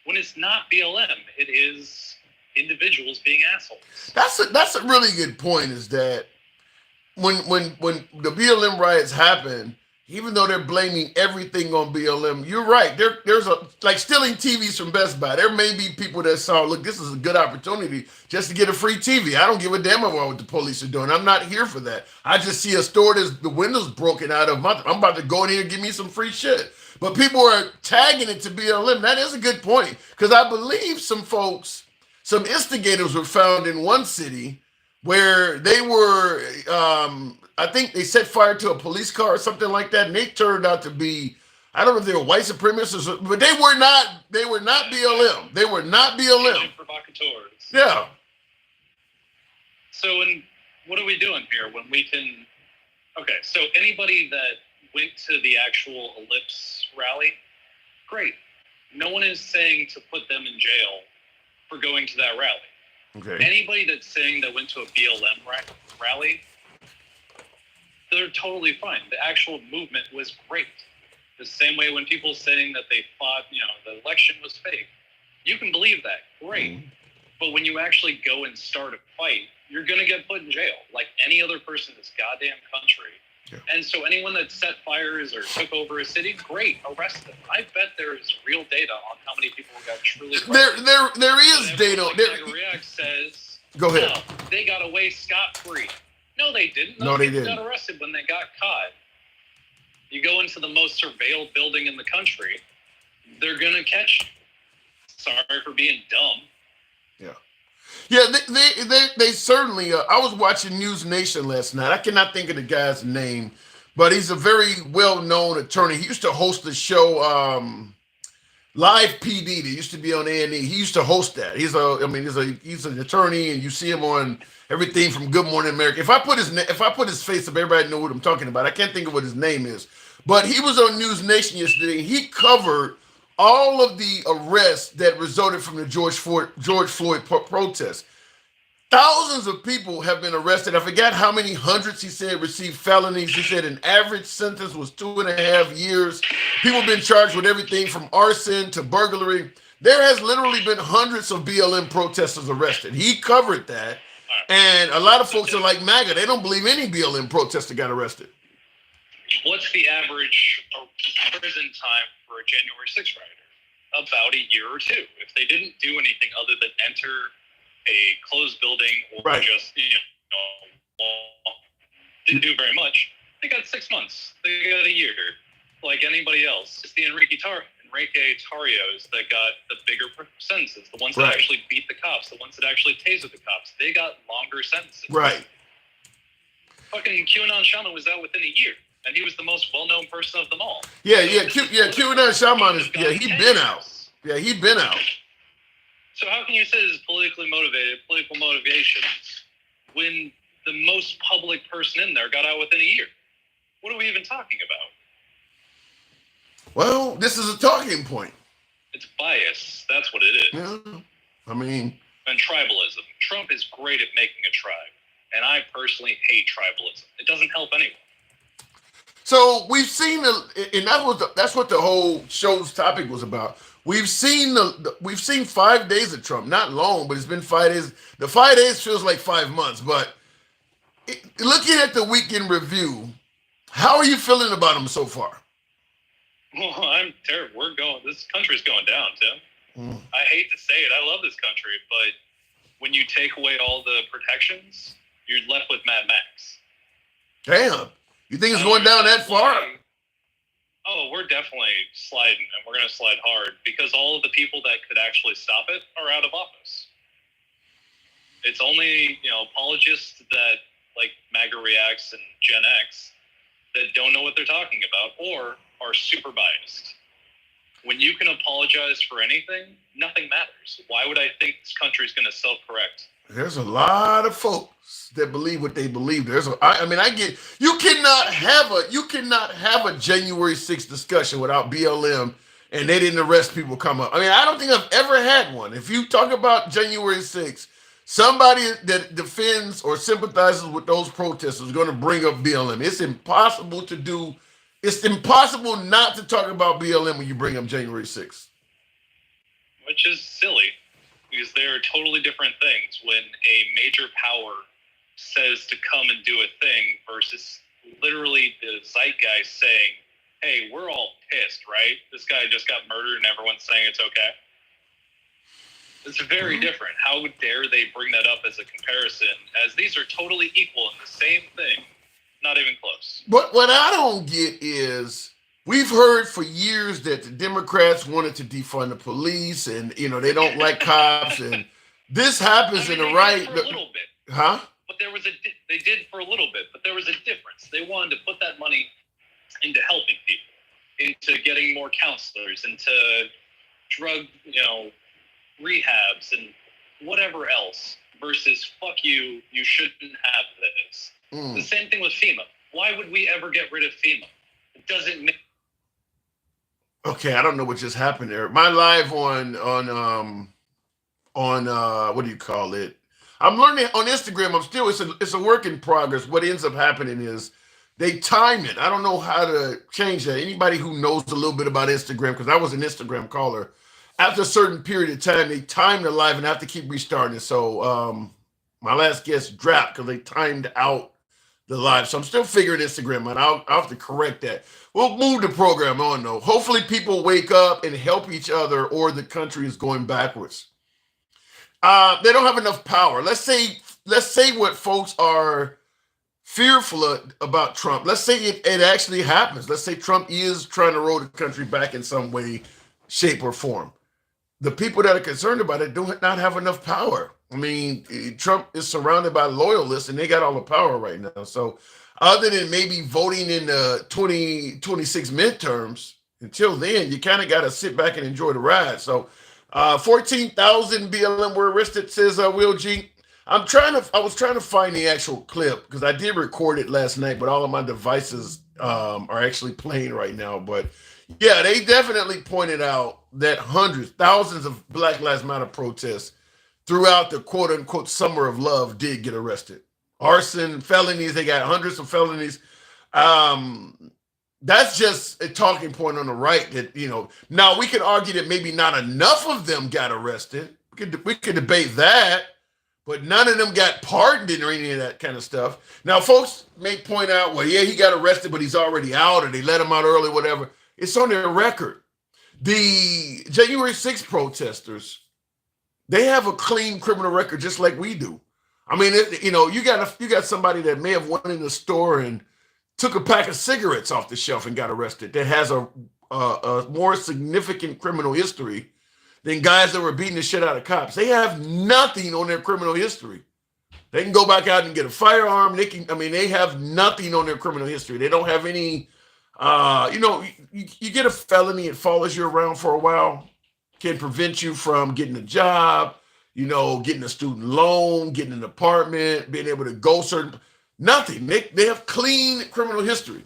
when it's not BLM. It is individuals being assholes. That's a really good point, is that when the BLM riots happen, even though they're blaming everything on BLM, you're right. There's a, like, stealing TVs from Best Buy. There may be people that saw, look, this is a good opportunity just to get a free TV. I don't give a damn about what the police are doing. I'm not here for that. I just see a store that's the windows broken out of. I'm about to go in here and give me some free shit. But people are tagging it to BLM. That is a good point, because I believe some folks, some instigators were found in one city where they were, I think they set fire to a police car or something like that, and they turned out to be, I don't know if they were white supremacists, but they were not BLM. They were not BLM. Provocateurs. Yeah. So, what are we doing here when we can? Okay, so anybody that went to the actual Ellipse rally, great. No one is saying to put them in jail for going to that rally. Okay. Anybody that's saying that went to a BLM rally, they're totally fine. The actual movement was great. The same way when people saying that they thought, the election was fake. You can believe that, great. Mm-hmm. But when you actually go and start a fight, you're going to get put in jail like any other person in this goddamn country. Yeah. And so anyone that set fires or took over a city, great, arrest them. I bet there is real data on how many people got truly arrested. There is data. MAGA React says, go ahead. No, they got away scot-free. No, they didn't. No, they didn't. Got arrested when they got caught. You go into the most surveilled building in the country, they're going to catch you. Sorry for being dumb. Yeah. Yeah, they certainly, I was watching News Nation last night. I cannot think of the guy's name, but he's a very well-known attorney. He used to host the show Live PD that used to be on A&E. He used to host that. He's an attorney, and you see him on everything from Good Morning America. If I put his face up, everybody know what I'm talking about. I can't think of what his name is. But he was on News Nation yesterday. He covered all of the arrests that resulted from the George Floyd protest. Thousands of people have been arrested. I forgot how many hundreds he said received felonies. He said an average sentence was 2.5 years. People have been charged with everything from arson to burglary. There has literally been hundreds of BLM protesters arrested. He covered that. And a lot of folks are like MAGA. They don't believe any BLM protester got arrested. What's the average prison time for a January 6th rider? About a year or two. If they didn't do anything other than enter a closed building or right. just, didn't do very much, they got 6 months. They got a year, like anybody else. It's the Enrique Tarrios that got the bigger sentences, the ones that right. actually beat the cops, the ones that actually tasered the cops. They got longer sentences. Right. Fucking QAnon Shaman was out within a year. And he was the most well-known person of them all. Yeah, QAnon Shaman is, he'd been out. Yeah, he'd been out. So how can you say this is political motivation, when the most public person in there got out within a year? What are we even talking about? Well, this is a talking point. It's bias. That's what it is. Yeah, I mean. And tribalism. Trump is great at making a tribe. And I personally hate tribalism. It doesn't help anyone. So we've seen and that's what the whole show's topic was about. We've seen 5 days of Trump, not long, but it's been 5 days. The 5 days feels like 5 months. But looking at the weekend review, how are you feeling about him so far? Well, I'm terrible. This country's going down, Tim. I hate to say it. I love this country, but when you take away all the protections, you're left with Mad Max. Damn. You think it's going down that far? Oh, we're definitely sliding, and we're going to slide hard because all of the people that could actually stop it are out of office. It's only, apologists that like MAGA Reacts and Gen X that don't know what they're talking about or are super biased. When you can apologize for anything, nothing matters. Why would I think this country is going to self-correct? There's a lot of folks that believe what they believe. I get you cannot have a January 6th discussion without BLM and they didn't arrest people come up. I mean, I don't think I've ever had one. If you talk about January 6th, Somebody that defends or sympathizes with those protesters is going to bring up BLM. It's impossible to do. It's impossible not to talk about BLM when you bring up January 6th. Which is silly, because they are totally different things when a major power says to come and do a thing versus literally the zeitgeist saying, hey, we're all pissed, right? This guy just got murdered and everyone's saying it's okay. It's very different. How dare they bring that up as a comparison, as these are totally equal in the same thing? Not even close. But what I don't get is, we've heard for years that the Democrats wanted to defund the police, and they don't like cops, and this happens in the right. For a little bit, huh? But they did for a little bit, but there was a difference. They wanted to put that money into helping people, into getting more counselors, into drug, rehabs and whatever else, versus fuck you, you shouldn't have this. The same thing with FEMA. Why would we ever get rid of FEMA? It doesn't make. Okay, I don't know what just happened there. My live on what do you call it? I'm learning on Instagram. It's a work in progress. What ends up happening is they time it. I don't know how to change that. Anybody who knows a little bit about Instagram, because I was an Instagram caller, after a certain period of time, they time the live and I have to keep restarting it. So my last guest dropped because they timed out the live. So I'm still figuring Instagram out. I'll have to correct that. We'll move the program on, though. Hopefully people wake up and help each other, or the country is going backwards. They don't have enough power. Let's say what folks are fearful about Trump. Let's say it actually happens. Let's say Trump is trying to roll the country back in some way, shape, or form. The people that are concerned about it do not have enough power. I mean, Trump is surrounded by loyalists, and they got all the power right now. So other than maybe voting in the 2026 midterms, until then, you kind of got to sit back and enjoy the ride. So 14,000 BLM were arrested, says Will G. I was trying to find the actual clip, because I did record it last night, but all of my devices are actually playing right now. But yeah, they definitely pointed out that thousands of Black Lives Matter protests throughout the quote unquote summer of love did get arrested. Arson, felonies, they got hundreds of felonies. That's just a talking point on the right that, now we could argue that maybe not enough of them got arrested. We could debate that, but none of them got pardoned or any of that kind of stuff. Now, folks may point out, well, yeah, he got arrested, but he's already out, or they let him out early, whatever. It's on their record. The January 6th protesters, they have a clean criminal record just like we do. I mean, you got somebody that may have went in the store and took a pack of cigarettes off the shelf and got arrested that has a more significant criminal history than guys that were beating the shit out of cops. They have nothing on their criminal history. They can go back out and get a firearm. They have nothing on their criminal history. They don't have any. You get a felony, it follows you around for a while, can prevent you from getting a job, getting a student loan, getting an apartment, being able to go nothing. They have clean criminal history,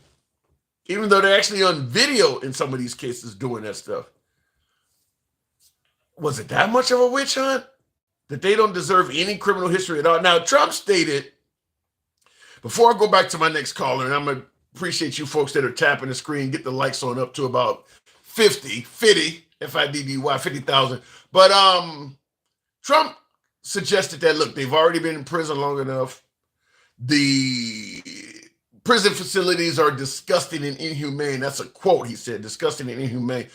even though they're actually on video in some of these cases doing that stuff. Was it that much of a witch hunt that they don't deserve any criminal history at all? Now, Trump stated, before I go back to my next caller, and I'm going to appreciate you folks that are tapping the screen, get the likes on up to about 50, FIDDY, 50,000. But Trump suggested that, look, they've already been in prison long enough. The prison facilities are disgusting and inhumane. That's a quote he said, disgusting and inhumane.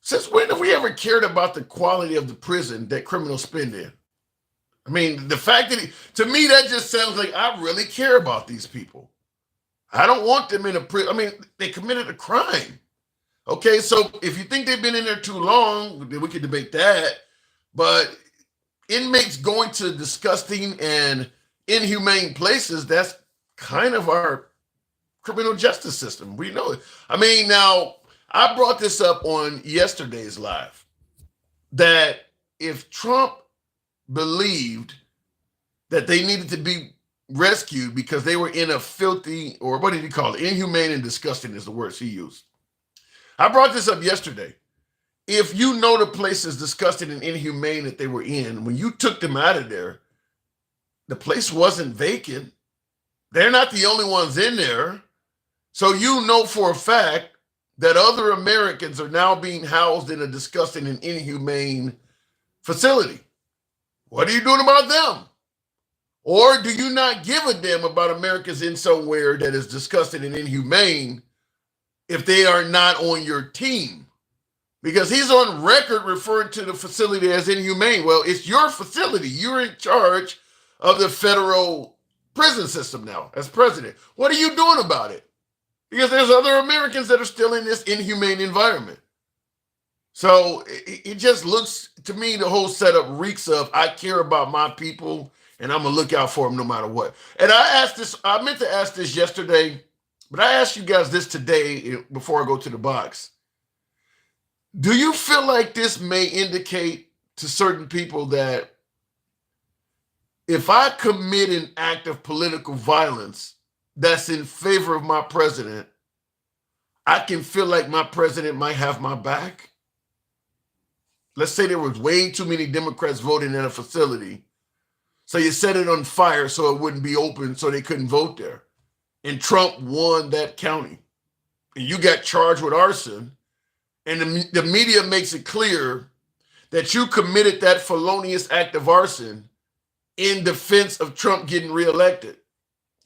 Since when have we ever cared about the quality of the prison that criminals spend in? I mean, the fact that to me, that just sounds like I really care about these people. I don't want them in a prison. I mean, they committed a crime. Okay, so if you think they've been in there too long, then we could debate that. But inmates going to disgusting and inhumane places, that's kind of our criminal justice system. We know it. I mean, now, I brought this up on yesterday's live, that if Trump believed that they needed to be rescued because they were in a filthy, or what did he call it? Inhumane and disgusting is the words he used. I brought this up yesterday. If you know the place is disgusting and inhumane that they were in, when you took them out of there, the place wasn't vacant. They're not the only ones in there. So you know for a fact that other Americans are now being housed in a disgusting and inhumane facility. What are you doing about them? Or do you not give a damn about Americans in somewhere that is disgusting and inhumane if they are not on your team? Because he's on record referring to the facility as inhumane. Well, it's your facility. You're in charge of the federal prison system now as president. What are you doing about it? Because there's other Americans that are still in this inhumane environment. So it just looks to me, the whole setup reeks of, I care about my people and I'm gonna look out for them no matter what. And I meant to ask this yesterday, but I asked you guys this today before I go to the box. Do you feel like this may indicate to certain people that if I commit an act of political violence that's in favor of my president, I can feel like my president might have my back? Let's say there was way too many Democrats voting in a facility. So you set it on fire so it wouldn't be open so they couldn't vote there. And Trump won that county. And you got charged with arson. And the media makes it clear that you committed that felonious act of arson in defense of Trump getting reelected.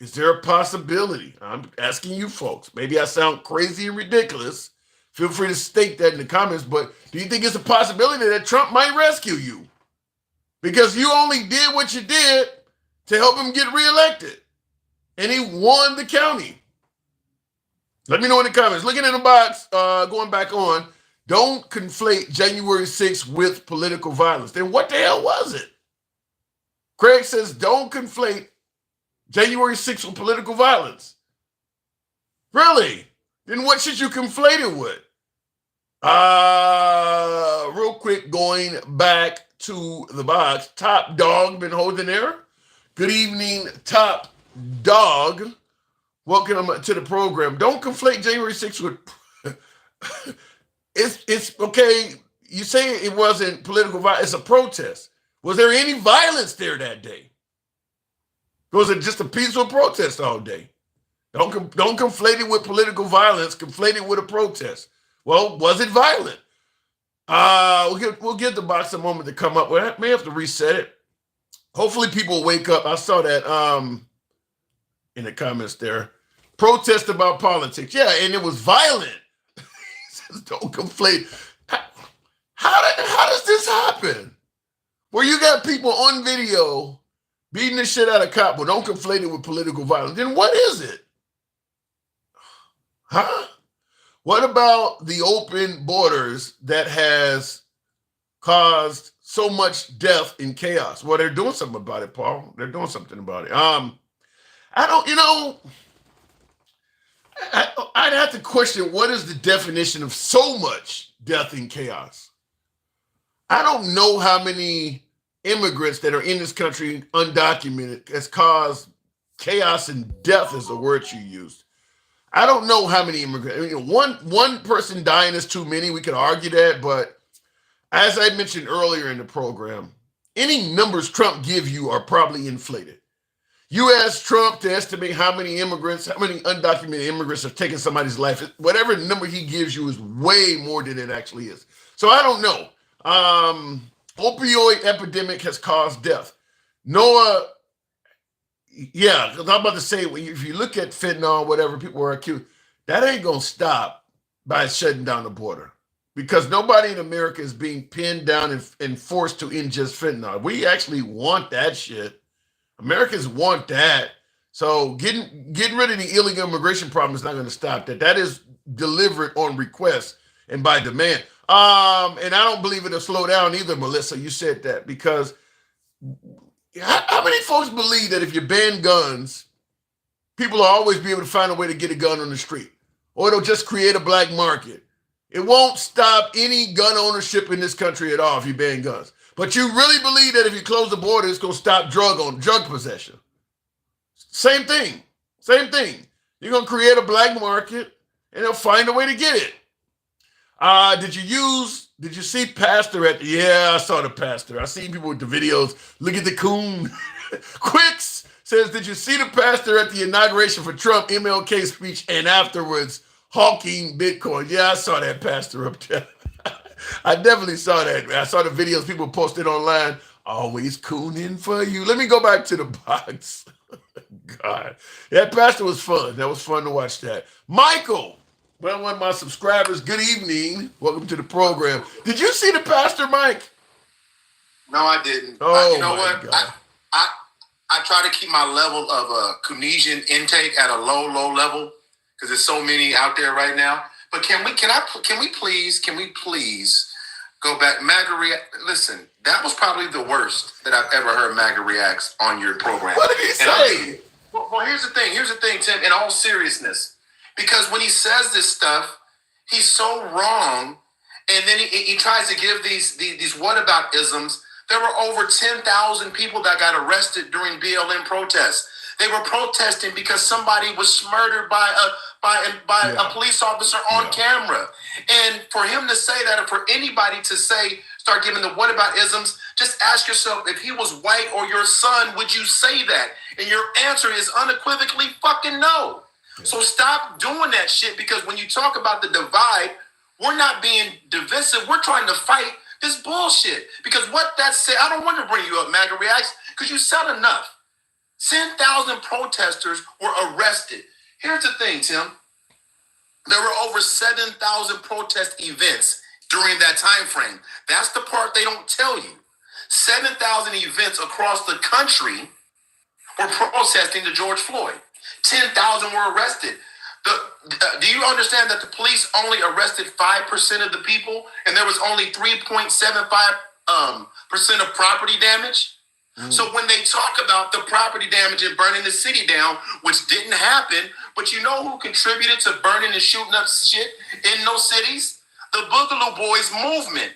Is there a possibility? I'm asking you folks. Maybe I sound crazy and ridiculous. Feel free to state that in the comments, but do you think it's a possibility that Trump might rescue you? Because you only did what you did to help him get reelected. And he won the county. Let me know in the comments. Looking in the box, going back on, don't conflate January 6th with political violence. Then what the hell was it? Craig says, don't conflate January 6th with political violence. Really? Then what should you conflate it with? Real quick, going back to the box. Top Dog been holding there. Good evening, Top Dog. Welcome to the program. Don't conflate January 6th with it's okay. You say it wasn't political violence, it's a protest. Was there any violence there that day? Was it just a peaceful protest all day? Don't conflate it with political violence. Conflate it with a protest. Well, was it violent? We'll give the box a moment to come up. We may have to reset it. Hopefully people wake up. I saw that in the comments there. Protest about politics. Yeah, and it was violent. He says, don't conflate. How does this happen? Where you got people on video beating the shit out of cop, but don't conflate it with political violence. Then what is it? Huh? What about the open borders that has caused so much death and chaos? Well, they're doing something about it, Paul. They're doing something about it. I'd have to question what is the definition of so much death and chaos. I don't know how many immigrants that are in this country undocumented has caused chaos and death is the word you used. I don't know how many immigrants. One person dying is too many. We could argue that, but as I mentioned earlier in the program, any numbers Trump give you are probably inflated. You ask Trump to estimate how many undocumented immigrants have taken somebody's life. Whatever number he gives you is way more than it actually is. So I don't know. Opioid epidemic has caused death. Noah, yeah, because I'm about to say, if you look at fentanyl, whatever people are accused, that ain't going to stop by shutting down the border because nobody in America is being pinned down and forced to ingest fentanyl. We actually want that shit. Americans want that. So getting rid of the illegal immigration problem is not going to stop that. That is delivered on request and by demand. And I don't believe it'll slow down either, Melissa. You said that because how many folks believe that if you ban guns, people will always be able to find a way to get a gun on the street, or it'll just create a black market? It won't stop any gun ownership in this country at all if you ban guns. But you really believe that if you close the border, it's going to stop drug possession? Same thing. You're going to create a black market, and they'll find a way to get it. Did you see Pastor yeah, I saw the Pastor. I seen people with the videos. Look at the coon. Quicks says, did you see the pastor at the inauguration for Trump MLK speech and afterwards hawking Bitcoin? Yeah, I saw that pastor up there. I definitely saw that. I saw the videos people posted online. Always cooning for you. Let me go back to the box. God, that pastor was fun. That was fun to watch that. Michael, well, one of my subscribers, good evening. Welcome to the program. Did you see the pastor, Mike? No, I didn't. Oh, you know my what? God. I try to keep my level of Tunisian intake at a low level because there's so many out there right now. But can we please go back? MAGA listen, that was probably the worst that I've ever heard MAGA reacts on your program. What did he say? Well, here's the thing, Tim, in all seriousness, because when he says this stuff, he's so wrong, and then he tries to give these whataboutisms. There were over 10,000 people that got arrested during BLM protests. They were protesting because somebody was murdered by a police officer on camera. And for him to say that, or for anybody to start giving the whataboutisms, just ask yourself, if he was white or your son, would you say that? And your answer is unequivocally fucking no. So stop doing that shit, because when you talk about the divide, we're not being divisive. We're trying to fight this bullshit. Because what that said, I don't want to bring you up, MAGA Reacts, because you said enough. 10,000 protesters were arrested. Here's the thing, Tim. There were over 7,000 protest events during that time frame. That's the part they don't tell you. 7,000 events across the country were protesting to George Floyd. 10,000 were arrested. Do you understand that the police only arrested 5% of the people, and there was only 3.75% of property damage? So when they talk about the property damage and burning the city down, which didn't happen, but you know who contributed to burning and shooting up shit in those cities? The Boogaloo Boys movement.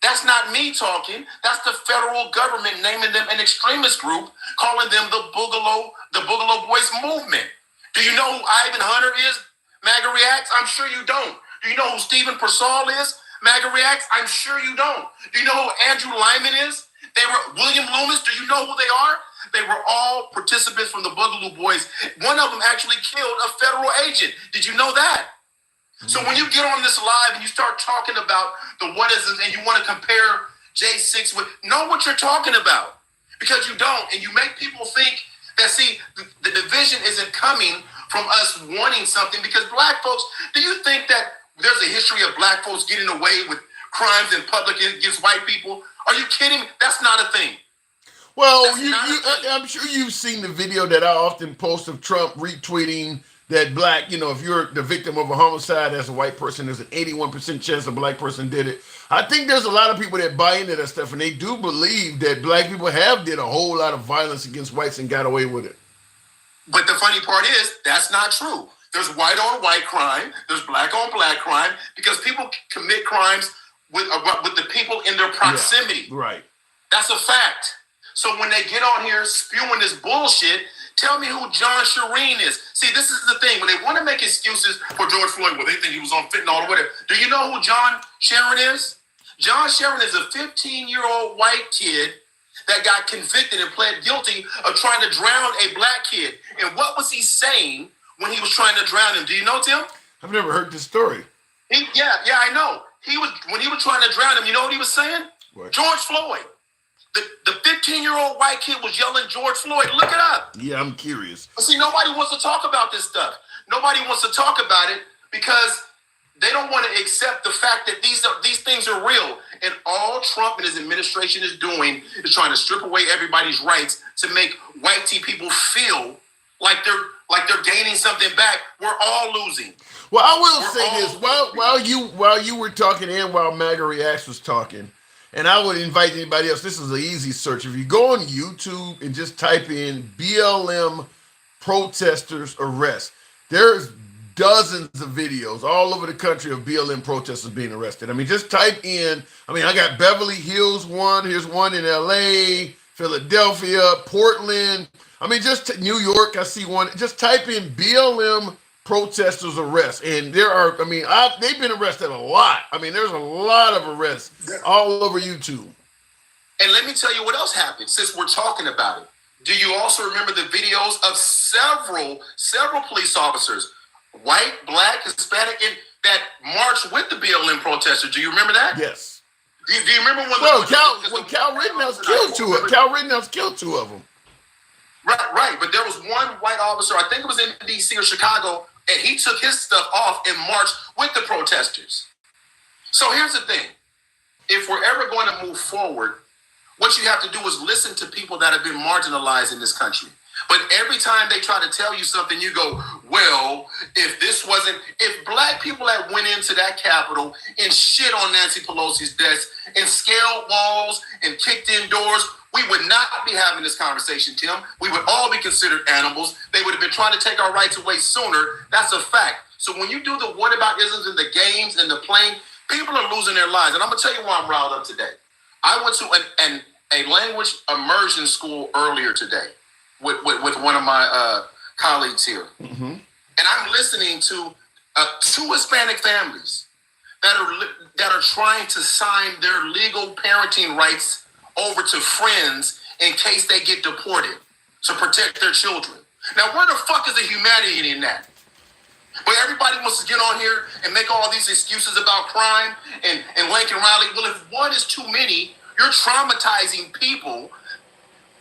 That's not me talking. That's the federal government naming them an extremist group, calling them the Boogaloo Boys movement. Do you know who Ivan Hunter is? MAGA Reacts? I'm sure you don't. Do you know who Stephen Persall is? MAGA Reacts? I'm sure you don't. Do you know who Andrew Lyman is? They were William Loomis. Do you know who they are? They were all participants from the Boogaloo Boys. One of them actually killed a federal agent. Did you know that? So when you get on this live and you start talking about the what is it, and you want to compare J6 with, know what you're talking about, because you don't. And you make people think that, see, the division isn't coming from us wanting something, because black folks, do you think that there's a history of black folks getting away with crimes in public against white people? Are you kidding me? That's not a thing. Well, I'm sure you've seen the video that I often post of Trump retweeting that black, if you're the victim of a homicide as a white person, there's an 81% chance a black person did it. I think there's a lot of people that buy into that stuff, and they do believe that black people have did a whole lot of violence against whites and got away with it. But the funny part is, that's not true. There's white on white crime. There's black on black crime, because people commit crimes with the people in their proximity. Yeah, right. That's a fact. So when they get on here spewing this bullshit, tell me who John Shireen is. See, this is the thing. When they want to make excuses for George Floyd, well, they think he was on fentanyl or whatever. Do you know who John Sharon is? John Sharon is a 15-year-old white kid that got convicted and pled guilty of trying to drown a black kid. And what was he saying when he was trying to drown him? Do you know, Tim? I've never heard this story. Yeah, I know. When he was trying to drown him, you know what he was saying? What? George Floyd. The 15-year-old white kid was yelling George Floyd. Look it up. Yeah, I'm curious. But see, nobody wants to talk about this stuff. Nobody wants to talk about it because they don't want to accept the fact that these things are real. And all Trump and his administration is doing is trying to strip away everybody's rights to make white people feel like they're gaining something back. We're all losing. Well, I will say this: while you were talking and while MAGA Reacts was talking, and I would invite anybody else. This is an easy search. If you go on YouTube and just type in BLM protesters arrest, there's dozens of videos all over the country of BLM protesters being arrested. I mean, just type in. I mean, I got Beverly Hills one. Here's one in LA, Philadelphia, Portland. I mean, just New York. I see one. Just type in BLM protesters arrest, and there are. I mean, they've been arrested a lot. I mean, there's a lot of arrests all over YouTube. And let me tell you what else happened. Since we're talking about it, Do you also remember the videos of several police officers, white, black, Hispanic, that marched with the BLM protesters? Do you remember that? Yes. Do you remember when? Cal Rittenhouse killed two of them. Cal Rittenhouse killed two of them. Right. But there was one white officer, I think it was in D.C. or Chicago, and he took his stuff off and marched with the protesters. So here's the thing. If we're ever going to move forward, what you have to do is listen to people that have been marginalized in this country. But every time they try to tell you something, you go, well, if black people had went into that Capitol and shit on Nancy Pelosi's desk and scaled walls and kicked in doors, we would not be having this conversation, Tim. We would all be considered animals. They would have been trying to take our rights away sooner. That's a fact. So when you do the whataboutisms and the games and the playing, people are losing their lives. And I'm going to tell you why I'm riled up today. I went to a language immersion school earlier today with one of my colleagues here. Mm-hmm. And I'm listening to two Hispanic families that are trying to sign their legal parenting rights over to friends in case they get deported to protect their children. Now, where the fuck is the humanity in that? But everybody wants to get on here and make all these excuses about crime and Lincoln Riley. Well, if one is too many, you're traumatizing people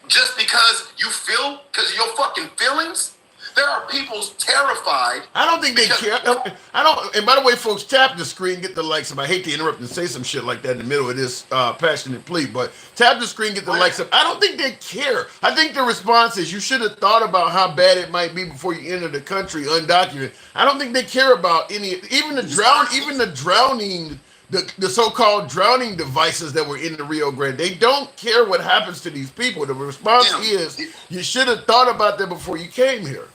just because because of your fucking feelings. There are people terrified. I don't think they care. And by the way, folks, tap the screen, get the likes up. I hate to interrupt and say some shit like that in the middle of this passionate plea, but tap the screen, get the likes up. I don't think they care. I think the response is you should have thought about how bad it might be before you enter the country undocumented. I don't think they care about even the drowning. The so-called drowning devices that were in the Rio Grande, they don't care what happens to these people. The response is you should have thought about that before you came here.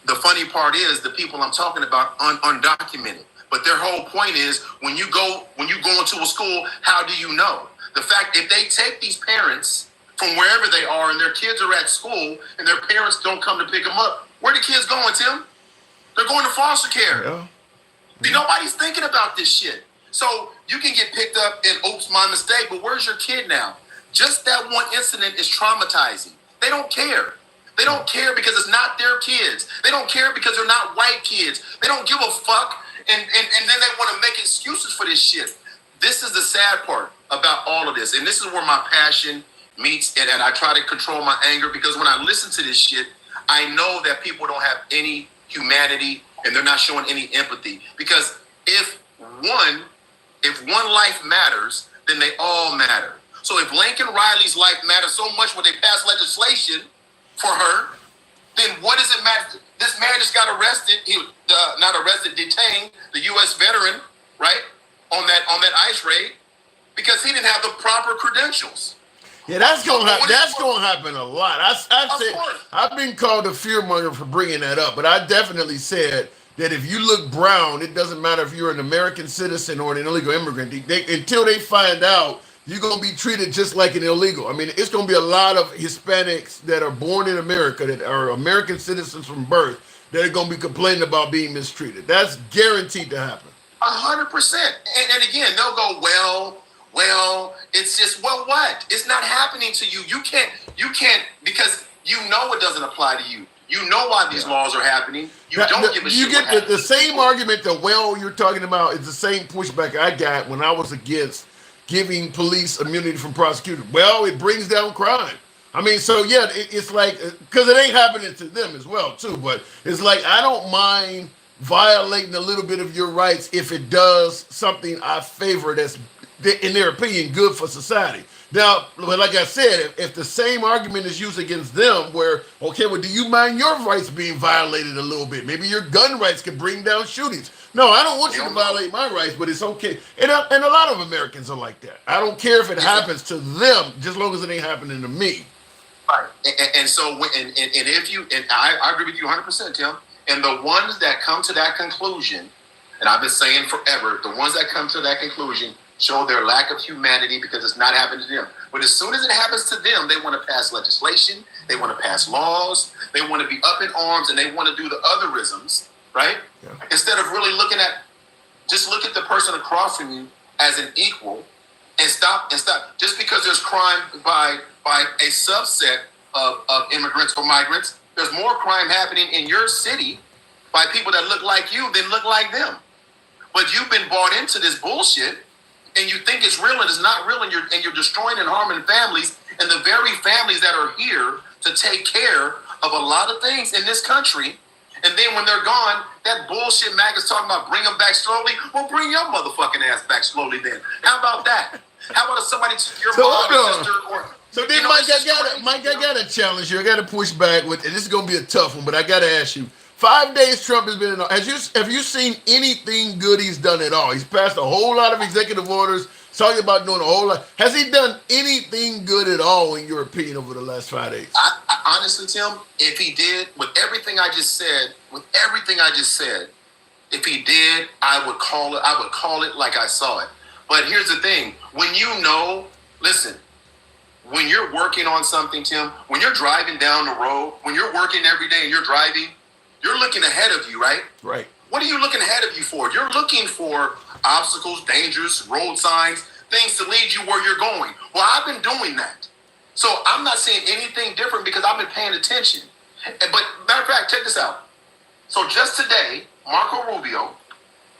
The funny part is the people I'm talking about undocumented. But their whole point is when you go into a school, how do you know? The fact if they take these parents from wherever they are and their kids are at school and their parents don't come to pick them up, where the kids going, Tim? They're going to foster care. Yeah. See, nobody's thinking about this shit. So you can get picked up and oops, my mistake, but where's your kid now? Just that one incident is traumatizing. They don't care. They don't care because it's not their kids. They don't care because they're not white kids. They don't give a fuck, and then they want to make excuses for this shit. This is the sad part about all of this, and this is where my passion meets, and I try to control my anger, because when I listen to this shit, I know that people don't have any humanity, and they're not showing any empathy. Because if one life matters, then they all matter. So if Lincoln Riley's life matters so much when they pass legislation for her, then what does it matter? This man just got arrested. Detained, the U.S. veteran, right, on that ICE raid because he didn't have the proper credentials. Yeah, that's gonna happen a lot. I've been called a fearmonger for bringing that up, but I definitely said that if you look brown, it doesn't matter if you're an American citizen or an illegal immigrant. Until they find out, you're going to be treated just like an illegal. I mean, it's going to be a lot of Hispanics that are born in America, that are American citizens from birth, that are going to be complaining about being mistreated. That's guaranteed to happen. 100%. And again, they'll go, well, it's just, well, what? It's not happening to you. You can't, because you know it doesn't apply to you. You know why these laws are happening. You don't give a shit. You get the same argument that, well, you're talking about is the same pushback I got when I was against giving police immunity from prosecution. Well, it brings down crime. I mean, so yeah, it's like, because it ain't happening to them as well, too. But it's like, I don't mind violating a little bit of your rights if it does something I favor that's, in their opinion, good for society. Now, like I said, if the same argument is used against them where, okay, well, do you mind your rights being violated a little bit? Maybe your gun rights could bring down shootings. No, I don't want you to violate my rights, but it's okay. And a lot of Americans are like that. I don't care if it happens to them, just as long as it ain't happening to me. Right. And so, I agree with you 100%, Tim. And the ones that come to that conclusion, and I've been saying forever, the ones that come to that conclusion show their lack of humanity because it's not happening to them. But as soon as it happens to them, they want to pass legislation, they want to pass laws, they want to be up in arms, and they want to do the otherisms, right? Yeah. Instead of really just look at the person across from you as an equal and stop. Just because there's crime by a subset of immigrants or migrants. There's more crime happening in your city by people that look like you than look like them. But you've been bought into this bullshit, and you think it's real and it's not real, and you're destroying and harming families, and the very families that are here to take care of a lot of things in this country. And then when they're gone, that bullshit MAGA's talking about bring them back slowly. Well, bring your motherfucking ass back slowly then. How about that? How about if somebody took your mom or sister or... So then, Mike, I got to challenge you. I got to push back with, and this is going to be a tough one, but I got to ask you. 5 days Trump has been in office. Have you seen anything good he's done at all? He's passed a whole lot of executive orders, talking about doing a whole lot. Has he done anything good at all, in your opinion, over the last 5 days? I honestly, Tim, if he did, with everything I just said, if he did, I would call it like I saw it. But here's the thing. Listen, when you're working on something, Tim, when you're driving down the road, when you're working every day and you're driving, you're looking ahead of you, right? Right. What are you looking ahead of you for? You're looking for obstacles, dangers, road signs, things to lead you where you're going. Well, I've been doing that. So I'm not saying anything different because I've been paying attention. But matter of fact, check this out. So just today, Marco Rubio,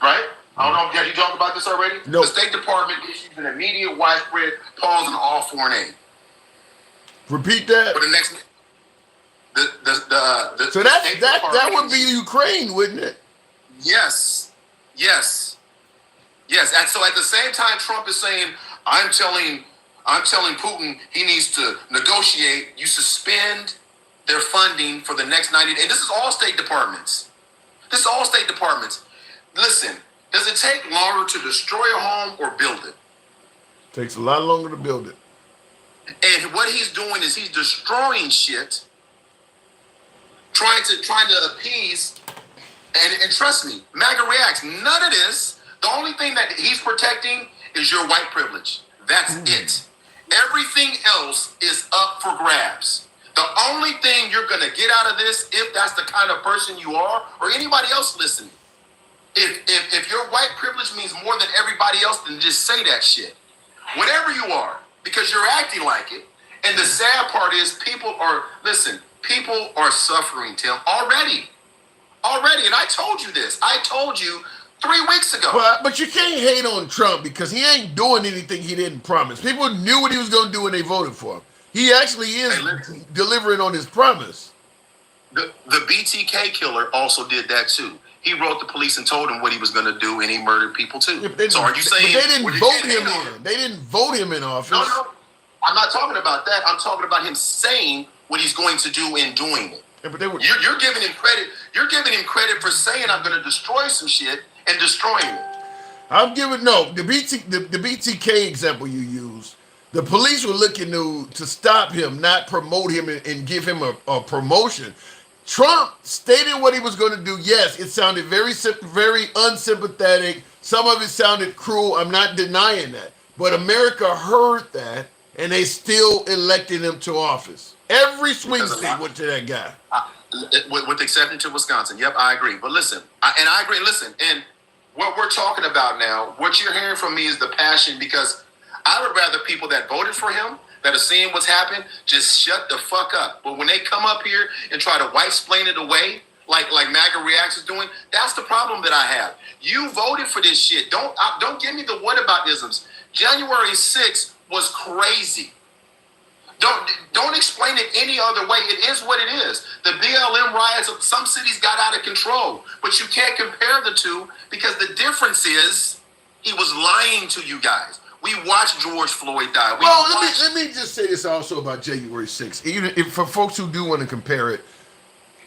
right? I don't know, have you talked about this already? No. The State Department issued an immediate widespread pause on all foreign aid. Repeat that. For the next... So that would be Ukraine, wouldn't it? Yes. And so at the same time, Trump is saying, I'm telling Putin he needs to negotiate. You suspend their funding for the next 90 days. And this is all State Departments. Listen, does it take longer to destroy a home or build it? Takes a lot longer to build it. And what he's doing is he's destroying shit, trying to appease, and trust me, MAGA reacts. None of this. The only thing that he's protecting is your white privilege. That's it. Everything else is up for grabs. The only thing you're gonna get out of this, if that's the kind of person you are, or anybody else listening, if your white privilege means more than everybody else, then just say that shit. Whatever you are, because you're acting like it. And the sad part is people are suffering, Tim, already. And I told you this. I told you 3 weeks ago. But you can't hate on Trump because he ain't doing anything he didn't promise. People knew what he was going to do when they voted for him. He actually is delivering on his promise. The BTK killer also did that too. He wrote the police and told them what he was going to do, and he murdered people too. So are you saying they didn't vote him in? They didn't vote him in office. No. I'm not talking about that. I'm talking about him saying what he's going to do and doing it. Yeah, but you're giving him credit. You're giving him credit for saying I'm going to destroy some shit and destroying it. The BTK example you used. The police were looking to stop him, not promote him and give him a promotion. Trump stated what he was going to do. Yes, it sounded very unsympathetic. Some of it sounded cruel. I'm not denying that. But America heard that, and they still elected him to office. Every swing state went to that guy. With the exception to Wisconsin. Yep, I agree. But listen, I agree. Listen, and what we're talking about now, what you're hearing from me is the passion, because I would rather people that voted for him, that are seeing what's happened, just shut the fuck up. But when they come up here and try to white-splain it away, like MAGA Reacts is doing, that's the problem that I have. You voted for this shit. Don't give me the whataboutisms. January 6th was crazy. Don't explain it any other way. It is what it is. The BLM riots of some cities got out of control, but you can't compare the two because the difference is he was lying to you guys. We watched George Floyd die. Let me just say this also about January 6th. Even if, for folks who do want to compare it,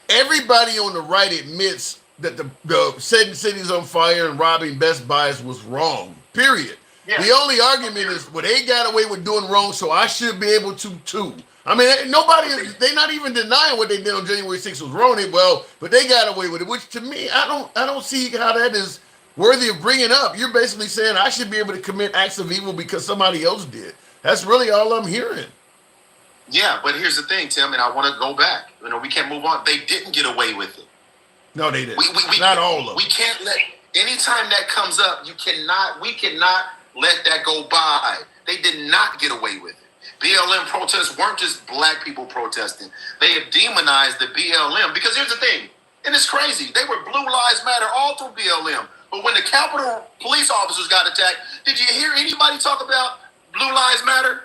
everybody on the right admits that the setting cities on fire and robbing Best Buys was wrong. Period. Yeah. The only argument is, well, they got away with doing wrong, so I should be able to too. I mean, they're not even denying what they did on January 6th was wrong. But they got away with it, which to me, I don't see how that is worthy of bringing up. You're basically saying I should be able to commit acts of evil because somebody else did. That's really all I'm hearing. Yeah, but here's the thing, Tim, and I want to go back. We can't move on. They didn't get away with it. No, they didn't. Not all of them. We can't let, anytime that comes up, we cannot let that go by. They did not get away with it. BLM protests weren't just black people protesting. They have demonized the BLM because here's the thing, and it's crazy. They were Blue Lives Matter all through BLM. But when the Capitol police officers got attacked, did you hear anybody talk about Blue Lives Matter?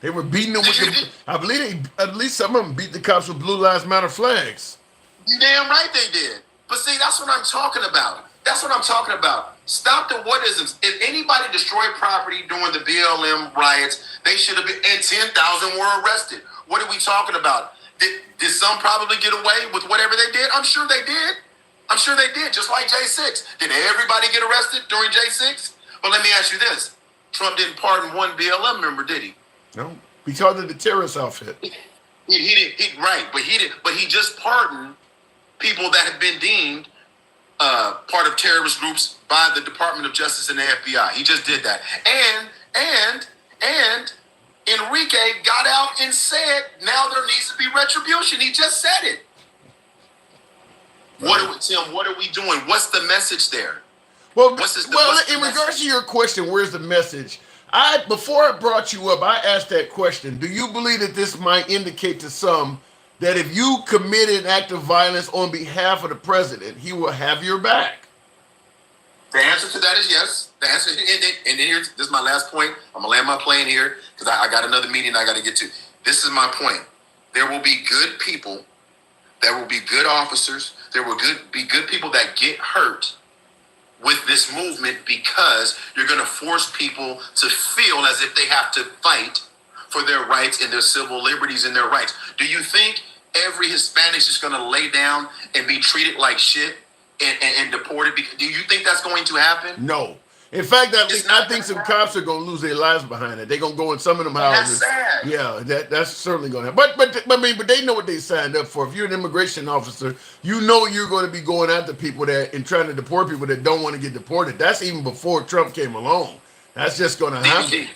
They were beating them with the, I believe at least some of them beat the cops with Blue Lives Matter flags. You damn right they did. But see, that's what I'm talking about. That's what I'm talking about. Stop the what-isms. If anybody destroyed property during the BLM riots, they should have been, and 10,000 were arrested. What are we talking about? Did some probably get away with whatever they did? I'm sure they did. I'm sure they did, just like J6. Did everybody get arrested during J6? But let me ask you this. Trump didn't pardon one BLM member, did he? No, because of the terrorist outfit. He did, right, but he just pardoned people that have been deemed part of terrorist groups by the Department of Justice and the FBI. He just did that. And Enrique got out and said, now there needs to be retribution. He just said it. Right. Tim, what are we doing? What's the message there? Well, in regards to your question, where's the message? Before I brought you up, I asked that question. Do you believe that this might indicate to some that if you committed an act of violence on behalf of the president, he will have your back? The answer to that is yes. The answer, and here, this is my last point. I'm gonna land my plane here because I got another meeting I got to get to. This is my point. There will be good people. There will be good officers. There will be good people that get hurt with this movement because you're going to force people to feel as if they have to fight for their rights and their civil liberties and their rights. Do you think every Hispanic is just going to lay down and be treated like shit and deported? Do you think that's going to happen? No. In fact, I think some cops are going to lose their lives behind it. They're going to go in some of them houses. That's sad. Yeah, that's certainly going to happen. But they know what they signed up for. If you're an immigration officer, you know you're going to be going after people and trying to deport people that don't want to get deported. That's even before Trump came along. That's just going to happen.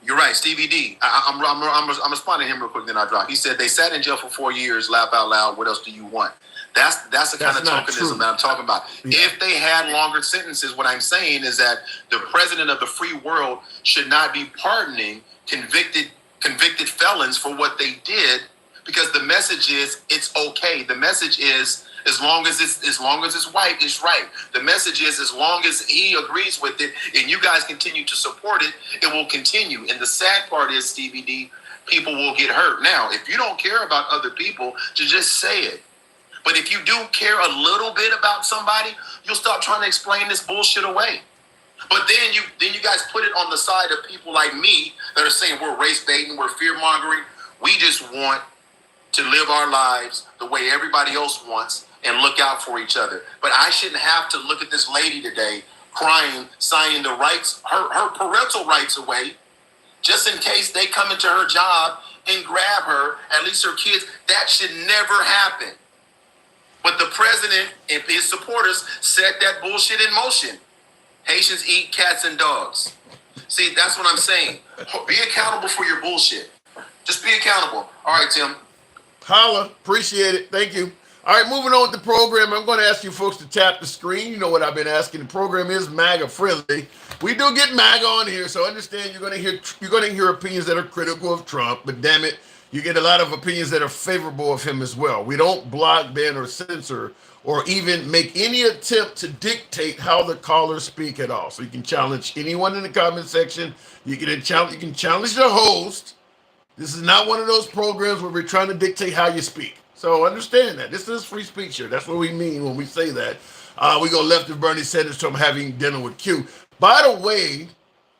You're right, Stevie D. I'm responding to him real quick, then I drop. He said they sat in jail for 4 years. Laugh out loud. What else do you want? That's the kind of tokenism that I'm talking about. Yeah. If they had longer sentences, what I'm saying is that the president of the free world should not be pardoning convicted felons for what they did, because the message is it's okay. The message is as long as it's white, it's right. The message is as long as he agrees with it and you guys continue to support it, it will continue. And the sad part is, Stevie D, people will get hurt. Now, if you don't care about other people, just say it. But if you do care a little bit about somebody, you'll stop trying to explain this bullshit away. But then you guys put it on the side of people like me that are saying we're race baiting, we're fear mongering. We just want to live our lives the way everybody else wants and look out for each other. But I shouldn't have to look at this lady today crying, signing the rights, her parental rights away, just in case they come into her job and grab her, at least her kids. That should never happen. But the president and his supporters set that bullshit in motion. Haitians eat cats and dogs. See, that's what I'm saying. Be accountable for your bullshit. Just be accountable. All right, Tim. Holla. Appreciate it. Thank you. All right, moving on with the program. I'm going to ask you folks to tap the screen. You know what I've been asking. The program is MAGA friendly. We do get MAGA on here, so understand you're going to hear opinions that are critical of Trump, but damn it, you get a lot of opinions that are favorable of him as well. We don't block, ban, or censor, or even make any attempt to dictate how the callers speak at all. So you can challenge anyone in the comment section. You can challenge the host. This is not one of those programs where we're trying to dictate how you speak. So understand that. This is free speech here. That's what we mean when we say that. We go left of Bernie Sanders from having dinner with Q. By the way,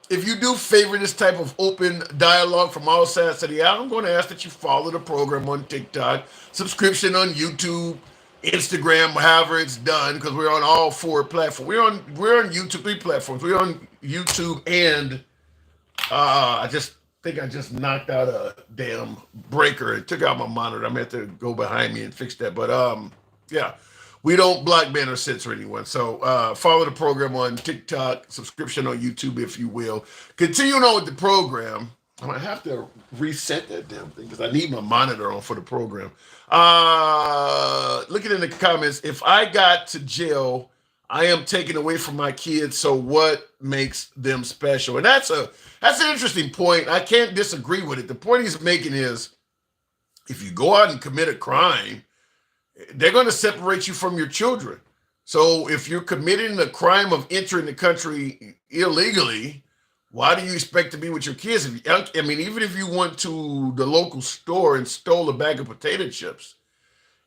if you do favor this type of open dialogue from all sides of the aisle, I'm going to ask that you follow the program on TikTok, subscription on YouTube, Instagram, however it's done, because we're on all four platforms. We're on YouTube, 3 platforms. We're on YouTube, and I think I just knocked out a damn breaker and took out my monitor. I'm going to have to go behind me and fix that. But yeah, we don't block, ban, or censor anyone. So follow the program on TikTok, subscription on YouTube, if you will. Continuing on with the program, I'm going to have to reset that damn thing because I need my monitor on for the program. Looking in the comments, if I got to jail, I am taken away from my kids. So what makes them special? And that's an interesting point. I can't disagree with it. The point he's making is if you go out and commit a crime, they're going to separate you from your children. So if you're committing the crime of entering the country illegally, why do you expect to be with your kids? I mean, even if you went to the local store and stole a bag of potato chips,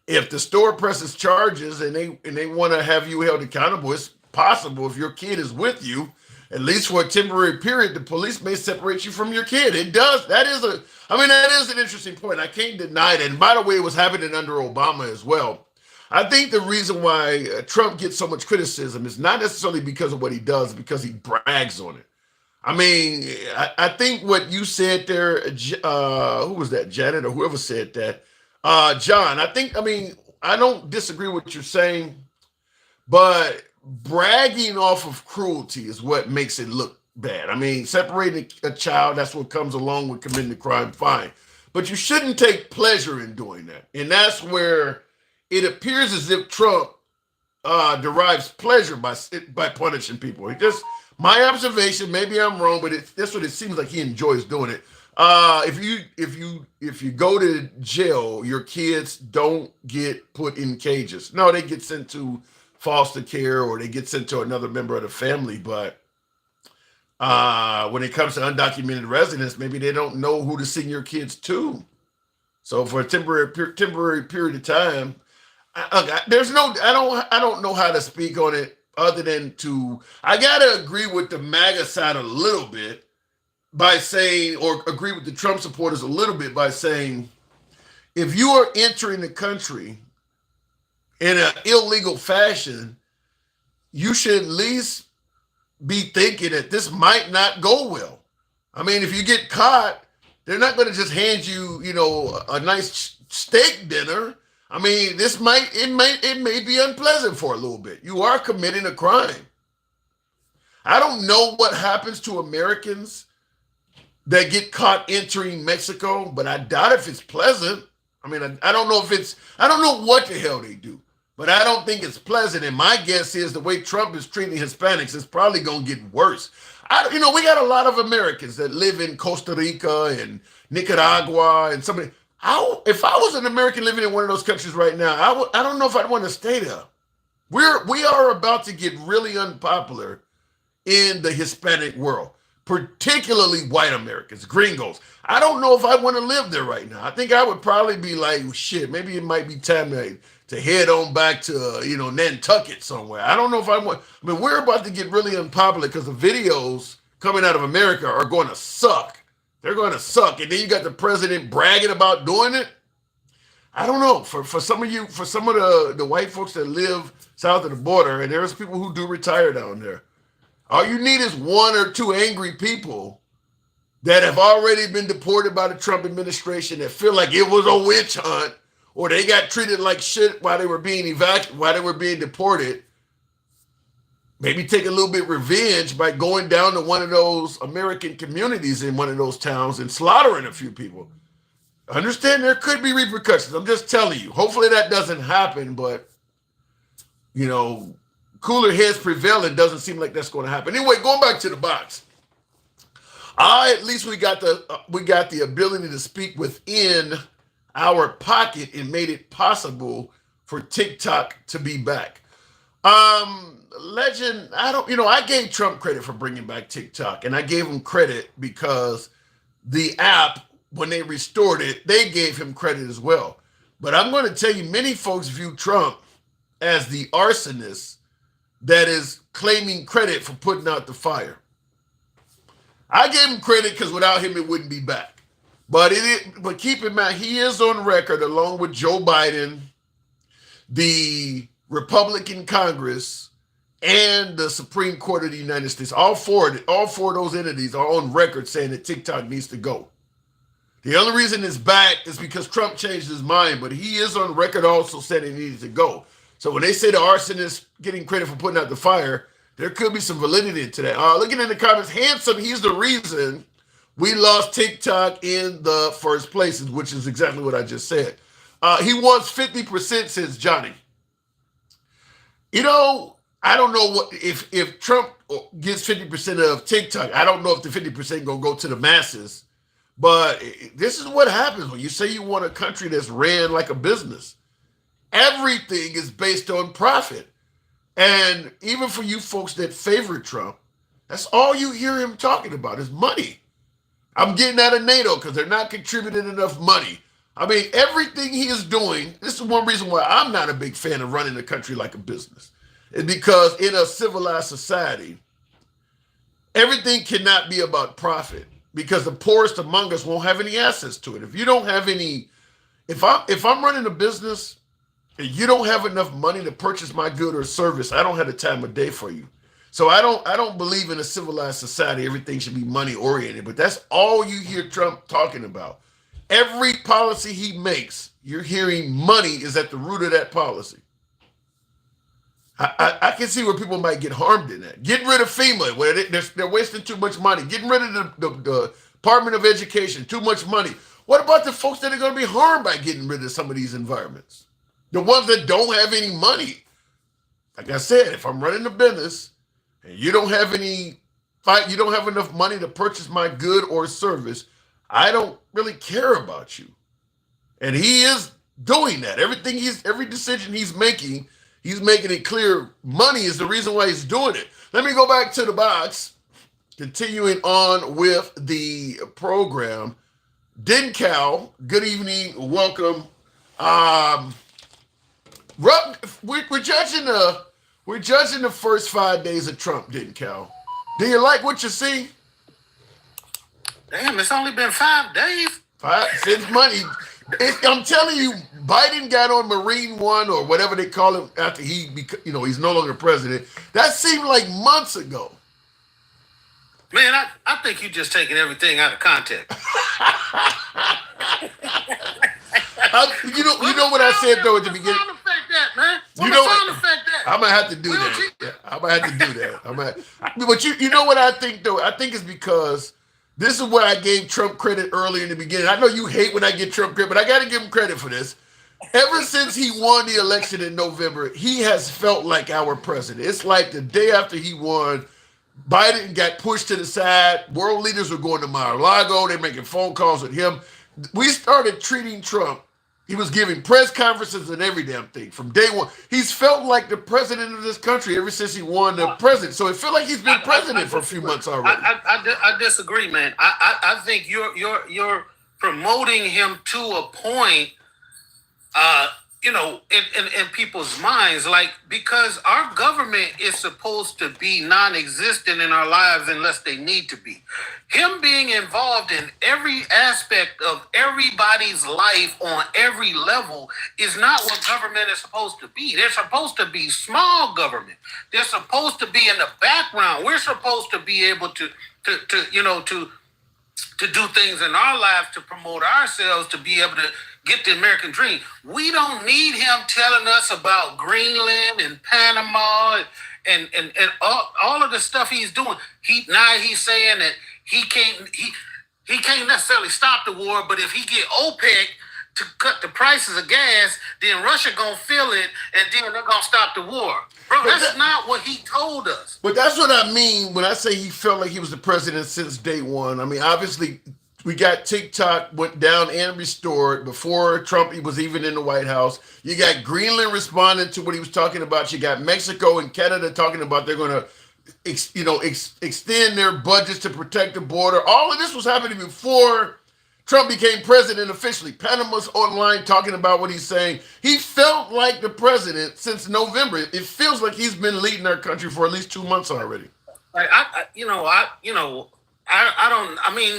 if the store presses charges and they want to have you held accountable, it's possible if your kid is with you, at least for a temporary period, the police may separate you from your kid. It does. That is an interesting point. I can't deny that. And by the way, it was happening under Obama as well. I think the reason why Trump gets so much criticism is not necessarily because of what he does, because he brags on it. I mean, I think what you said there, who was that, Janet or whoever said that? John, I don't disagree with what you're saying, but bragging off of cruelty is what makes it look bad. I mean, separating a child, that's what comes along with committing the crime, fine. But you shouldn't take pleasure in doing that. And that's where it appears as if Trump derives pleasure by punishing people. My observation, maybe I'm wrong, but that's what it seems like he enjoys doing it. If you go to jail, your kids don't get put in cages. No, they get sent to foster care or they get sent to another member of the family. But when it comes to undocumented residents, maybe they don't know who to send your kids to. So for a temporary period of time, I don't know how to speak on it other than I gotta agree with the MAGA side a little bit by saying, or agree with the Trump supporters a little bit by saying, if you are entering the country in an illegal fashion, you should at least be thinking that this might not go well. I mean, if you get caught, they're not going to just hand you, a nice steak dinner. I mean, it may be unpleasant for a little bit. You are committing a crime. I don't know what happens to Americans that get caught entering Mexico, but I doubt if it's pleasant. I mean, I don't know what the hell they do, but I don't think it's pleasant. And my guess is the way Trump is treating Hispanics is probably going to get worse. We got a lot of Americans that live in Costa Rica and Nicaragua and somebody. If I was an American living in one of those countries right now, I don't know if I'd want to stay there. We are about to get really unpopular in the Hispanic world, particularly white Americans, gringos. I don't know if I want to live there right now. I think I would probably be like, shit, maybe it might be time to head on back to, Nantucket somewhere. I don't know if I want. I mean, we're about to get really unpopular because the videos coming out of America are going to suck. They're going to suck. And then you got the president bragging about doing it. I don't know. For some of the white folks that live south of the border, and there's people who do retire down there, all you need is one or two angry people that have already been deported by the Trump administration that feel like it was a witch hunt or they got treated like shit while they were being deported. Maybe take a little bit revenge by going down to one of those American communities in one of those towns and slaughtering a few people. Understand there could be repercussions. I'm just telling you. Hopefully that doesn't happen, but cooler heads prevail. It doesn't seem like that's going to happen. Anyway, going back to the box. At least we got the ability to speak within our pocket and made it possible for TikTok to be back. Legend, I gave Trump credit for bringing back TikTok, and I gave him credit because the app, when they restored it, they gave him credit as well. But I'm going to tell you, many folks view Trump as the arsonist that is claiming credit for putting out the fire. I gave him credit because without him, it wouldn't be back. But keep in mind, he is on record, along with Joe Biden, the Republican Congress, and the Supreme Court of the United States. All four of those entities are on record saying that TikTok needs to go. The only reason it's back is because Trump changed his mind, but he is on record also saying it needs to go. So when they say the arsonist getting credit for putting out the fire, there could be some validity to that. Looking in the comments, Handsome, he's the reason we lost TikTok in the first place, which is exactly what I just said. He wants 50%, says Johnny. I don't know what if Trump gets 50% of TikTok. I don't know if the 50% gonna go to the masses. But this is what happens when you say you want a country that's ran like a business. Everything is based on profit. And even for you folks that favor Trump, that's all you hear him talking about is money. I'm getting out of NATO because they're not contributing enough money. I mean, everything he is doing, this is one reason why I'm not a big fan of running a country like a business. Is because in a civilized society, everything cannot be about profit because the poorest among us won't have any access to it. If you don't have any, if I'm running a business and you don't have enough money to purchase my good or service, I don't have the time of day for you. So I don't believe in a civilized society. Everything should be money oriented, but that's all you hear Trump talking about. Every policy he makes, you're hearing money is at the root of that policy. I can see where people might get harmed in that. Getting rid of FEMA, where they're wasting too much money. Getting rid of the Department of Education, too much money. What about the folks that are going to be harmed by getting rid of some of these environments? The ones that don't have any money. Like I said, if I'm running a business and you don't have enough money to purchase my good or service, I don't really care about you. And he is doing that. Every decision he's making it clear money is the reason why he's doing it. Let me go back to the box. Continuing on with the program. Dencal, good evening, welcome. We're judging the first 5 days of Trump, Dencal. Do you like what you see? Damn, it's only been 5 days. Since money. I'm telling you, Biden got on Marine One or whatever they call him after he's no longer president. That seemed like months ago. Man, I think you're just taking everything out of context. You know what I said though at the beginning. Sound effect that, man. Sound effect that. I'm gonna have to do that. Yeah, I'm gonna have to do that. But you know what I think though? I think it's because this is where I gave Trump credit earlier in the beginning. I know you hate when I give Trump credit, but I got to give him credit for this. Ever since he won the election in November, he has felt like our president. It's like the day after he won, Biden got pushed to the side. World leaders were going to Mar-a-Lago. They're making phone calls with him. We started treating Trump. He was giving press conferences and every damn thing from day one. He's felt like the president of this country ever since he won the president. So it felt like he's been president for a few months already. I disagree, man. I think you're promoting him to a point, in people's minds, like, because our government is supposed to be non-existent in our lives unless they need to be. Him being involved in every aspect of everybody's life on every level is not what government is supposed to be. They're supposed to be small government. They're supposed to be in the background. We're supposed to be able to do things in our lives to promote ourselves, to be able to get the American dream. We don't need him telling us about Greenland and Panama and all of the stuff he's doing. He's saying that he can't necessarily stop the war, but if he get OPEC to cut the prices of gas, then Russia gonna feel it, and then they're gonna stop the war. Bro, that's not what he told us. But that's what I mean when I say he felt like he was the president since day one. I mean, obviously, we got TikTok went down and restored before Trump was even in the White House. You got Greenland responding to what he was talking about. You got Mexico and Canada talking about they're going to extend their budgets to protect the border. All of this was happening before Trump became president officially. Panama's online talking about what he's saying. He felt like the president since November. It feels like he's been leading our country for at least 2 months already. When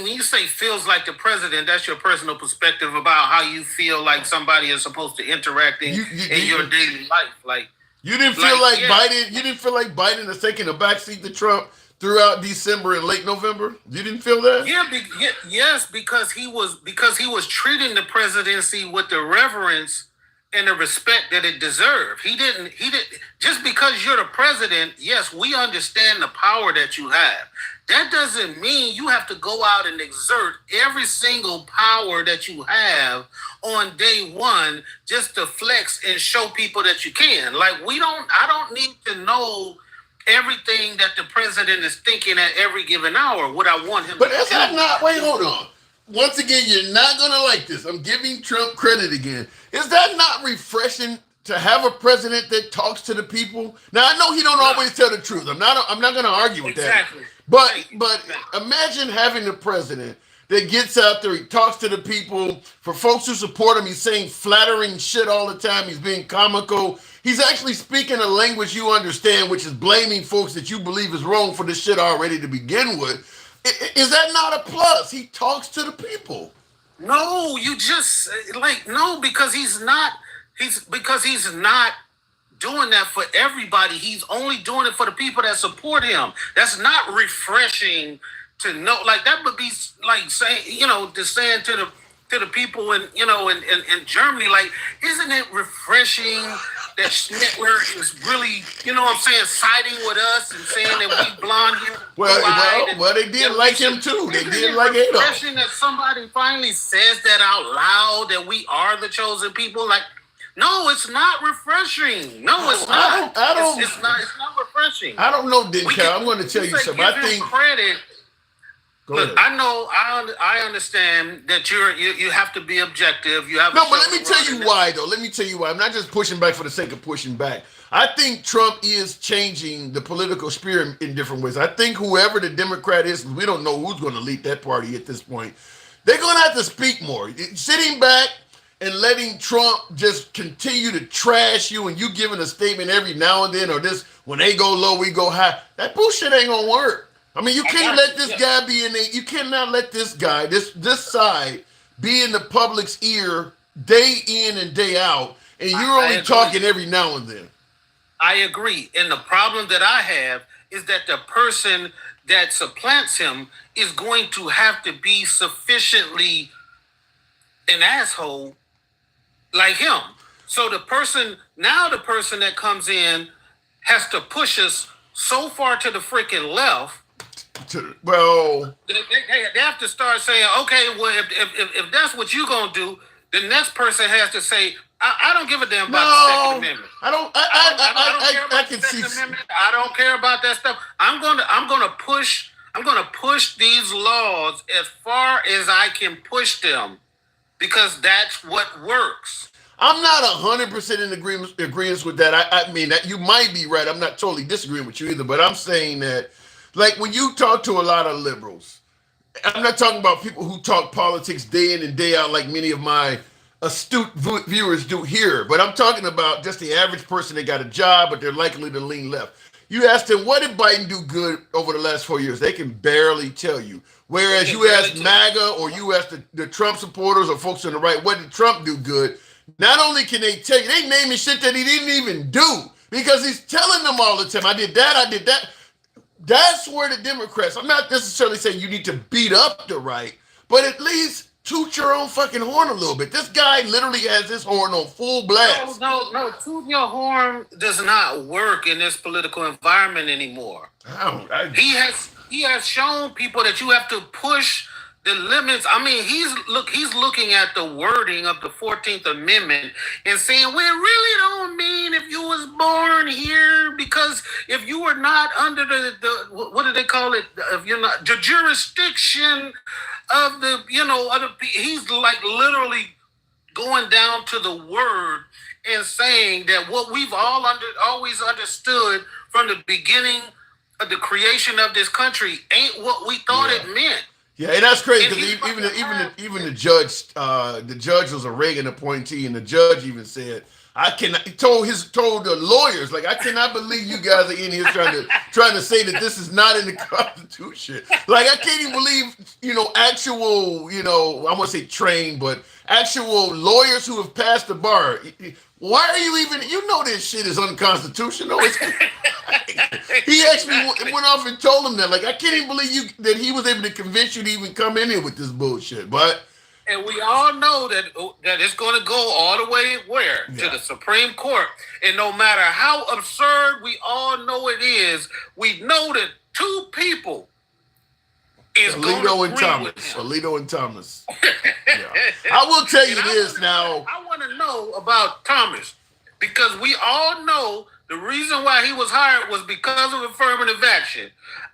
you say feels like the president, that's your personal perspective about how you feel like somebody is supposed to interact in your daily life. Like, you didn't feel like Biden. You didn't feel like Biden is taking a backseat to Trump throughout December and late November. You didn't feel that? Yes, because he was treating the presidency with the reverence and the respect that it deserved. He didn't just because you're the president. Yes, we understand the power that you have. that doesn't mean you have to go out and exert every single power that you have on day one just to flex and show people that you can. Like, I don't need to know everything that the president is thinking at every given hour. What I want him but to is do. that not, wait, hold on. Once again, you're not going to like this. I'm giving Trump credit again. Is that not refreshing to have a president that talks to the people? Now, I know he don't always tell the truth. I'm not going to argue with that. But imagine having a president that gets out there, he talks to the people. For folks who support him, he's saying flattering shit all the time. He's being comical. He's actually speaking a language you understand, which is blaming folks that you believe is wrong for this shit already to begin with. Is that not a plus? He talks to the people. No, you just because he's not doing that for everybody. He's only doing it for the people that support him. That's not refreshing to know. Like, that would be like saying, just saying to the people in Germany, like, isn't it refreshing that Schnittler is really, siding with us and saying that we blonde here? Well, they did like him too. They did like Adolf. Refreshing that somebody finally says that out loud, that we are the chosen people. Like, no, it's not refreshing. No, it's not. It's not refreshing. I don't know, Denka. I'm going to tell you something. I think credit. Look, I know, I understand that you have to be objective. You have but let me tell you why, though. Let me tell you why. I'm not just pushing back for the sake of pushing back. I think Trump is changing the political spirit in different ways. I think whoever the Democrat is, we don't know who's going to lead that party at this point. They're going to have to speak more. Sitting back and letting Trump just continue to trash you and you giving a statement every now and then, or this, when they go low, we go high. That bullshit ain't going to work. I mean, you can't let this guy be you cannot let this guy, this side, be in the public's ear day in and day out, and you're only talking every now and then. I agree. And the problem that I have is that the person that supplants him is going to have to be sufficiently an asshole like him. So the person that comes in has to push us so far to the freaking left. Well, they have to start saying, okay, well, if that's what you're gonna do, the next person has to say, I don't give a damn about the Second Amendment. I don't care about the Second Amendment. I don't care about that stuff. I'm gonna push these laws as far as I can push them, because that's what works. I'm not 100% in agreement with that. I mean, that you might be right. I'm not totally disagreeing with you either, but I'm saying that, like, when you talk to a lot of liberals, I'm not talking about people who talk politics day in and day out like many of my astute viewers do here, but I'm talking about just the average person that got a job, but they're likely to lean left. You ask them, what did Biden do good over the last 4 years? They can barely tell you. Whereas you ask MAGA, or you ask the Trump supporters or folks on the right, what did Trump do good? Not only can they tell you, they naming shit that he didn't even do, because he's telling them all the time, I did that. That's where the Democrats, I'm not necessarily saying you need to beat up the right, but at least toot your own fucking horn a little bit. This guy literally has his horn on full blast. No, tooting your horn does not work in this political environment anymore. He has shown people that you have to push the limits. I mean, he's looking at the wording of the 14th Amendment and saying, we really don't mean if you was born here, because if you were not under the what do they call it? If you're not the jurisdiction of the, he's like literally going down to the word and saying that what we've always understood from the beginning of the creation of this country ain't what we thought it meant. Yeah, and that's crazy, because even the judge was a Reagan appointee, and the judge even said, he told the lawyers, like, I cannot believe you guys are in here trying to say that this is not in the Constitution. Like, I can't even believe, actual, I won't say trained, but actual lawyers who have passed the bar. Why are you even, this shit is unconstitutional. He actually went off and told him that. Like, I can't even believe that he was able to convince you to even come in here with this bullshit. But and we all know that it's going to go all the way where? Yeah. To the Supreme Court. And no matter how absurd we all know it is, we know that two people is Alito and Thomas. Alito and Thomas. Yeah. I will tell you this now. I want to know about Thomas because we all know the reason why he was hired was because of affirmative action.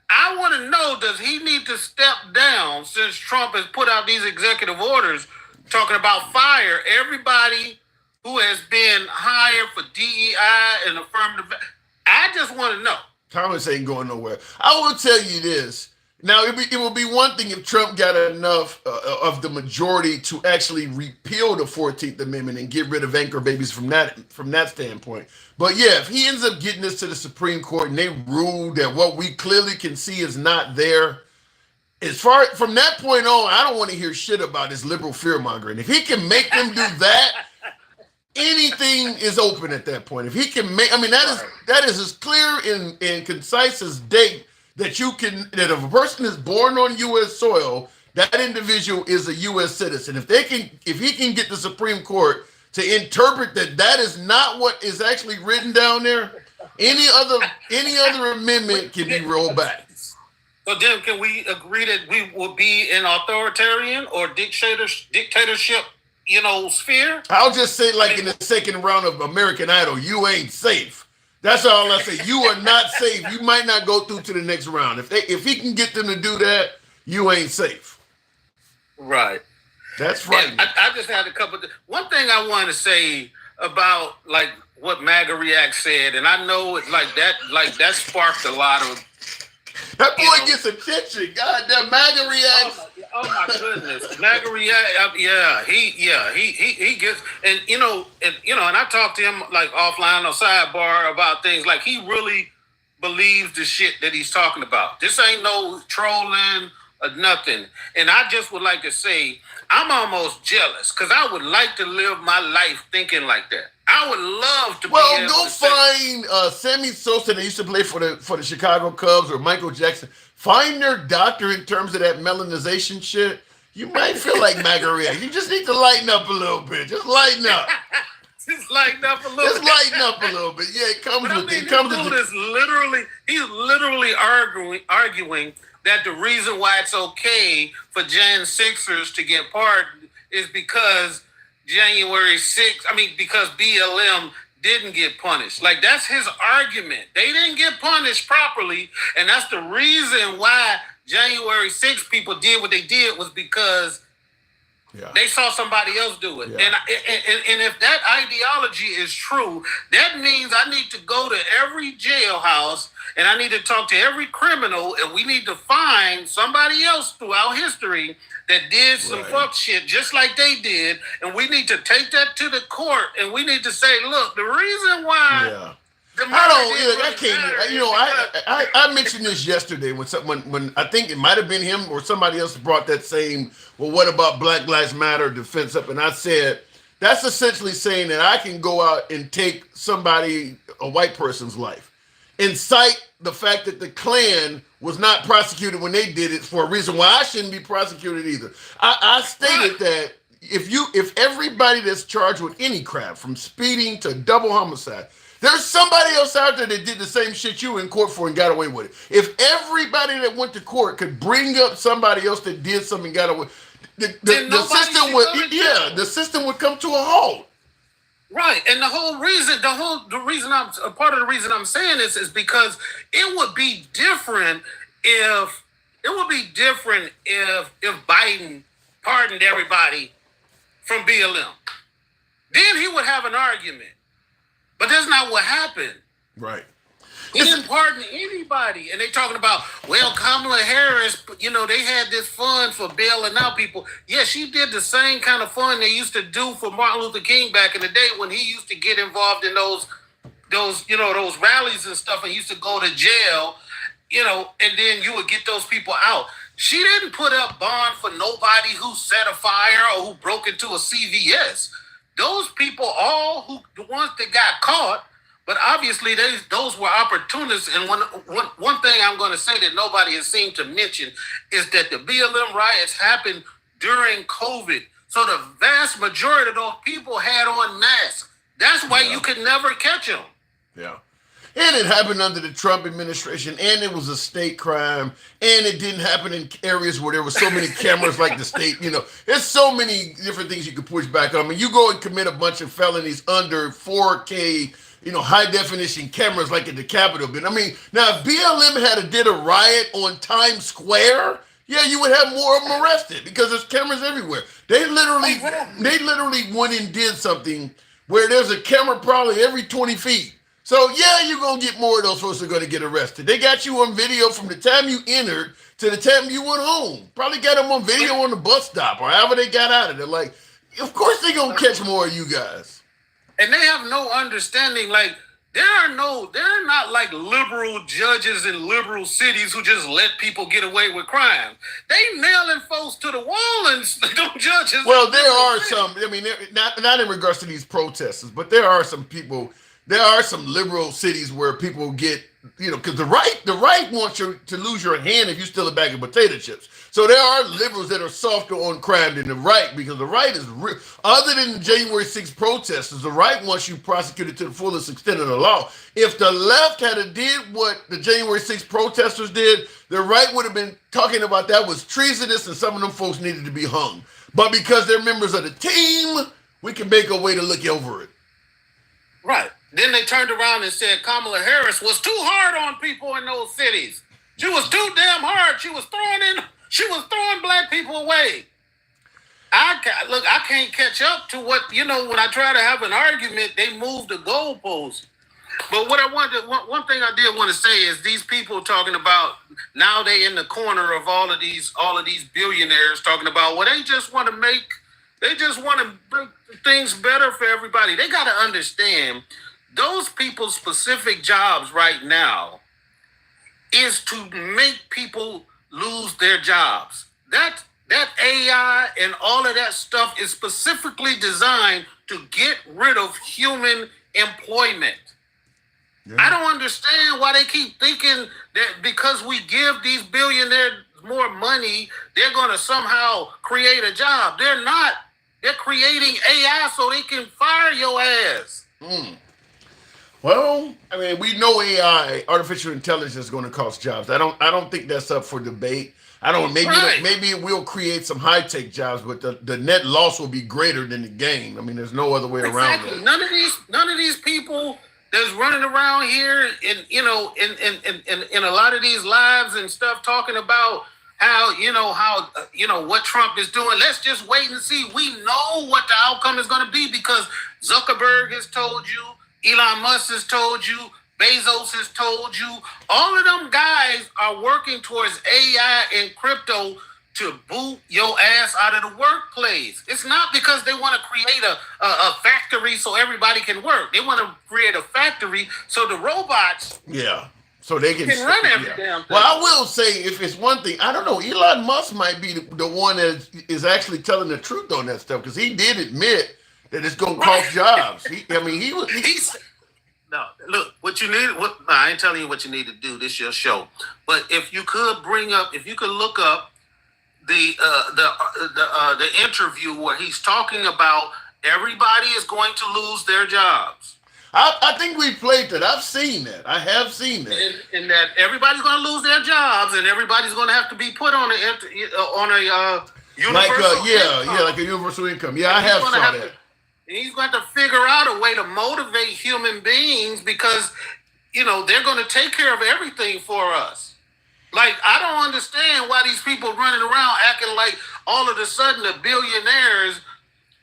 I want to know, does he need to step down since Trump has put out these executive orders talking about fire everybody who has been hired for DEI and affirmative action? I just want to know. Thomas ain't going nowhere. I will tell you this. Now, it will be one thing if Trump got enough of the majority to actually repeal the 14th Amendment and get rid of anchor babies from that standpoint. But yeah, if he ends up getting this to the Supreme Court and they rule that what we clearly can see is not there, as far from that point on, I don't want to hear shit about his liberal fear mongering. If he can make them do that, anything is open at that point. If he can make, I mean, that is as clear and concise as day. That if a person is born on U.S. soil, that individual is a U.S. citizen. If he can get the Supreme Court to interpret that is not what is actually written down there, any other amendment can be rolled back. So then, can we agree that we will be in authoritarian or dictatorship, sphere? I'll just say, like in the second round of American Idol, you ain't safe. That's all I say. You are not safe. You might not go through to the next round. If he can get them to do that, you ain't safe. Right. That's right. I just had a couple. One thing I want to say about like what MAGA React said, and I know it like that sparked a lot of. That boy gets attention. God damn, MAGA React. Oh my goodness, MAGA React. He gets, and I talked to him like offline or sidebar about things like he really believes the shit that he's talking about. This ain't no trolling or nothing. And I just would like to say I'm almost jealous because I would like to live my life thinking like that. I would love to. Well, go find Sammy Sosa that used to play for the Chicago Cubs or Michael Jackson. Find their doctor in terms of that melanization shit. You might feel like MAGA React. You just need to lighten up a little bit. Just lighten up. Just lighten up a little. Just lighten up a little bit. Yeah, it comes with it. It comes with it. He's literally arguing that the reason why it's okay for Jan 6ers to get pardoned is because because BLM didn't get punished. Like, that's his argument. They didn't get punished properly, and that's the reason why January 6th people did what they did was because they saw somebody else do it. Yeah. And if that ideology is true, that means I need to go to every jailhouse and I need to talk to every criminal, and we need to find somebody else throughout history that did some fuck shit just like they did, and we need to take that to the court, and we need to say, look, the reason why I mentioned this yesterday when I think it might have been him or somebody else brought that same, well, what about Black Lives Matter defense up? And I said, that's essentially saying that I can go out and take a white person's life, and cite the fact that the Klan was not prosecuted when they did it for a reason why I shouldn't be prosecuted either. I stated that if everybody that's charged with any crap, from speeding to double homicide, there's somebody else out there that did the same shit you were in court for and got away with it. If everybody that went to court could bring up somebody else that did something and got away, the system would come to a halt. Right, and part of the reason I'm saying this is because it would be different if Biden pardoned everybody from BLM. Then he would have an argument. But that's not what happened. Right. He didn't pardon anybody. And they talking about, well, Kamala Harris, they had this fund for bailing out people. Yeah, she did the same kind of fund they used to do for Martin Luther King back in the day when he used to get involved in those rallies and stuff and used to go to jail, and then you would get those people out. She didn't put up bond for nobody who set a fire or who broke into a CVS. Those people, the ones that got caught, but obviously those were opportunists. And one thing I'm going to say that nobody has seemed to mention is that the BLM riots happened during COVID. So the vast majority of those people had on masks. That's why you could never catch them. Yeah. And it happened under the Trump administration, and it was a state crime, and it didn't happen in areas where there were so many cameras like the state. There's so many different things you could push back on. I mean, you go and commit a bunch of felonies under 4K, high definition cameras like at the Capitol. But I mean, now if BLM did a riot on Times Square, yeah, you would have more of them arrested because there's cameras everywhere. They literally went and did something where there's a camera probably every 20 feet. So yeah, you're gonna get more of those folks that are gonna get arrested. They got you on video from the time you entered to the time you went home. Probably got them on video on the bus stop or however they got out of there. Like, of course they gonna catch more of you guys. And they have no understanding. Like, there are not like liberal judges in liberal cities who just let people get away with crime. They nailing folks to the wall and them judges. Well, there are some. I mean, not in regards to these protesters, but there are some people. There are some liberal cities where people get, because the right wants you to lose your hand if you steal a bag of potato chips. So there are liberals that are softer on crime than the right, because the right is other than the January 6th protesters, the right wants you prosecuted to the fullest extent of the law. If the left had did what the January 6th protesters did, the right would have been talking about that was treasonous and some of them folks needed to be hung. But because they're members of the team, we can make a way to look over it. Right. Then they turned around and said Kamala Harris was too hard on people in those cities. She was too damn hard. She was throwing black people away. I can't catch up to what, when I try to have an argument, they move the goalposts. But what one thing I did want to say is these people talking about now they in the corner of all of these billionaires talking about, well, they just want to make things better for everybody. They got to understand those people's specific jobs right now is to make people lose their jobs. That AI and all of that stuff is specifically designed to get rid of human employment. Yeah. I don't understand why they keep thinking that because we give these billionaires more money, they're going to somehow create a job. They're not. They're creating AI so they can fire your ass. Well, I mean, we know AI, artificial intelligence, is going to cost jobs. I don't think that's up for debate. Maybe it will create some high tech jobs, but the net loss will be greater than the gain. I mean, there's no other way around it. None of these people that's running around here in a lot of these lives and stuff talking about how what Trump is doing. Let's just wait and see. We know what the outcome is going to be because Zuckerberg has told you, Elon Musk has told you, Bezos has told you. All of them guys are working towards AI and crypto to boot your ass out of the workplace. It's not because they want to create a factory so everybody can work. They want to create a factory so the robots so they can run every damn thing. Well, I will say, if it's one thing, I don't know, Elon Musk might be the one that is actually telling the truth on that stuff, because he did admit that it's going to cost jobs. No, look, what you need. I ain't telling you what you need to do. This is your show. But if you could look up the interview where he's talking about everybody is going to lose their jobs. I think we played that. I've seen that. I have seen that. And that everybody's going to lose their jobs, and everybody's going to have to be put on a universal income. Like a universal income. Yeah, I have saw that. He's going to figure out a way to motivate human beings because, they're going to take care of everything for us. Like, I don't understand why these people running around acting like all of a sudden the billionaires,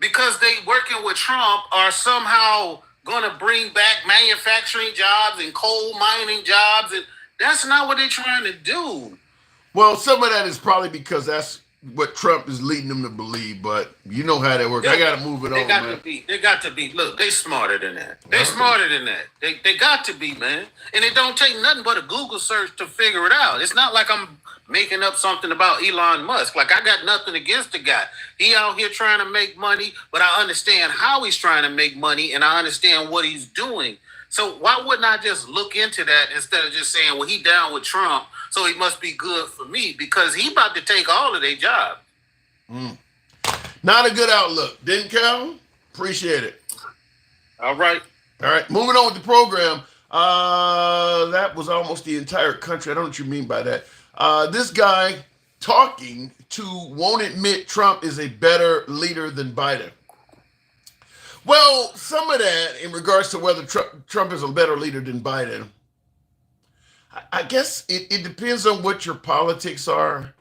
because they working with Trump, are somehow going to bring back manufacturing jobs and coal mining jobs. And that's not what they're trying to do. Well, some of that is probably because that's what Trump is leading them to believe, but you know how that works. I got to move it on, man. They got to be. Look, they smarter than that. Smarter than that. They got to be, man. And it don't take nothing but a Google search to figure it out. It's not like I'm making up something about Elon Musk. Like, I got nothing against the guy. He out here trying to make money, but I understand how he's trying to make money, and I understand what he's doing. So why wouldn't I just look into that instead of just saying, well, he down with Trump, so he must be good for me, because he about to take all of their jobs. Not a good outlook. Didn't Cal? Appreciate it. All right. Moving on with the program. That was almost the entire country. I don't know what you mean by that. This guy talking to won't admit Trump is a better leader than Biden. Well, some of that in regards to whether Trump is a better leader than Biden, I guess it depends on what your politics are.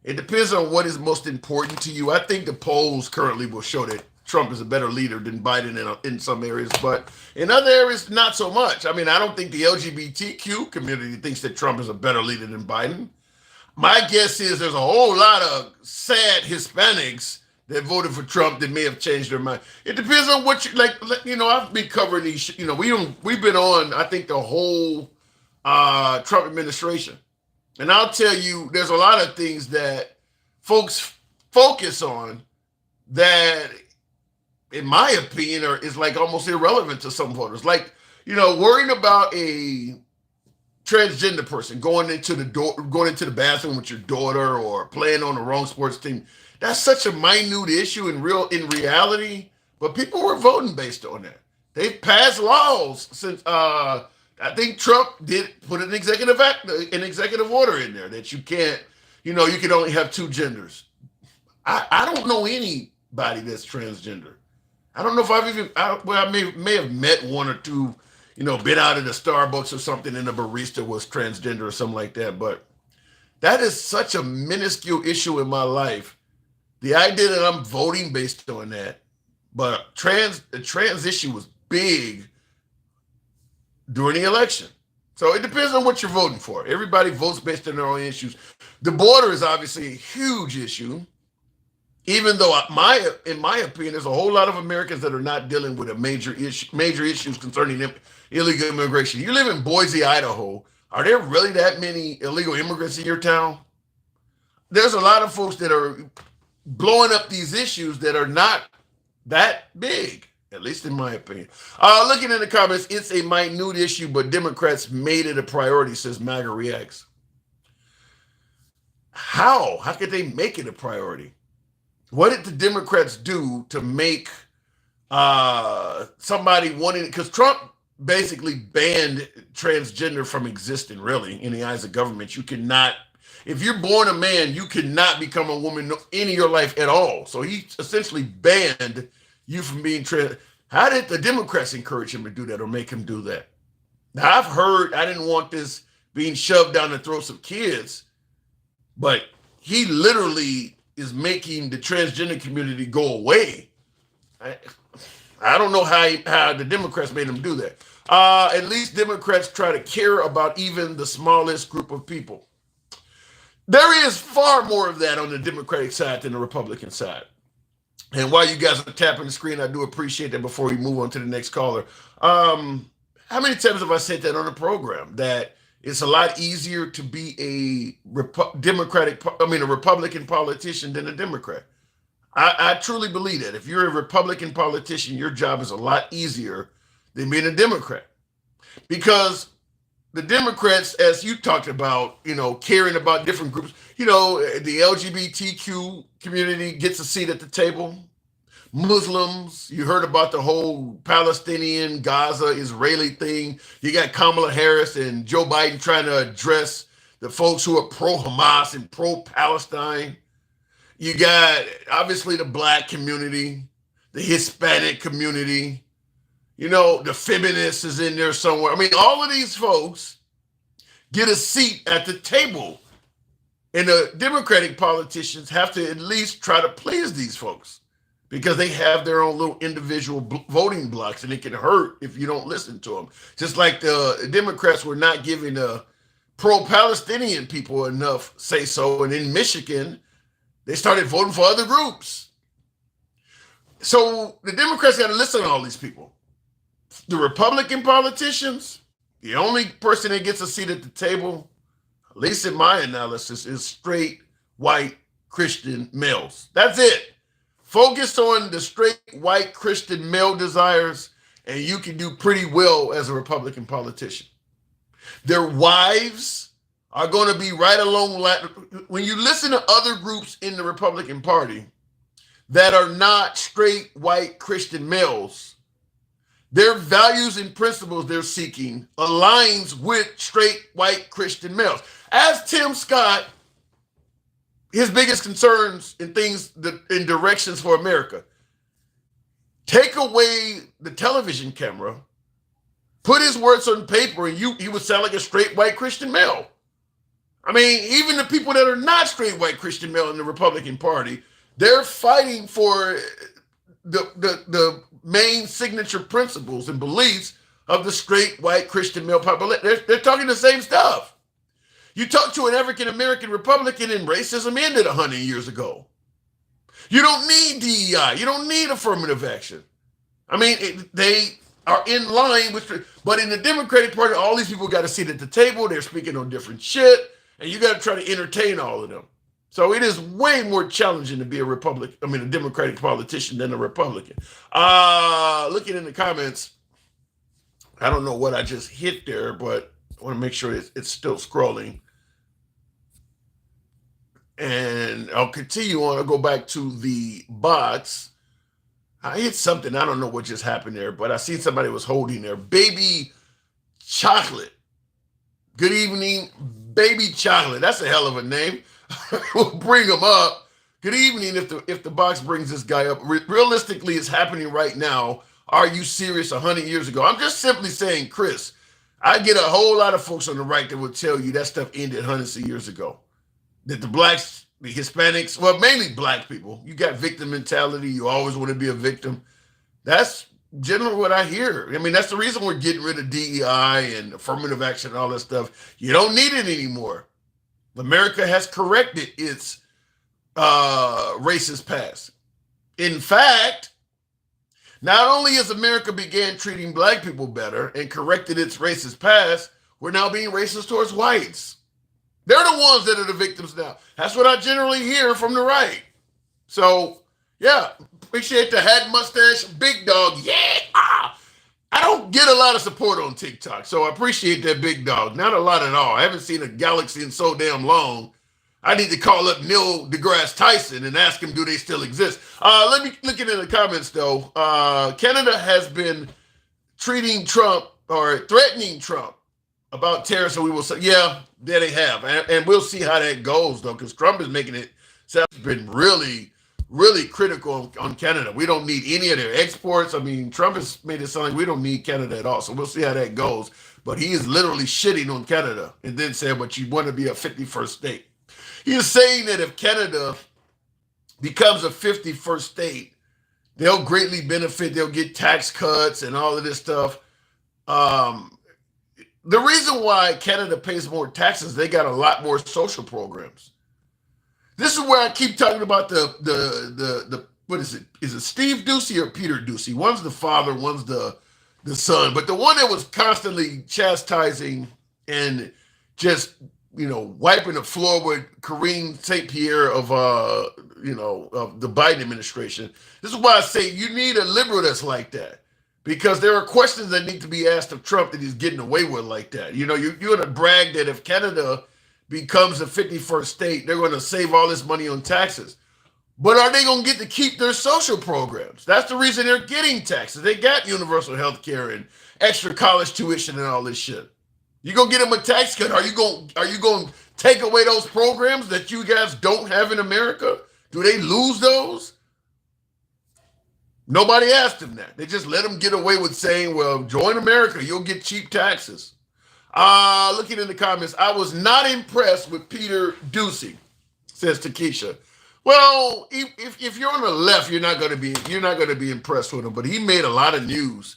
It depends on what is most important to you. I think the polls currently will show that Trump is a better leader than Biden in some areas, but in other areas, not so much. I mean, I don't think the LGBTQ community thinks that Trump is a better leader than Biden. My guess is there's a whole lot of sad Hispanics that voted for Trump that may have changed their mind. It depends on what you like. You know, I've been covering these. You know, we've been on. I think the whole Trump administration, and I'll tell you, there's a lot of things that folks focus on that, in my opinion, is like almost irrelevant to some voters. Like, you know, worrying about a transgender person going into the bathroom with your daughter or playing on the wrong sports team. That's such a minute issue in reality, but people were voting based on that. They've passed laws since I think Trump did put an executive order in there that you can't, you know, you can only have two genders. I don't know anybody that's transgender. I don't know if I may have met one or two, you know, been out at a Starbucks or something and the barista was transgender or something like that. But that is such a minuscule issue in my life. The idea that I'm voting based on that, but the trans issue was big during the election. So it depends on what you're voting for. Everybody votes based on their own issues. The border is obviously a huge issue, even though in my opinion, there's a whole lot of Americans that are not dealing with major issues concerning illegal immigration. You live in Boise, Idaho. Are there really that many illegal immigrants in your town? There's a lot of folks that are blowing up these issues that are not that big, at least in my opinion. Looking in the comments, it's a minute issue, but Democrats made it a priority, says MAGA Reacts. How? How could they make it a priority? What did the Democrats do to make somebody wanting, because Trump basically banned transgender from existing, really, in the eyes of government. You cannot, if you're born a man, you cannot become a woman in your life at all. So he essentially banned you from being trans. How did the Democrats encourage him to do that or make him do that? Now, I've heard, I didn't want this being shoved down the throats of kids, but he literally is making the transgender community go away. I don't know how the Democrats made him do that. At least Democrats try to care about even the smallest group of people. There is far more of that on the Democratic side than the Republican side. And while you guys are tapping the screen, I do appreciate that before we move on to the next caller. How many times have I said that on the program, that it's a lot easier to be a Republican politician than a Democrat? I truly believe that. If you're a Republican politician, your job is a lot easier than being a Democrat. Because the Democrats, as you talked about, you know, caring about different groups, you know, the LGBTQ community gets a seat at the table. Muslims, you heard about the whole Palestinian, Gaza, Israeli thing. You got Kamala Harris and Joe Biden trying to address the folks who are pro-Hamas and pro-Palestine. You got, obviously, the Black community, the Hispanic community, you know, the feminists is in there somewhere. I mean, all of these folks get a seat at the table. And the Democratic politicians have to at least try to please these folks because they have their own little individual voting blocks, and it can hurt if you don't listen to them. Just like the Democrats were not giving the pro-Palestinian people enough say-so. And in Michigan, they started voting for other groups. So the Democrats got to listen to all these people. The Republican politicians, the only person that gets a seat at the table, at least in my analysis, is straight white Christian males. That's it. Focus on the straight white Christian male desires, and you can do pretty well as a Republican politician. Their wives are going to be right along. When you listen to other groups in the Republican Party that are not straight white Christian males, their values and principles they're seeking aligns with straight white Christian males. As Tim Scott, his biggest concerns in things in directions for America, take away the television camera, put his words on paper, and he would sound like a straight white Christian male. I mean, even the people that are not straight white Christian male in the Republican Party, they're fighting for the main signature principles and beliefs of the straight white Christian male population. They're talking the same stuff. You talk to an African American Republican and racism ended 100 years ago. You don't need DEI. You don't need affirmative action. I mean, they are in line with, but in the Democratic Party, all these people got to sit at the table. They're speaking on different shit, and you got to try to entertain all of them. So it is way more challenging to be a Democratic politician than a Republican. Looking in the comments, I don't know what I just hit there, but I want to make sure it's still scrolling. And I'll continue on. I'll go back to the bots. I hit something. I don't know what just happened there, but I see somebody was holding their baby chocolate. Good evening, baby chocolate. That's a hell of a name. We'll bring them up. Good evening. If the box brings this guy up, realistically, it's happening right now. Are you serious? 100 years ago? I'm just simply saying, Chris. I get a whole lot of folks on the right that will tell you that stuff ended hundreds of years ago. That the blacks, the Hispanics, well, mainly black people, you got victim mentality. You always want to be a victim. That's generally what I hear. I mean, that's the reason we're getting rid of DEI and affirmative action and all that stuff. You don't need it anymore. America has corrected its racist past. In fact, not only has America began treating black people better and corrected its racist past, we're now being racist towards whites. They're the ones that are the victims now. That's what I generally hear from the right. So, yeah, appreciate the hat, mustache, big dog. Yeah. I don't get a lot of support on TikTok, so I appreciate that big dog. Not a lot at all. I haven't seen a galaxy in so damn long. I need to call up Neil deGrasse Tyson and ask him, do they still exist? Let me look in the comments, though. Canada has been treating Trump or threatening Trump about tariffs, and we will say, yeah, there they have. And we'll see how that goes, though, because Trump is making it sound been really, really critical on Canada. We don't need any of their exports. I mean, Trump has made it sound like we don't need Canada at all. So we'll see how that goes. But he is literally shitting on Canada and then saying, but you want to be a 51st state. He is saying that if Canada becomes a 51st state, they'll greatly benefit. They'll get tax cuts and all of this stuff. The reason why Canada pays more taxes, they got a lot more social programs. This is where I keep talking about the what is it? Is it Steve Ducey or Peter Ducey? One's the father, one's the son. But the one that was constantly chastising and just, wiping the floor with Karine St. Pierre of the Biden administration. This is why I say you need a liberal that's like that. Because there are questions that need to be asked of Trump that he's getting away with like that. You're going to brag that if Canada becomes a 51st state, they're going to save all this money on taxes. But are they going to get to keep their social programs? That's the reason they're getting taxes. They got universal health care and extra college tuition and all this shit. You going to get them a tax cut? Are you going to take away those programs that you guys don't have in America? Do they lose those? Nobody asked him that. They just let him get away with saying, well, join America, you'll get cheap taxes. Looking in the comments, I was not impressed with Peter Ducey, says Takesha. Well, if you're on the left, you're not going to be impressed with him. But he made a lot of news,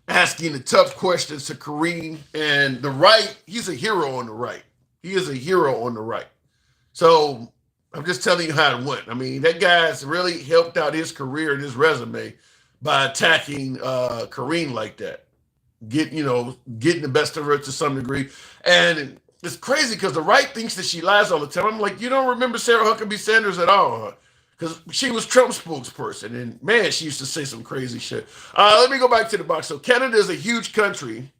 asking the tough questions to Karine, and the right. He's a hero on the right. He is a hero on the right. So I'm just telling you how it went. I mean, that guy's really helped out his career and his resume by attacking Karine like that, getting the best of her to some degree. And it's crazy because the right thinks that she lies all the time. I'm like, you don't remember Sarah Huckabee Sanders at all, because she was Trump's spokesperson. And man, she used to say some crazy shit. Let me go back to the box. So Canada is a huge country,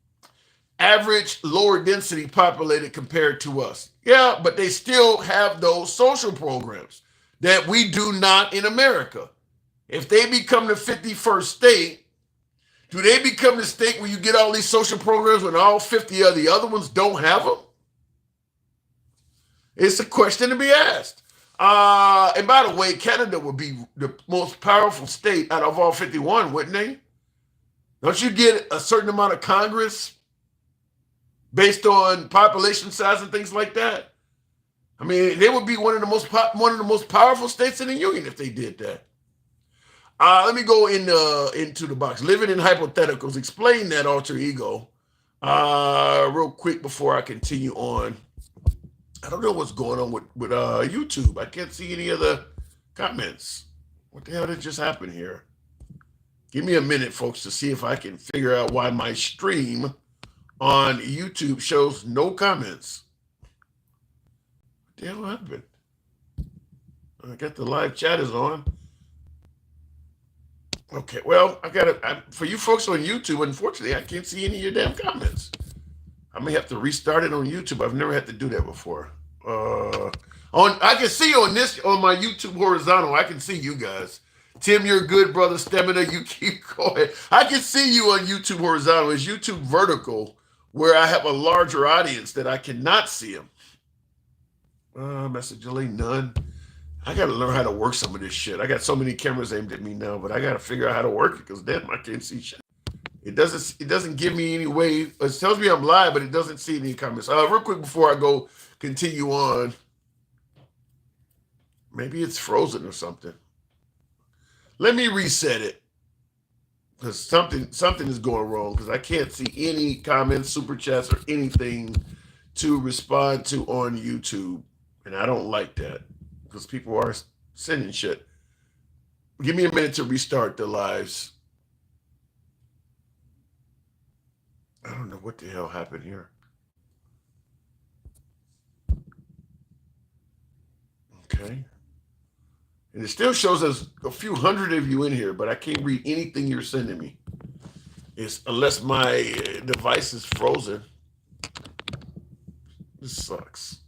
average lower density populated compared to us. Yeah, but they still have those social programs that we do not in America. If they become the 51st state, Do they become the state where you get all these social programs when all 50 of the other ones don't have them? It's a question to be asked. And by the way, Canada would be the most powerful state out of all 51, wouldn't they? Don't you get a certain amount of Congress based on population size and things like that? I mean, they would be one of the most powerful states in the union if they did that. Let me go into the box. Living in hypotheticals. Explain that alter ego real quick before I continue on. I don't know what's going on with YouTube. I can't see any of the comments. What the hell did just happen here? Give me a minute, folks, to see if I can figure out why my stream on YouTube shows no comments. What the hell happened? I got the live chat is on. Okay, well, for you folks on YouTube, unfortunately, I can't see any of your damn comments. I may have to restart it on YouTube. I've never had to do that before. I can see on my YouTube horizontal, I can see you guys. Tim, you're good, brother. Stamina, you keep going. I can see you on YouTube horizontal. It's YouTube vertical, where I have a larger audience that I cannot see them. Message delay, none. I got to learn how to work some of this shit. I got so many cameras aimed at me now, but I got to figure out how to work it because damn, I can't see shit. It doesn't give me any way. It tells me I'm live, but it doesn't see any comments. Real quick before I continue on. Maybe it's frozen or something. Let me reset it because something is going wrong because I can't see any comments, super chats, or anything to respond to on YouTube, and I don't like that because people are sending shit. Give me a minute to restart the lives. I don't know what the hell happened here. Okay. And it still shows there's a few hundred of you in here, but I can't read anything you're sending me. Unless my device is frozen. This sucks.